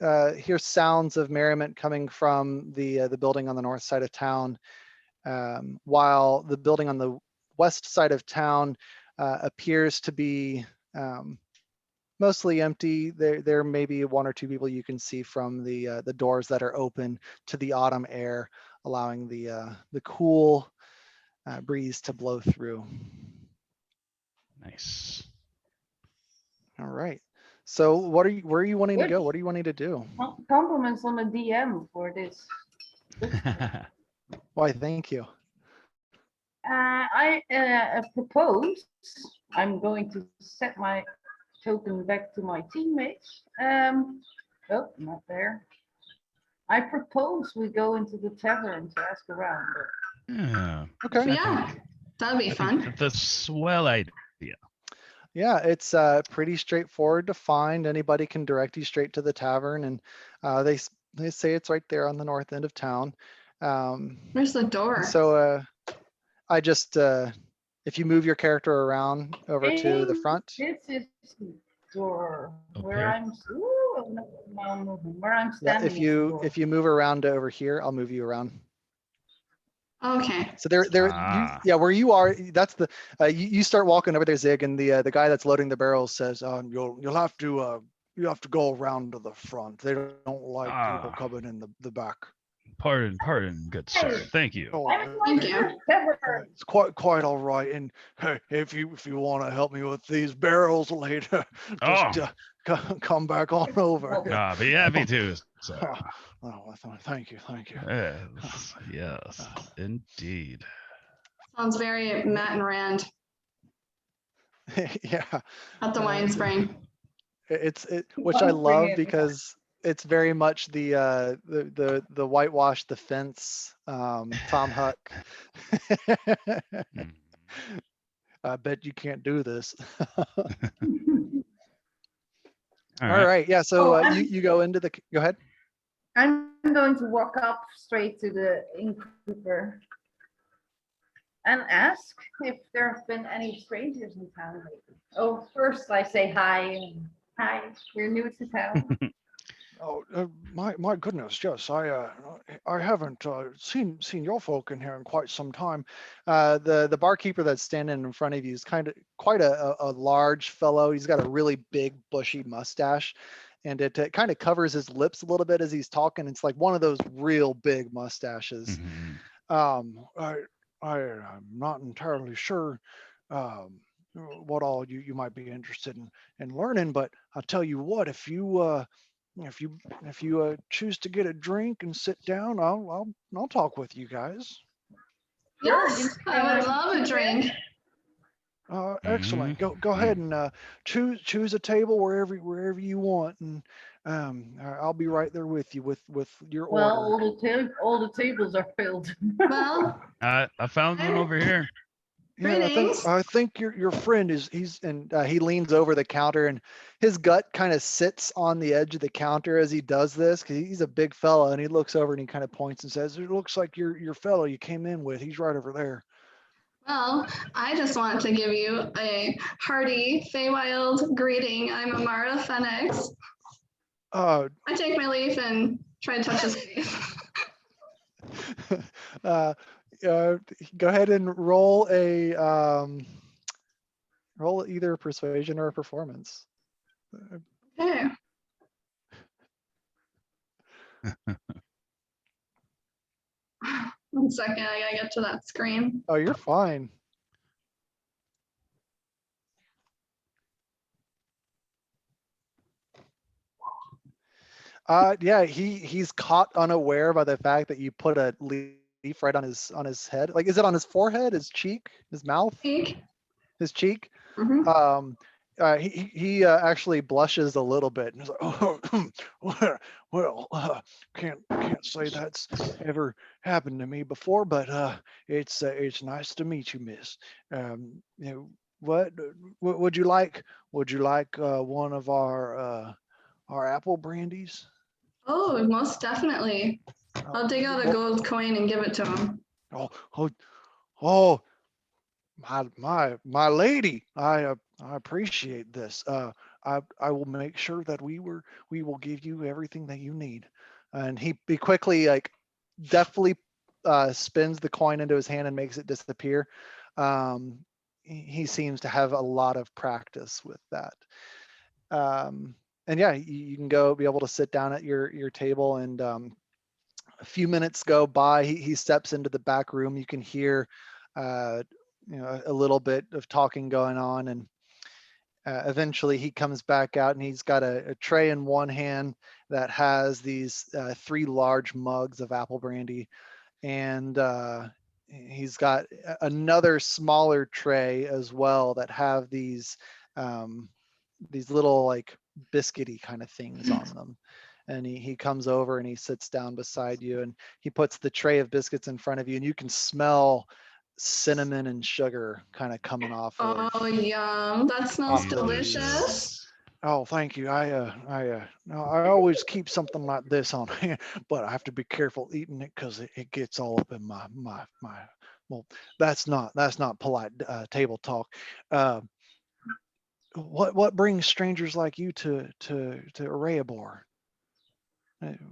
sounds of merriment coming from the building on the north side of town, while the building on the west side of town appears to be mostly empty. There may be 1 or 2 people you can see from the doors that are open to the autumn air, allowing the cool breeze to blow through. Nice. All right. So where are you wanting to go? What are you wanting to do? Compliments on the DM for this. Why, thank you. I propose I'm going to set my token back to my teammates. Oh, not there. I propose we go into the tavern to ask around. Yeah. Okay. Yeah, that'd be fun. That's a swell idea. Yeah, it's pretty straightforward to find. Anybody can direct you straight to the tavern, and they they say it's right there on the north end of town. Where's the door? So I just, if you move your character around over to the front. This is the door Up where here? I'm. Ooh, no, I'm moving. Where I'm Yeah, standing. is the door. if you move around to over here, I'll move you around. Okay. So yeah, where you are, that's the you start walking over there, Zig, and the guy that's loading the barrels says, you'll have to you have to go around to the front. They don't like people coming in the back. Pardon, good sir. Thank you. Oh, Thank you. it's quite all right. And hey, if you want to help me with these barrels later, just come back on over. Be happy to, sir. Oh, thank you. Yes, indeed. Sounds very Matt and Rand Yeah. at the wine spring. Which I love because it's very much the whitewash the fence, Tom Huck. Mm. I bet you can't do this. All All right. right. Yeah. So you go into go ahead. I'm going to walk up straight to the innkeeper and ask if there have been any strangers in town lately. Oh, first I say hi. Hi, we're new to town. Oh, my goodness, yes. I haven't seen your folk in here in quite some time. The barkeeper that's standing in front of you is quite a large fellow. He's got a really big bushy mustache, and it kind of covers his lips a little bit as he's talking. It's like one of those real big mustaches. Mhm. I'm not entirely sure what all you might be interested in learning, but I'll tell you what, if you choose to get a drink and sit down, I'll talk with you guys. Yes, I would love a drink. Excellent. Go ahead and choose a table wherever you want, and I'll be right there with you with your order. Well, all the tables are filled. Well, I found one over here. Yeah, I think your friend he leans over the counter, and his gut kind of sits on the edge of the counter as he does this, because he's a big fella, and he looks over and he kind of points and says, "It looks like your fellow you came in with. He's right over there." well, I just want to give you a hearty Feywild greeting. I'm Amara Phoenix. I take my leaf and try to touch his face. Go ahead and roll either a persuasion or a performance. Okay. One second, I gotta get to that screen. Oh, you're fine. Yeah, he's caught unaware by the fact that you put a leaf right on his head. Like, is it on his forehead, his cheek, his mouth? His cheek. Mm-hmm. He actually blushes a little bit and he's like, "Oh, well, can't say that's ever happened to me before, but it's nice to meet you, miss. What would you like? Would you like one of our apple brandies?" Oh, most definitely. I'll dig out a gold coin and give it to him. Oh, my lady, I appreciate this. I will make sure that we will give you everything that you need. And he quickly, like, deftly spins the coin into his hand and makes it disappear. He seems to have a lot of practice with that. And yeah, you can go be able to sit down at your table, and a few minutes go by. He steps into the back room. You can hear a little bit of talking going on, and eventually he comes back out, and he's got a tray in one hand that has these 3 large mugs of apple brandy, and he's got another smaller tray as well that have these little, like, biscuity kind of things on them. And he comes over and he sits down beside you, and he puts the tray of biscuits in front of you, and you can smell cinnamon and sugar kind of coming off of. Oh, yum. That smells delicious. Oh, thank you. I always keep something like this on hand, but I have to be careful eating it because it gets all up in my. Well, that's not polite table talk. Uh, what brings strangers like you to Arayabor?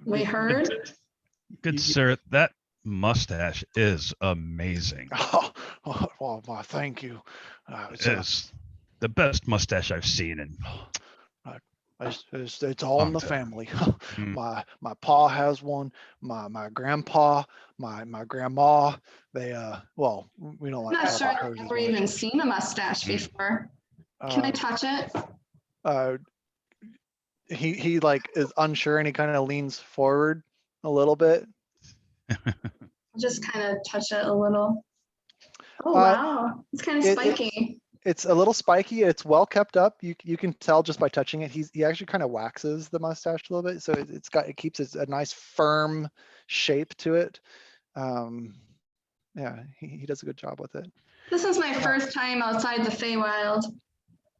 We heard. Good sir, that mustache is amazing. Well, thank you. It is the best mustache I've seen in it's all in long the time. family. Mm. My pa has one. My grandpa, my grandma. They well, we don't like I'm to not talk sure about I've hers as ever even much. seen a mustache before. Can I Uh, touch it? uh, he like is unsure and he kind of leans forward a little bit. Just kind of touch it a little. Oh, Uh, wow. It's kind of it, spiky. it's a little spiky. It's well kept up. You can tell just by touching it. He actually kind of waxes the mustache a little bit, so it keeps a nice firm shape to it. Yeah, he does a good job with it. This is my first time outside the Feywild.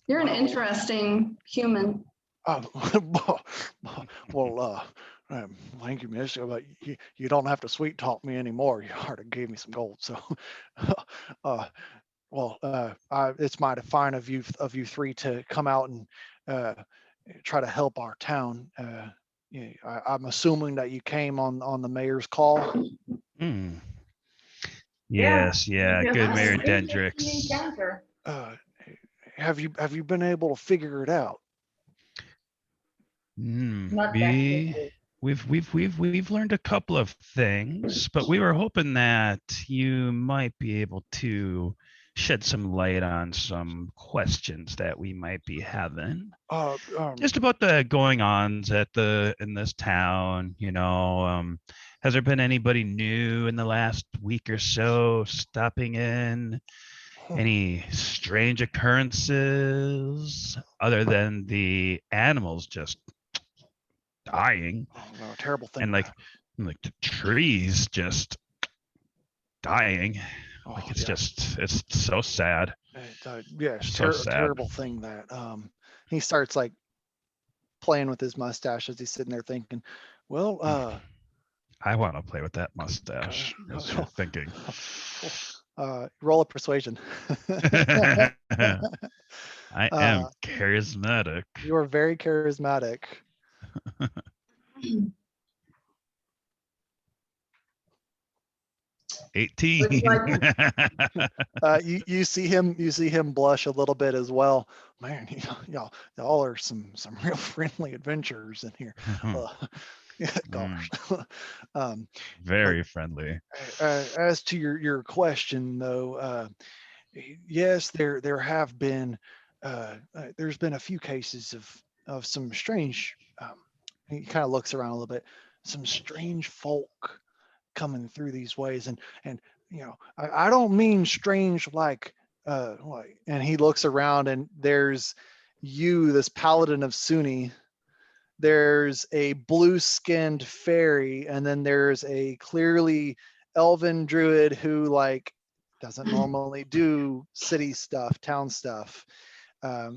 You're an interesting human. Well, thank you, miss. But you don't have to sweet talk me anymore. You already gave me some gold. So, it's mighty fine of you three to come out and try to help our town. I'm assuming that you came on the mayor's call. Mm. Yes, yeah, Just good an Mayor interesting Dendrix. encounter. Have you been able to figure it out? Not We technically. we've learned a couple of things, but we were hoping that you might be able to shed some light on some questions that we might be having. Just about the going-ons in this town, has there been anybody new in the last week or so stopping in? Any strange occurrences other than the animals just dying No, terrible thing. and like the trees just dying? Like it's so sad. So sad. Terrible thing that he starts like playing with his mustache as he's sitting there thinking, well, I want to play with that mustache as you're thinking. Roll a persuasion. I am charismatic. You are very charismatic. 18. You see him blush a little bit as well. Man, y'all are some real friendly adventurers in here. Gosh. Very friendly. As to your question though, yes, there have been there's been a few cases of some strange. He kind of looks around a little bit. Some strange folk coming through these ways, and I don't mean strange like. And he looks around, and there's this paladin of Sunni. There's a blue-skinned fairy, and then there's a clearly elven druid who like doesn't normally do city stuff, town stuff.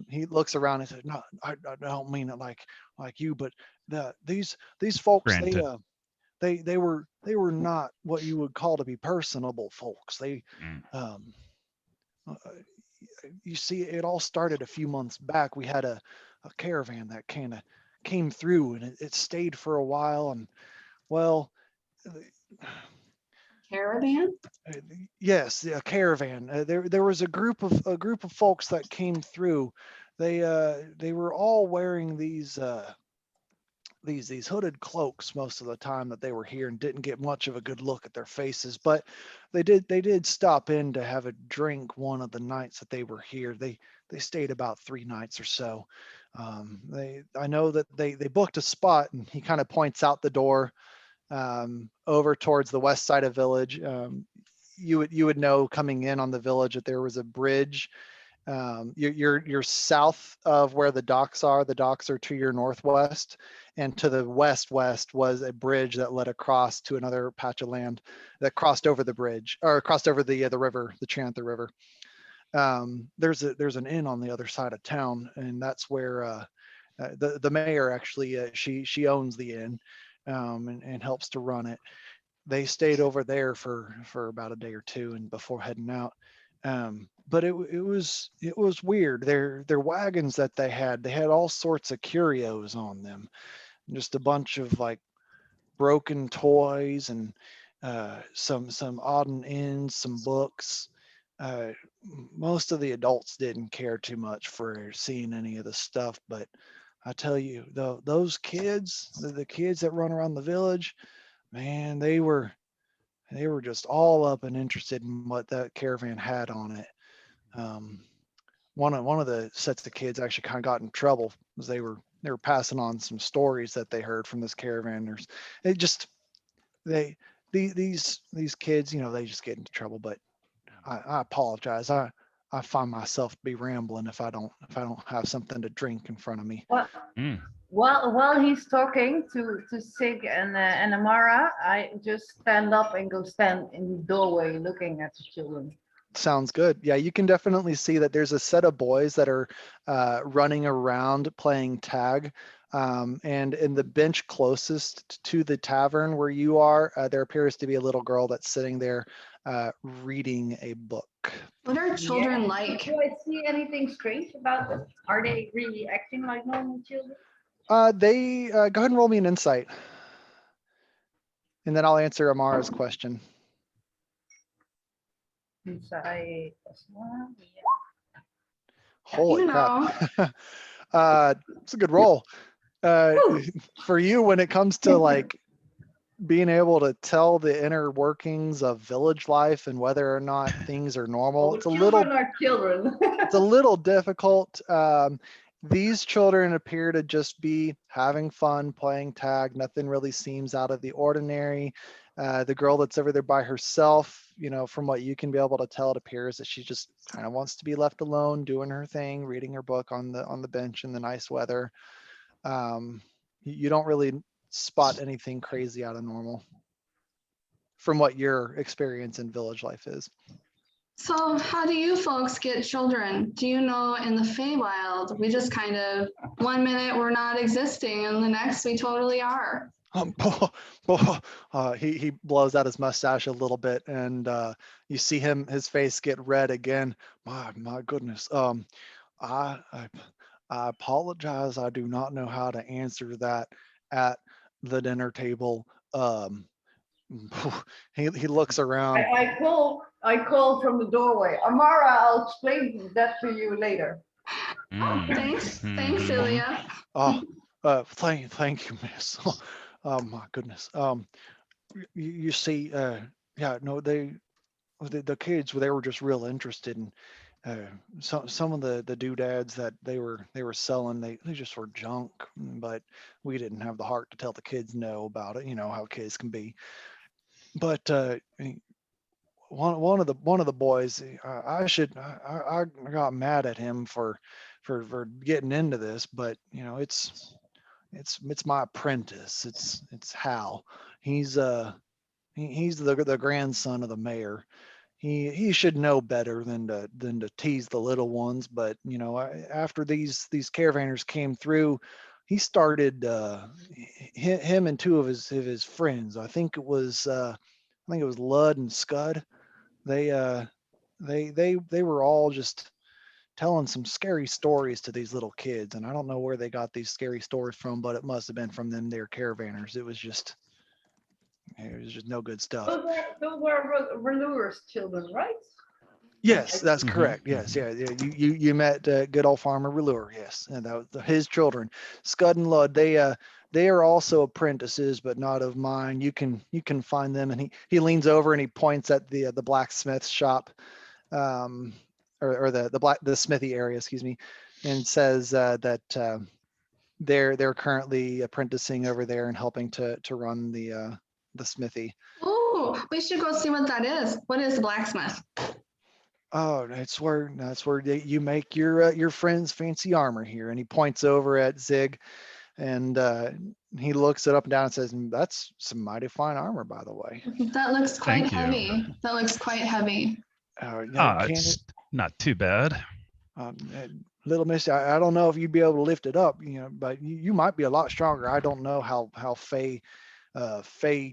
He looks around and says, "No, I don't mean it like you, but these folks, Granted. they were not what you would call to be personable folks. Uh, you see, it all started a few months back. We had a caravan that kind of came through, and it stayed for a while, and well." Caravan? Yes, a caravan. There was a group of folks that came through. They were all wearing these hooded cloaks most of the time that they were here, and didn't get much of a good look at their faces. But they did stop in to have a drink one of the nights that they were here. They stayed about 3 nights or so. I know that they booked a spot, and he kind of points out the door over towards the west side of village. You would know coming in on the village that there was a bridge. You're south of where the docks are. The docks are to your northwest, and to the west was a bridge that led across to another patch of land that crossed over the bridge, or crossed over the river, the Chantha River. There's an inn on the other side of town, and that's where the mayor actually, she owns the inn, and helps to run it. They stayed over there for about a day or two and before heading out. But it was weird. Their wagons that they had all sorts of curios on them, just a bunch of like broken toys and some odd and ends, some books. Most of the adults didn't care too much for seeing any of the stuff, but I tell you, those kids, the kids that run around the village, man, they were just all up and interested in what that caravan had on it. One of the sets of kids actually kind of got in trouble because they were passing on some stories that they heard from this caravan. These kids, they just get into trouble. But I apologize. I find myself to be rambling if I don't have something to drink in front of me. While he's talking to Sig and Amara, I just stand up and go stand in the doorway looking at the children. Sounds good. Yeah, you can definitely see that there's a set of boys that are running around playing tag. And in the bench closest to the tavern where you are, there appears to be a little girl that's sitting there reading a book. What are children like? Do I see anything strange about them? Are they really acting like normal children? They go ahead and roll me an insight. And then I'll answer Amara's question. Insight. Holy crap. It's a good roll. For you, when it comes to like being able to tell the inner workings of village life and whether or not things are normal, it's a little it's a little difficult. These children appear to just be having fun playing tag. Nothing really seems out of the ordinary. The girl that's over there by herself, from what you can be able to tell, it appears that she just kind of wants to be left alone, doing her thing, reading her book on the bench in the nice weather. You don't really spot anything crazy out of normal from what your experience in village life is. So how do you folks get children? Do you know in the Feywild, we just kind of, 1 minute we're not existing and the next we totally are. He blows out his mustache a little bit, and you see his face get red again. My goodness. I apologize. I do not know how to answer that at the dinner table. He looks around. I call from the doorway. Amara, I'll explain that to you later. Thanks, Ilya. Thank you, miss. Oh my goodness. You see, the kids, they were just real interested in some of the doodads that they were selling. They just were junk, but we didn't have the heart to tell the kids no about it. You know how kids can be. But one of the boys, I got mad at him for getting into this, but it's my apprentice. It's Hal. He's the grandson of the mayor. He should know better than to tease the little ones. But after these caravanners came through, he started him and two of his friends. I think it was Lud and Scud. They were all just telling some scary stories to these little kids, and I don't know where they got these scary stories from, but it must have been from them. They're caravanners. It was just no good stuff. Those were Relure's children, right? Yes, that's correct. Yes, yeah. You met good old Farmer Relure. Yes, and that was his children, Scud and Lud. They are also apprentices, but not of mine. You can find them, and he leans over and he points at the blacksmith shop, or the smithy area, excuse me, and says that they're currently apprenticing over there and helping to run the smithy. Oh, we should go see what that is. What is the blacksmith? Oh, that's where you make your friend's fancy armor here. And he points over at Zig, and he looks it up and down and says, "That's some mighty fine armor, by the way." That looks quite heavy. That looks quite heavy. It's not too bad. little Missy, I don't know if you'd be able to lift it up, but you might be a lot stronger. I don't know how Fey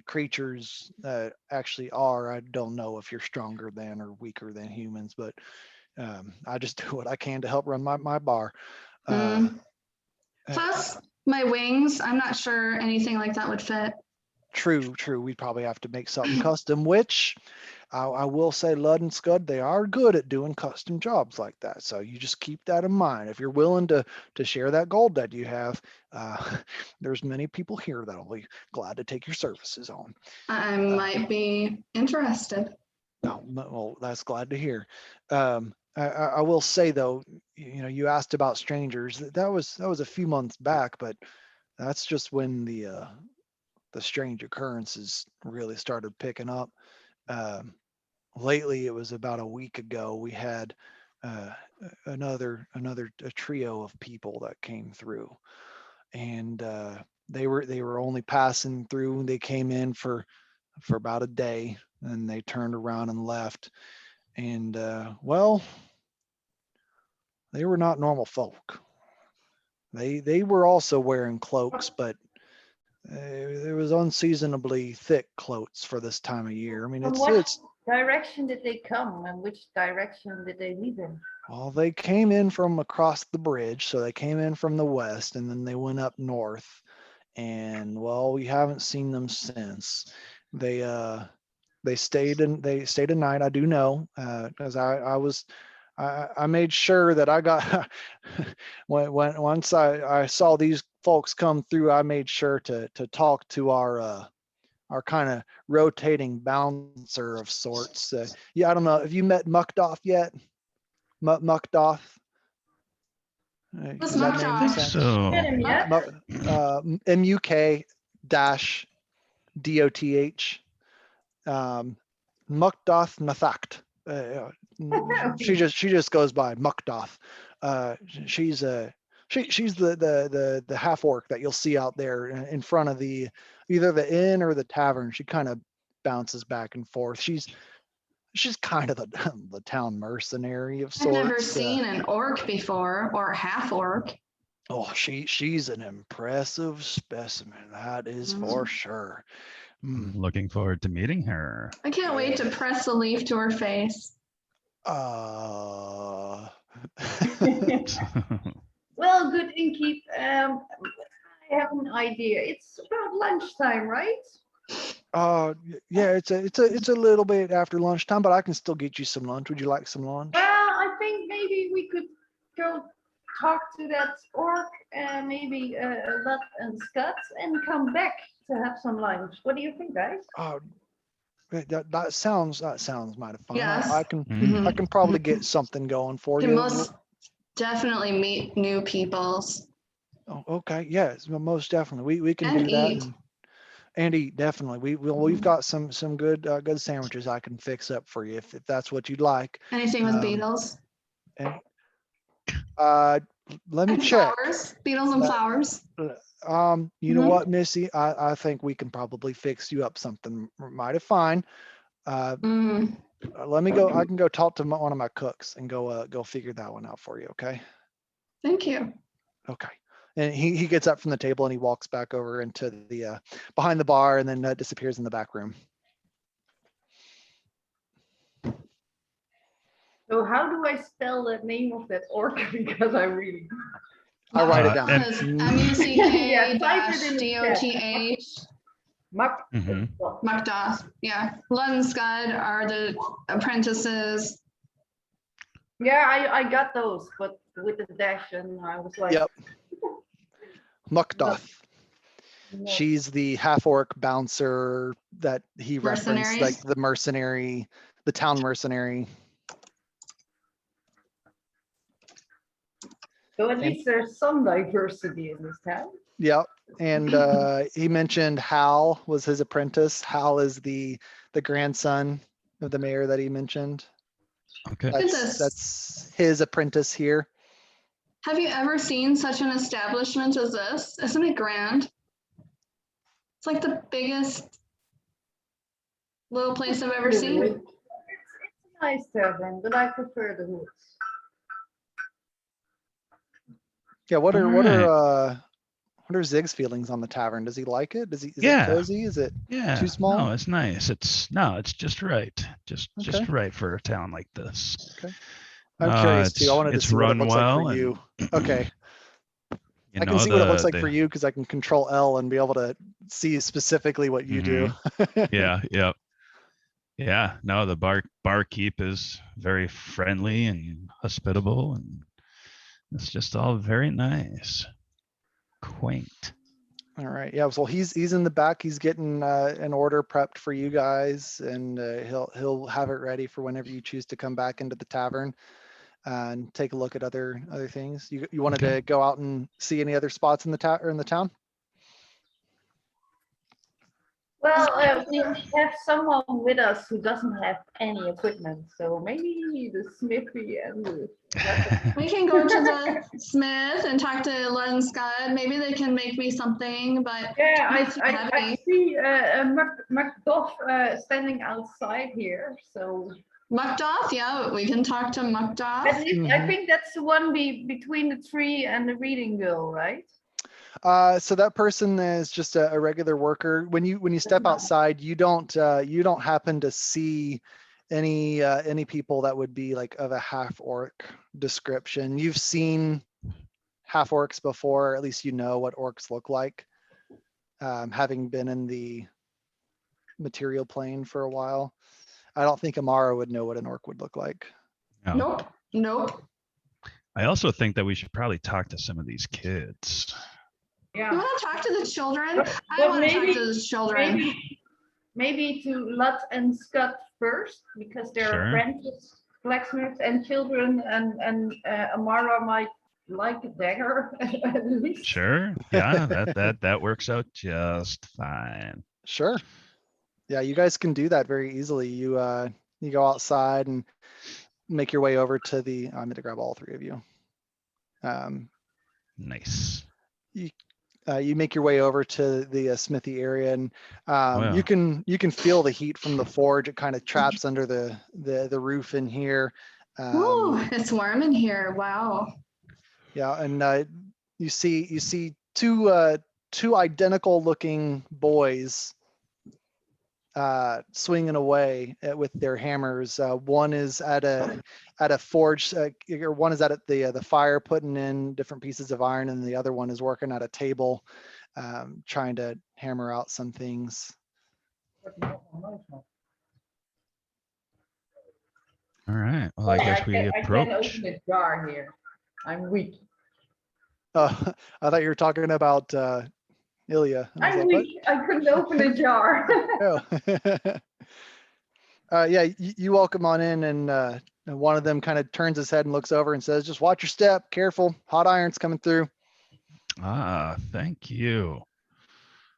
creatures actually are. I don't know if you're stronger than or weaker than humans, but I just do what I can to help run my bar. Plus my wings, I'm not sure anything like that would fit. True. We'd probably have to make something custom, which I will say Lud and Scud, they are good at doing custom jobs like that. So you just keep that in mind. If you're willing to share that gold that you have, there's many people here that'll be glad to take your services on. I might be interested. No, well, that's glad to hear. I will say though, you asked about strangers. That was a few months back, but that's just when the strange occurrences really started picking up. Lately, it was about a week ago. We had another trio of people that came through, and they were only passing through. They came in for about a day, and they turned around and left. And well, they were not normal folk. They were also wearing cloaks, but it was unseasonably thick cloaks for this time of year. I mean, From what direction did they come, and which direction did they leave in? Well, they came in from across the bridge, so they came in from the west, and then they went up north. And well, we haven't seen them since. They stayed a night. I do know, because I made sure that I got once I saw these folks come through, I made sure to talk to our kind of rotating bouncer of sorts. Yeah, I don't know. Have you met Muckdoth yet? Muckdoth? What's Does that name make Muckdoth? sense? So Get him yet? MUK-DOTH. Muckdoth Nathacht. She just goes by Muckdoth. She's the half orc that you'll see out there in front of either the inn or the tavern. She kind of bounces back and forth. She's kind of the town mercenary of sorts. I've never seen an orc before, or half orc. Oh, she's an impressive specimen. That is for sure. I'm looking forward to meeting her. I can't wait to press a leaf to her face. Well, good innkeep. I have an idea. It's about lunchtime, right? Yeah, it's a little bit after lunchtime, but I can still get you some lunch. Would you like some lunch? Well, I think maybe we could go talk to that orc, maybe Lut and Scott, and come back to have some lunch. What do you think, guys? That sounds mighty fun. Yes. I can probably get something going for You you. most definitely meet new peoples. Oh, okay. Yes, most definitely. We can And do that. eat. And eat, definitely. We've got some good sandwiches I can fix up for you if that's what you'd like. Anything with beetles? And let me And check. flowers. Beetles and flowers. You know what, Missy? I think we can probably fix you up something mighty fine. Let me go. I can go talk to one of my cooks and go figure that one out for you. Okay. Thank you. Okay. And he gets up from the table and he walks back over into the behind the bar and then disappears in the back room. So how do I spell the name of that orc? Because I really. I'll write it down. MUCK-DOTH. Muckdoth. Yeah. Lud and Scud are the apprentices. Yeah, I got those, but with the dash, and I was like. Yep. Muckdoth. She's the half orc bouncer that he referenced, like the mercenary, the town mercenary. So at least there's some diversity in this town. Yep. And he mentioned Hal was his apprentice. Hal is the grandson of the mayor that he mentioned. Okay. That's his apprentice here. Have you ever seen such an establishment as this? Isn't it grand? It's like the biggest little place I've ever seen. It's a nice tavern, but I prefer the woods. Yeah, what are Alright. what are Zig's feelings on the tavern? Does he like it? Is it Yeah. cozy? Is it Yeah. too small? No, it's nice. It's just right. Just Okay. right for a town like this. Okay. I'm curious too. I wanted to It's see what it run looks like for well, you. and Okay. you I can know see what it looks like for the you because I can control L and be able to see specifically what you do. yeah, yeah. Yeah, no, the barkeep is very friendly and hospitable, and it's just all very nice, quaint. All right. Yeah. So he's in the back. He's getting an order prepped for you guys, and he'll have it ready for whenever you choose to come back into the tavern and take a look at other things. You wanted Okay. to go out and see any other spots in the town? Well, we have someone with us who doesn't have any equipment, so maybe the smithy and the We can go to the smith and talk to Len and Scott. Maybe they can make me something, but yeah, not too I heavy. see Macduff standing outside here. So Macduff, yeah, we can talk to Macduff. I think that's the one between the tree and the reading girl, right? So that person is just a regular worker. When you step outside, you don't happen to see any people that would be like of a half orc description. You've seen half orcs before, or at least you know what orcs look like, having been in the material plane for a while. I don't think Amara would know what an orc would look like. No. Nope. I also think that we should probably talk to some of these kids. You Yeah. want to talk to the children? But I want to talk maybe- to the children. Maybe to Lut and Scott first, because they're Sure. apprentice blacksmiths and children, and Amara might like a dagger at least. Sure. Yeah, that works out just fine. Sure. Yeah, you guys can do that very easily. You go outside and make your way over to the. I'm going to grab all three of you. Nice. You make your way over to the smithy area, and Wow. you can feel the heat from the forge. It kind of traps under the roof in here. Ooh, it's warm in here. Wow. Yeah, and you see two identical looking boys swinging away with their hammers. One is at a forge, or one is at the fire putting in different pieces of iron, and the other one is working at a table, trying to hammer out some things. All right. Well, I guess we I approach. can open the jar here. I'm weak. I thought you were talking about Ilya. And I was I'm like, weak. I couldn't open the jar. "What?" Oh. Yeah, you welcome on in, and one of them kind of turns his head and looks over and says, "Just watch your step, careful, hot iron's coming through." Ah, thank you.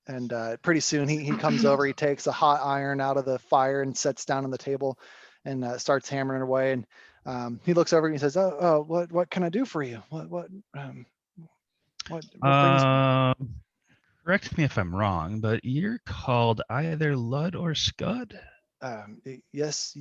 And pretty soon he comes over, he takes a hot iron out of the fire and sets down on the table and starts hammering away. And he looks over and he says, "Oh, what can I do for you? What brings?" Correct me if I'm wrong, but you're called either Lud or Scud? Yes,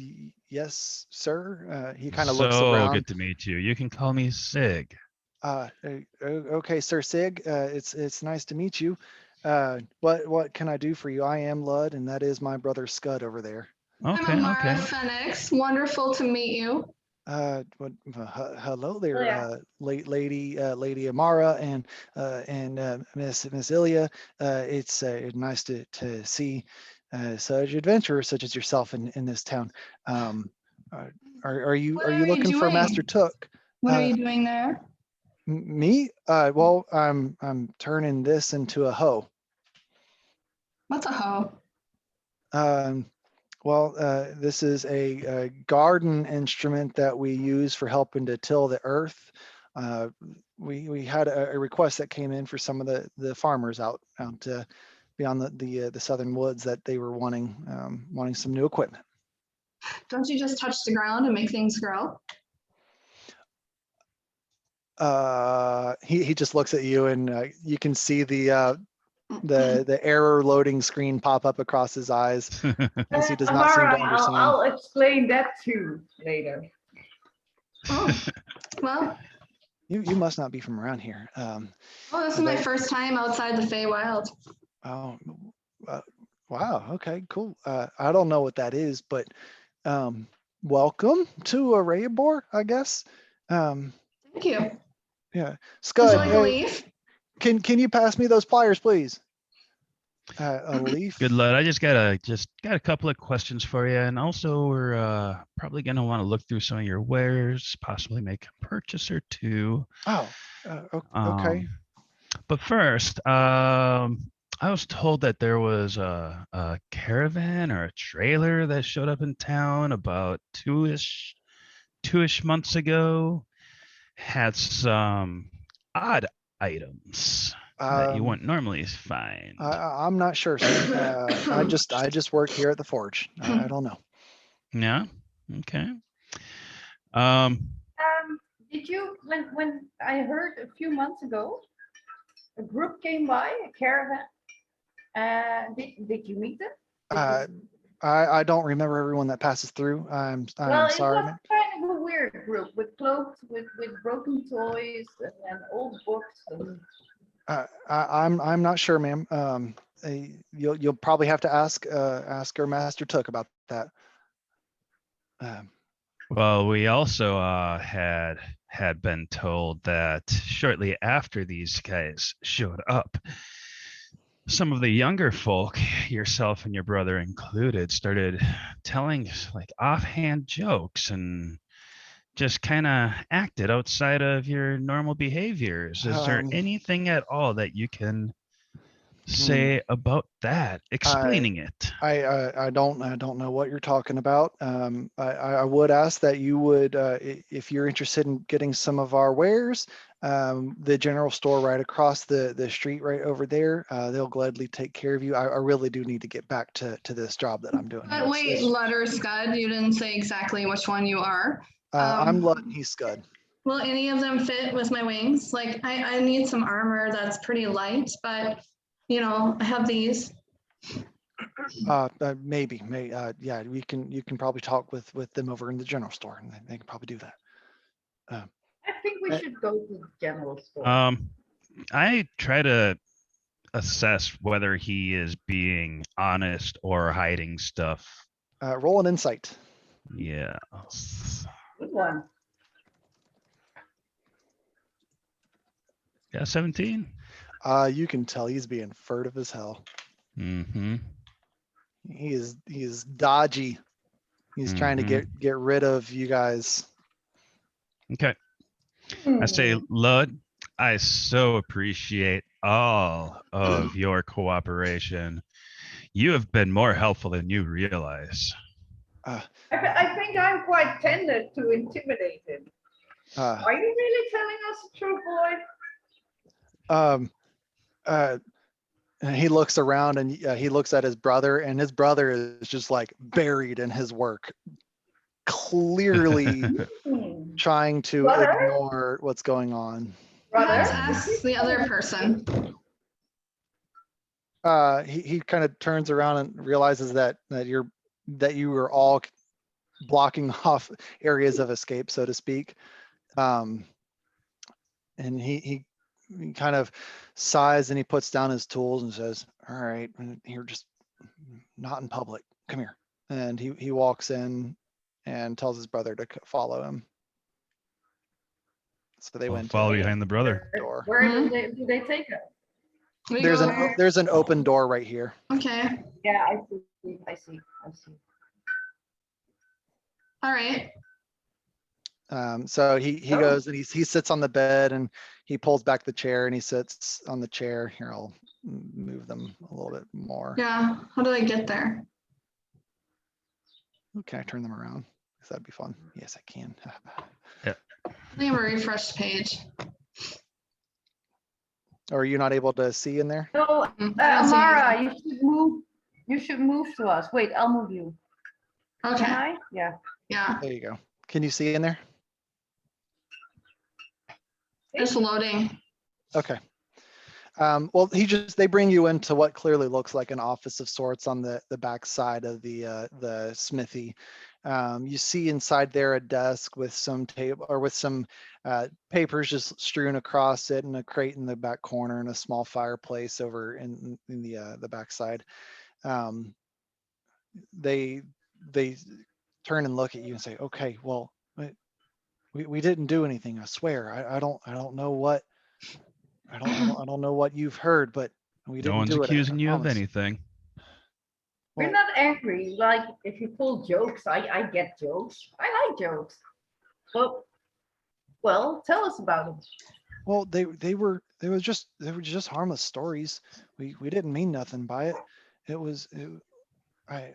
sir. He kind of looks So around. good to meet you. You can call me Sig. Okay, Sir Sig. It's nice to meet you. What can I do for you? I am Lud, and that is my brother Scud over there. Okay, I'm Amara okay. Phoenix. Wonderful to meet you. Hello there, Yeah. Lady Amara and Miss Ilya. It's nice to see such adventurers such as yourself in this town. Are you What are you looking for doing? Master Took? What are you doing there? Me? Well, I'm turning this into a hoe. What's a hoe? Well, this is a garden instrument that we use for helping to till the earth. We had a request that came in for some of the farmers out beyond the southern woods that they were wanting some new equipment. Don't you just touch the ground and make things grow? He just looks at you, and you can see the error loading screen pop up across his eyes as he does not seem to Amara, understand. I'll explain that too later. Oh, well, You must not be from around here. Oh, this is my first time outside the Feywild. Oh, wow. Okay, cool. I don't know what that is, but welcome to Arabor, I guess. Thank you. Yeah, Would Scud, you like a leaf? can you pass me those pliers, please? A leaf. Good lad. I just got a couple of questions for you, and also we're probably gonna want to look through some of your wares, possibly make a purchase or two. Oh, okay. But first, I was told that there was a caravan or a trailer that showed up in town about two-ish months ago. Had some odd items that you wouldn't normally find. I'm not sure, sir. I just work here at the forge. I don't know. Yeah. Okay. Did you, when I heard a few months ago, a group came by, a caravan. Did you meet them? I don't remember everyone that passes through. I'm Well, sorry. it was kind of a weird group with clothes, with broken toys and old books. And... I'm not sure, ma'am. You'll probably have to ask our Master Took about that. Well, we also had been told that shortly after these guys showed up, some of the younger folk, yourself and your brother included, started telling like offhand jokes and just kind of acted outside of your normal behaviors. Is there anything at all that you can say about that, explaining it? I don't know what you're talking about. I would ask that you would, if you're interested in getting some of our wares, the general store right across the street right over there, they'll gladly take care of you. I really do need to get back to this job that I'm doing. But wait, Lutter, Scud, you didn't say exactly which one you are. I'm Lud and he's Scud. Will any of them fit with my wings? Like I need some armor that's pretty light, but you know, I have these. Maybe, yeah, you can probably talk with them over in the general store, and they can probably do that. I think we should go to the general store. I try to assess whether he is being honest or hiding stuff. Roll an insight. Yeah. Good one. Yeah, 17. You can tell he's being furtive as hell. Mm-hmm. He is dodgy. He's trying to get rid of you guys. Okay. I say, Lud, I so appreciate all of your cooperation. You have been more helpful than you realize. I think I'm quite tender to intimidate him. Are you really telling us the truth, boy? And he looks around and he looks at his brother, and his brother is just like buried in his work, clearly trying to ignore what's going on. Let's ask the other person. He kind of turns around and realizes that you were all blocking off areas of escape, so to speak. And he kind of sighs and he puts down his tools and says, "All right, you're just not in public. Come here." And he walks in and tells his brother to follow him. So they went follow behind the brother. Door. Where do they take us? There's an open door right here. Okay. Yeah, I see. All right. So he goes and he sits on the bed and he pulls back the chair and he sits on the chair. Here, I'll move them a little bit more. Yeah. How do I get there? Can I turn them around? Because that'd be fun. Yes, I can. Yeah. I have a refreshed page. Or are you not able to see in there? No, Amara, you should move to us. Wait, I'll move you. Okay. Can I? Yeah. Yeah. There you go. Can you see in there? Just loading. Okay. Well, they bring you into what clearly looks like an office of sorts on the back side of the smithy. You see inside there a desk with some table or with some papers just strewn across it, and a crate in the back corner, and a small fireplace over in the backside. They turn and look at you and say, "Okay, well, we didn't do anything. I swear. I don't know what I don't know what you've heard, but we No didn't one's do it. I accusing you of promise." anything. We're Well, not angry. Like if you pull jokes, I get jokes. I like jokes. Well, tell us about them. well, they were just harmless stories. We didn't mean nothing by it. I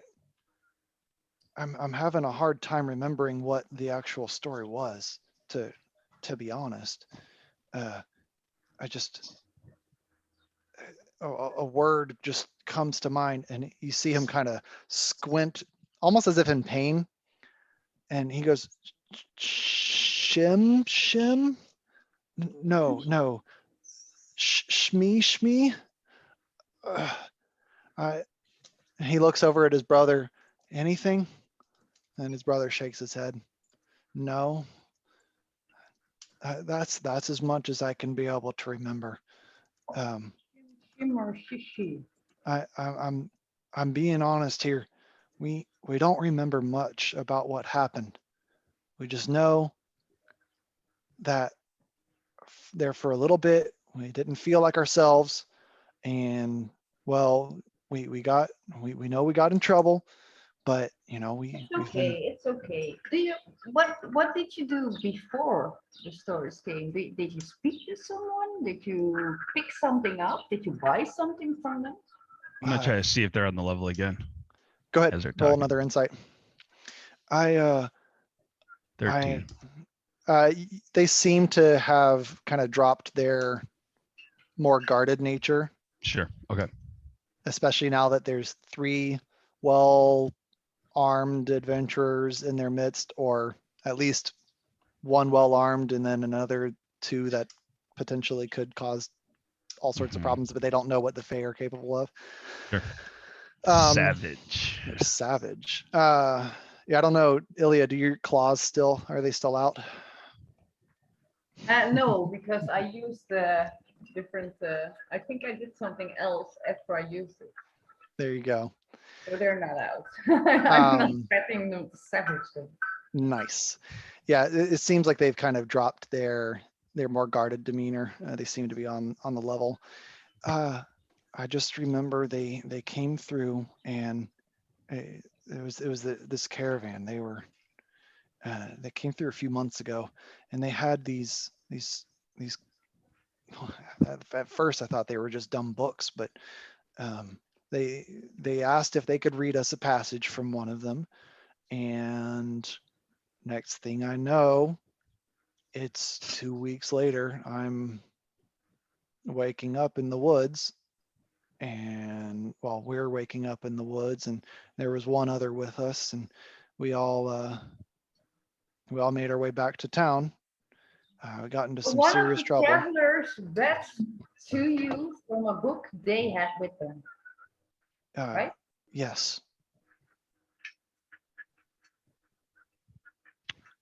I'm having a hard time remembering what the actual story was, to be honest. I just a word just comes to mind, and you see him kind of squint, almost as if in pain, and he goes, shim. No, shmee. I He looks over at his brother. Anything? And his brother shakes his head. No. That's as much as I can be able to remember. Shim or shishi. I'm being honest here. We don't remember much about what happened. We just know that there for a little bit we didn't feel like ourselves, and well, we know we got in trouble, but It's we've okay. been. It's okay. What did you do before the stories came? Did you speak to someone? Did you pick something up? Did you buy something from them? I'm gonna try to see if they're on the level again. Go ahead. As they're Roll talking. another insight. I 13. They seem to have kind of dropped their more guarded nature, Sure. Okay. especially now that there's 3 well-armed adventurers in their midst, or at least 1 well-armed and then another 2 that potentially could cause all sorts of problems, but they don't know what the Fae are capable of. Sure. Savage. They're savage. Yeah, I don't know, Ilya, do your claws are they still out? No, because I used the different. I think I did something else after I used it, There you go. so they're not out. I'm not expecting them to savage them. Nice. Yeah, it seems like they've kind of dropped their more guarded demeanor. They seem to be on the level. I just remember they came through, and it was this caravan. They came through a few months ago, and they had these. At first, I thought they were just dumb books, but they asked if they could read us a passage from one of them, and next thing I know, it's 2 weeks later. I'm waking up in the woods, and well, we're waking up in the woods, and there was one other with us, and we all made our way back to town. We got into some One serious of the trouble. travelers read to you from a book they had with them, right? Yes.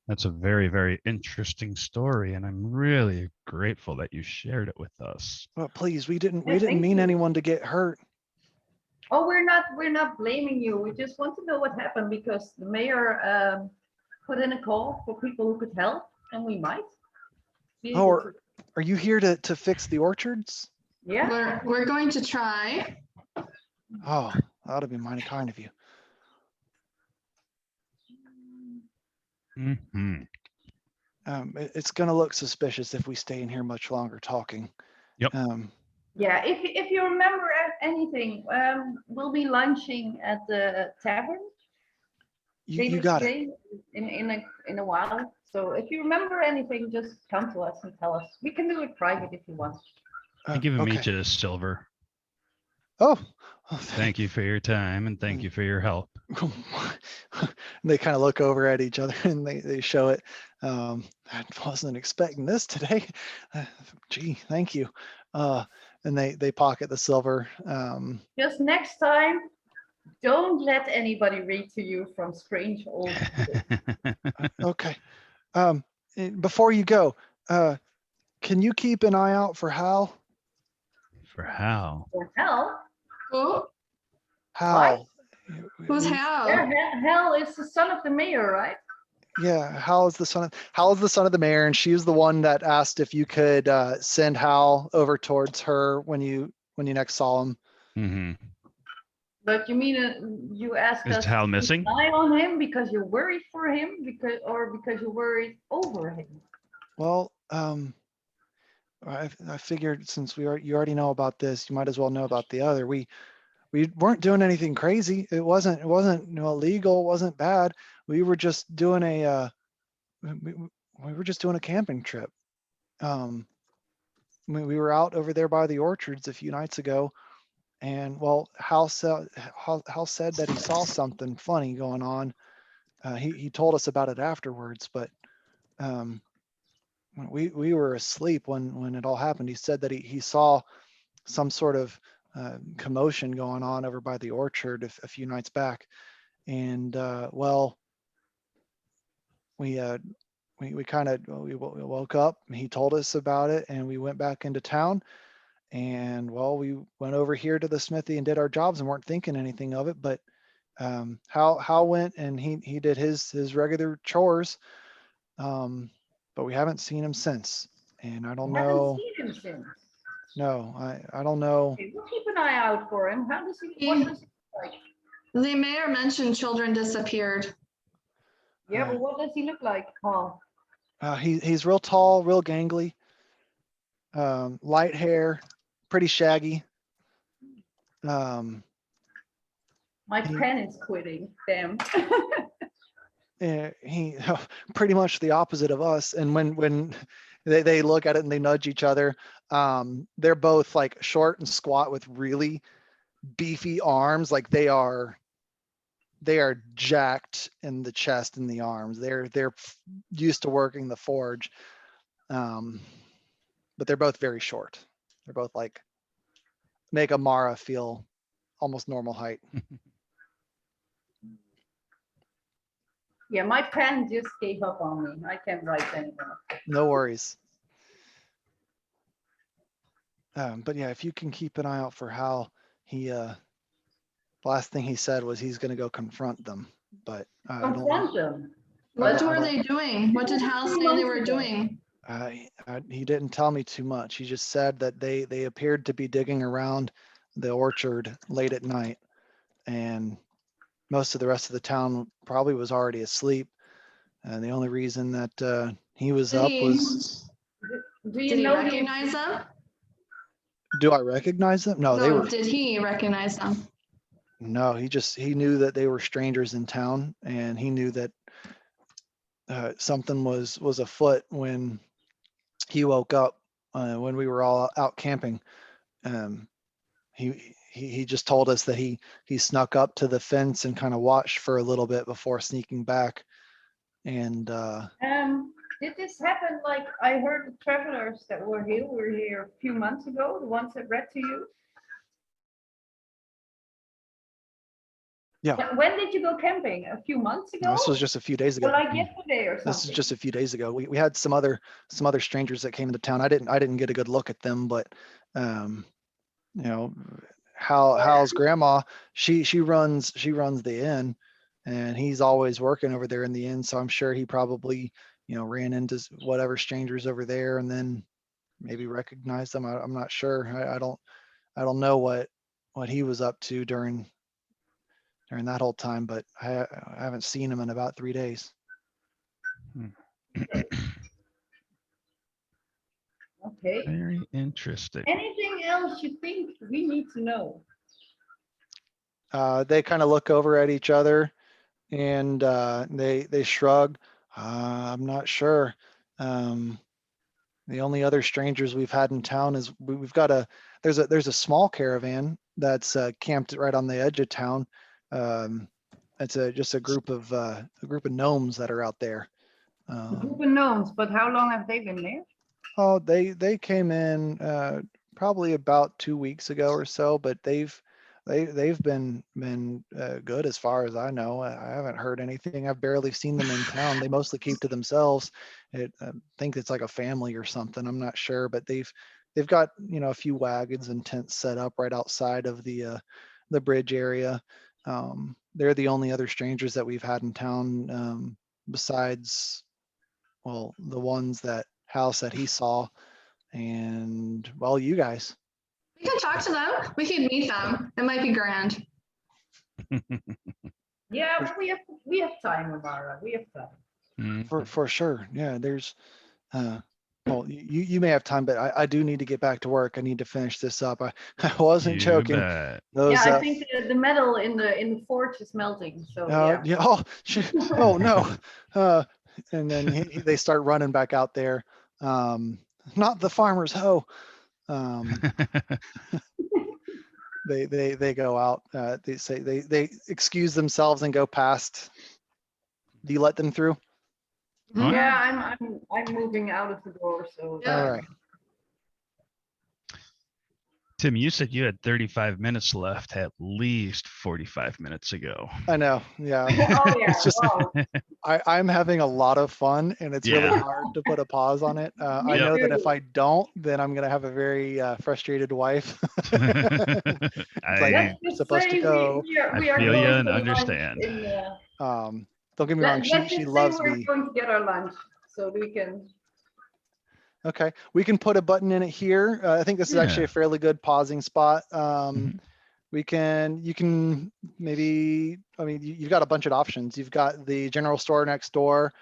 That's a very, very interesting story, and I'm really grateful that you shared it with us. Well, please, we didn't Yeah, thank mean you. anyone to get hurt. Oh, we're not blaming you. We just want to know what happened because the mayor put in a call for people who could help, and we might be able Oh, to. are you here to fix the orchards? Yeah. We're going to try. Oh, that would be mighty kind of you. Mm-hmm. It's going to look suspicious if we stay in here much longer talking. Yep. Yeah, if you remember anything, we'll be lunching at the tavern. You got it. In a while. So if you remember anything, just come to us and tell us. We can do it private if you want. I give him okay. each a silver. Oh, Thank you for your time, and thank you for your help. They kind of look over at each other, and they show it. I wasn't expecting this today. Gee, thank you. And they pocket the silver. Just next time, Don't let anybody read to you from strange old. Okay. Before you go, can you keep an eye out for Hal? For Hal. For Hal? Who? Hal. Who's Hal? Yeah, Hal is the son of the mayor, right? Yeah, Hal is the son of the mayor, and she was the one that asked if you could send Hal over towards her when you next saw him. Mm-hmm. But you mean you asked Is us Hal to keep missing? an eye on him because you're worried for him, because you're worried over him? Well, I figured since you already know about this, you might as well know about the other. We weren't doing anything crazy. It wasn't illegal. It wasn't bad. We were just doing we were just doing a camping trip. We were out over there by the orchards a few nights ago, and well, Hal said that he saw something funny going on. He told us about it afterwards, but we were asleep when it all happened. He said that he saw some sort of commotion going on over by the orchard a few nights back, and well, we woke up. And he told us about it, and we went back into town. And well, we went over here to the smithy and did our jobs and weren't thinking anything of it. But Hal went and he did his regular chores, but we haven't seen him since. And I don't know. Haven't seen him since. No, I don't know. Okay, we'll keep an eye out for him. What does he look like? The mayor mentioned children disappeared. Yeah, but what does he look like, Paul? He's real tall, real gangly, light hair, pretty shaggy. My pen is quitting. Damn. He pretty much the opposite of us. And when they look at it and they nudge each other, they're both like short and squat with really beefy arms. Like they are jacked in the chest and the arms. They're used to working the forge, but they're both very short. They're both like make Amara feel almost normal height. Yeah, my pen just gave up on me. I can't write anymore. No worries. But yeah, if you can keep an eye out for Hal, he last thing he said was he's going to go confront them. But confront them. What were they doing? What did Hal say they were doing? He didn't tell me too much. He just said that they appeared to be digging around the orchard late at night, and most of the rest of the town probably was already asleep. And the only reason that he was up was. Did he recognize them? Do I recognize them? No, they were. Did he recognize them? No, he knew that they were strangers in town, and he knew that something was afoot when he woke up when we were all out camping. He just told us that he snuck up to the fence and kind of watched for a little bit before sneaking back. And did this happen? Like I heard the travelers that were here a few months ago, the ones that read to you. Yeah. When did you go camping? A few months ago? No, this was just a few days ago. Like yesterday or something. This is just a few days ago. We had some other strangers that came into town. I didn't get a good look at them, but Hal's grandma, she runs the inn, and he's always working over there in the inn. So I'm sure he probably ran into whatever strangers over there and then maybe recognized them. I'm not sure. I don't know what he was up to during that whole time, but I haven't seen him in about 3 days. Okay. Very interesting. Anything else you think we need to know? They kind of look over at each other and they shrug. I'm not sure. The only other strangers we've had in town is we've got there's a small caravan that's camped right on the edge of town. It's just a group of gnomes that are out there. A group of gnomes, but how long have they been there? Oh, they came in probably about 2 weeks ago or so, but they've they've been good as far as I know. I haven't heard anything. I've barely seen them in town. They mostly keep to themselves. I think it's like a family or something. I'm not sure, but they've got, you know, a few wagons and tents set up right outside of the bridge area. They're the only other strangers that we've had in town, besides, well, the ones that house that he saw, and well, you guys. We can talk to them. We can meet them. It might be grand. Yeah, but we have time, Amara. We have time. For sure. Yeah, there's well, you may have time, but I do need to get back to work. I need to finish this up. I wasn't joking. Bet. Those, Yeah, I think the metal in the forge is melting. So yeah. yeah. Oh, oh no. And then they start running back out there. Not the farmer's hoe. They go out. They say they excuse themselves and go past. Do you let them through? Oh, Yeah, I'm moving out of the door. So Yeah. All right. Tim, you said you had 35 minutes left at least 45 minutes ago. I know. Yeah. Oh yeah. It's just Wow. I'm having a lot of fun, and it's really Yeah. hard to put a pause on it. I Me know that if too. I don't, then I'm gonna have a very frustrated wife. It's like, I, Let's just supposed to say go. we I are feel going you to and lunch understand. Don't get me wrong, let's she just say loves we're me. going to get our lunch so we can. Okay, we can put a button in it here. I think this is actually Yeah. a fairly good pausing spot. Mhm. You can maybe, I mean, you've got a bunch of options. You've got the general store next door,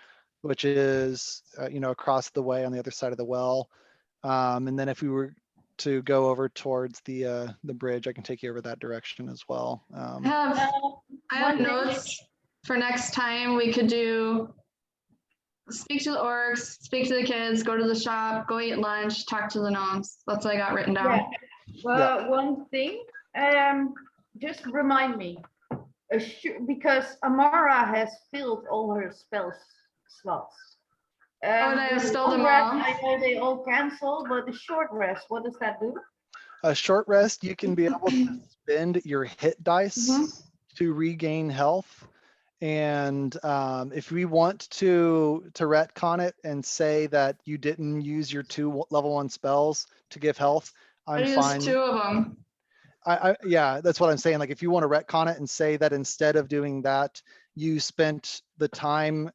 which is, you know, across the way on the other side of the well. And then if we were to go over towards the bridge, I can take you over that direction as well. I have One thing- notes for next time. We could do speak to the orcs, speak to the kids, go to the shop, go eat lunch, talk to the gnomes. That's what I got written down. Yeah. Well, one thing, just remind me, because Amara has filled all her spell slots. and I the spelled them long rest, all. I know they all cancel, but the short rest, what does that do? A short rest, you can be able to spend your hit dice Mhm. to regain health. And if we want to retcon it and say that you didn't use your 2 level 1 spells to give health, I I'm used fine. 2 of them. Yeah, that's what I'm saying. Like, if you want to retcon it and say that instead of doing that, you spent the time,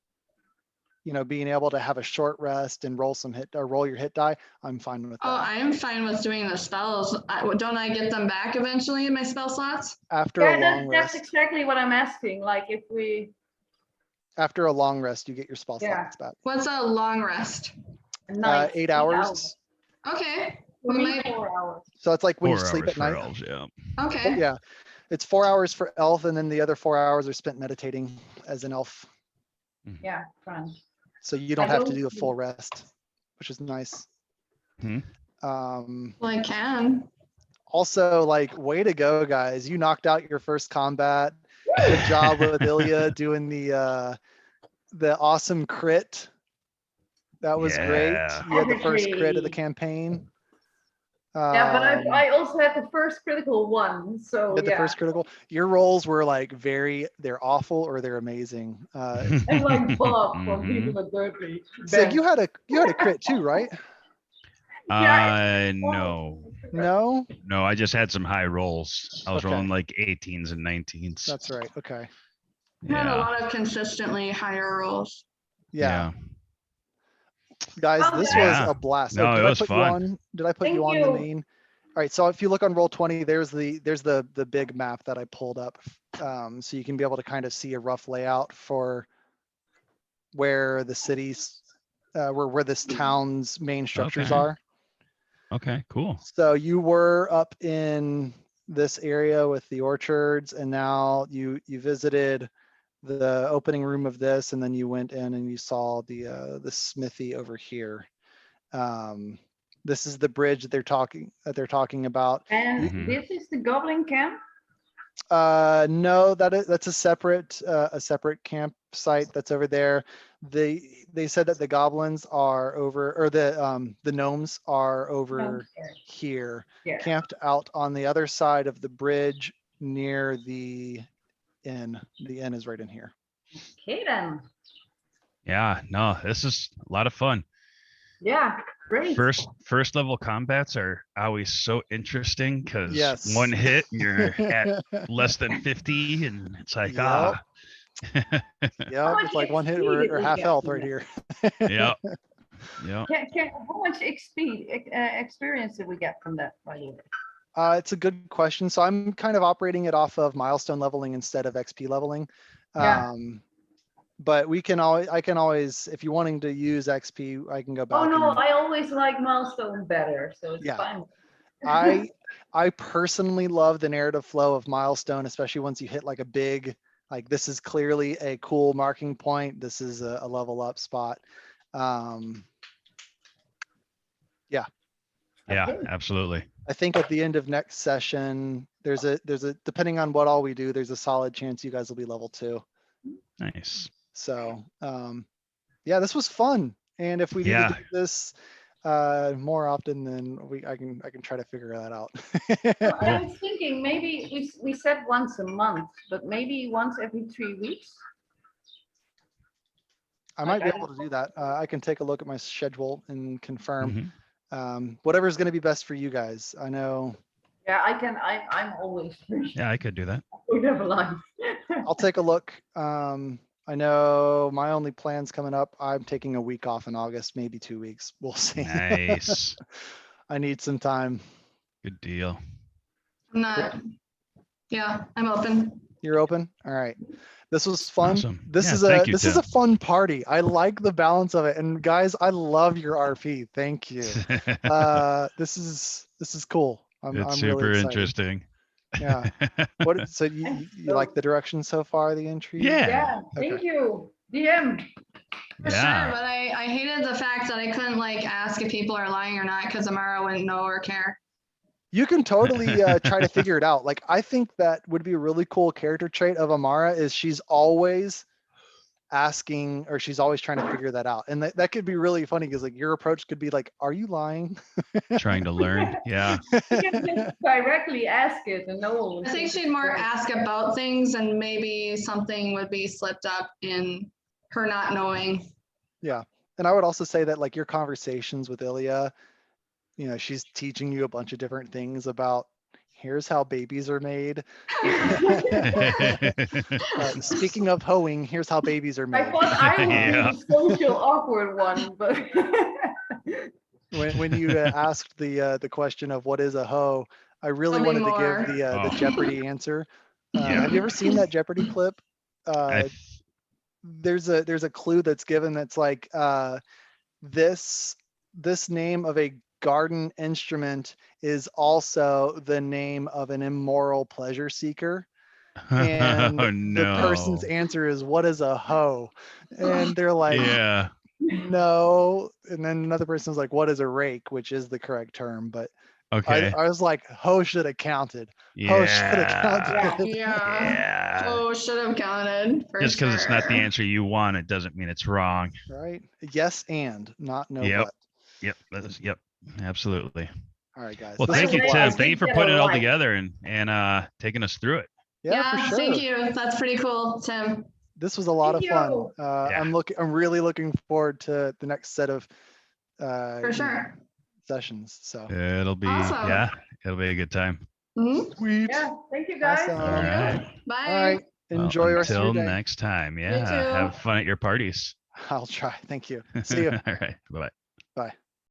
you know, being able to have a short rest and roll your hit die, I'm fine with Oh, that. I'm fine with doing the spells. Don't I get them back eventually in my spell slots? After a long That's rest, exactly what I'm asking. Like if we, after a long rest, you get your spell Yeah. slots back. What's a long rest? a night, 8 hours. Okay. For What me, might- 4 hours. So it's like when you 4 sleep hours at for night. elves, yeah. Okay. Yeah, it's 4 hours for elf, and then the other 4 hours are spent meditating as an elf. Yeah, fine. So you don't I have to don't- do a full rest, which is nice. Hmm. Well, I can. Also, like, way to go, guys. You knocked out your first combat. Good job with Ilya doing the awesome crit. That was great. Yeah. You had the first crit of the Obviously. campaign. Yeah, but Um, I also had the first critical one, so you had the yeah. first critical. Your rolls were like they're awful or they're amazing. And like Bob from Mhm. People Are Dirty. So you had a crit too, right? Yeah, No. No, No, I just had some high rolls. I was Okay. rolling like 18s and 19s. that's right. Okay. I had a Yeah. lot of consistently higher rolls. Yeah. Guys, Oh, this yeah. was a blast. No, did it I was put fun. you on? Did I put Thank you on the you. main? All right. So if you look on Roll20, there's the big map that I pulled up, so you can be able to kind of see a rough layout for where the cities, where this town's main structures Okay. are. Okay, cool. So you were up in this area with the orchards, and now you visited the opening room of this, and then you went in and you saw the smithy over here. This is the bridge that they're talking about. And Mhm. this is the Goblin camp? No, that's a separate campsite that's over there. They said that the goblins are over, or the gnomes are over Downstairs. here, Yeah. camped out on the other side of the bridge near the inn. The inn is right in here. Okay then. Yeah, no, this is a lot of fun. Yeah, great. First level combats are always so interesting because Yes. one hit and you're at less than 50 and it's like, Yep. ah. Yep, it's like one hit XP did or we half get health from right that? here. Yep. Yep. How much XP experience did we get from that, by the way? It's a good question. So I'm kind of operating it off of milestone leveling instead of XP leveling. Yeah. But I can always, if you're wanting to use XP, I can go back. Oh no, and, I always like milestone better, so it's Yeah. fine. I personally love the narrative flow of milestone, especially once you hit like a big, like this is clearly a cool marking point. This is a level up spot. Yeah. Yeah, Okay. absolutely. I think at the end of next session, there's a depending on what all we do, there's a solid chance you guys will be level 2. Nice. So yeah, this was fun. And if we need to do this more often, then I can try to figure that out. I was thinking maybe we said once a month, but maybe once every 3 weeks. I might be able to do that. I can take a look at my schedule and confirm. Mhm. Whatever's going to be best for you guys. I know. Yeah, I can. I'm always free. Yeah, I could do that. We never lie. I'll take a look. I know my only plans coming up. I'm taking a week off in August, maybe 2 weeks. We'll see. Nice. I need some time. Good deal. I'm not, yeah, I'm open. You're open? All right. This was fun. Awesome. This Yeah, is thank you, this is Tim. a fun party. I like the balance of it. And guys, I love your RP. Thank you. This is cool. It's I'm super really excited. interesting. Yeah. So you like the direction so far, the entry? Yeah. Yeah, thank Okay. you, DM. For Yeah. sure, but I hated the fact that I couldn't like ask if people are lying or not because Amara wouldn't know or care. You can totally try to figure it out. Like, I think that would be a really cool character trait of Amara is she's always asking, or she's always trying to figure that out. And that could be really funny because like your approach could be like, are you lying? Trying to learn. Yeah. You can just directly ask it and no one will I think say she'd more right. ask about things and maybe something would be slipped up in her not knowing. Yeah. And I would also say that like your conversations with Ilya, you know, she's teaching you a bunch of different things about here's how babies are made. Speaking of hoeing, here's how babies are made. I thought I would Yeah. be the social awkward one, but When you asked the question of what is a hoe, I really Tell me wanted to more. give the Oh. Jeopardy answer. Yeah. Have you ever seen that Jeopardy clip? I There's a clue that's given that's like this name of a garden instrument is also the name of an immoral pleasure seeker. And Oh, the person's no. answer is, what is a hoe? And they're like, Yeah. no. And then another person's like, what is a rake, which is the correct term. But Okay. I was like, hoe should have counted. Hoe should have Yeah. counted. Yeah. Yeah. Oh, should have counted for Just because it's not the sure. answer you want, it doesn't mean it's wrong. Right? Yes, and not no Yep. but. Yep. Absolutely. All right, guys. Well, This thank was you, a Okay, Tim. blast. Thank you for Get putting it all right. together and taking us through it. Yeah, for sure. Thank you. That's pretty cool, Tim. This was a lot Thank of fun. you. Yeah. I'm really looking forward to the next set of For sure. sessions. So It'll be Awesome. it'll be a good time. Mhm. sweet. Yeah, thank you guys. Awesome. All right. Bye. All right. Well, Enjoy the rest of until your day. next time. Yeah. too. Have fun at your parties. I'll try. Thank you. See you. All right. Bye-bye. Bye.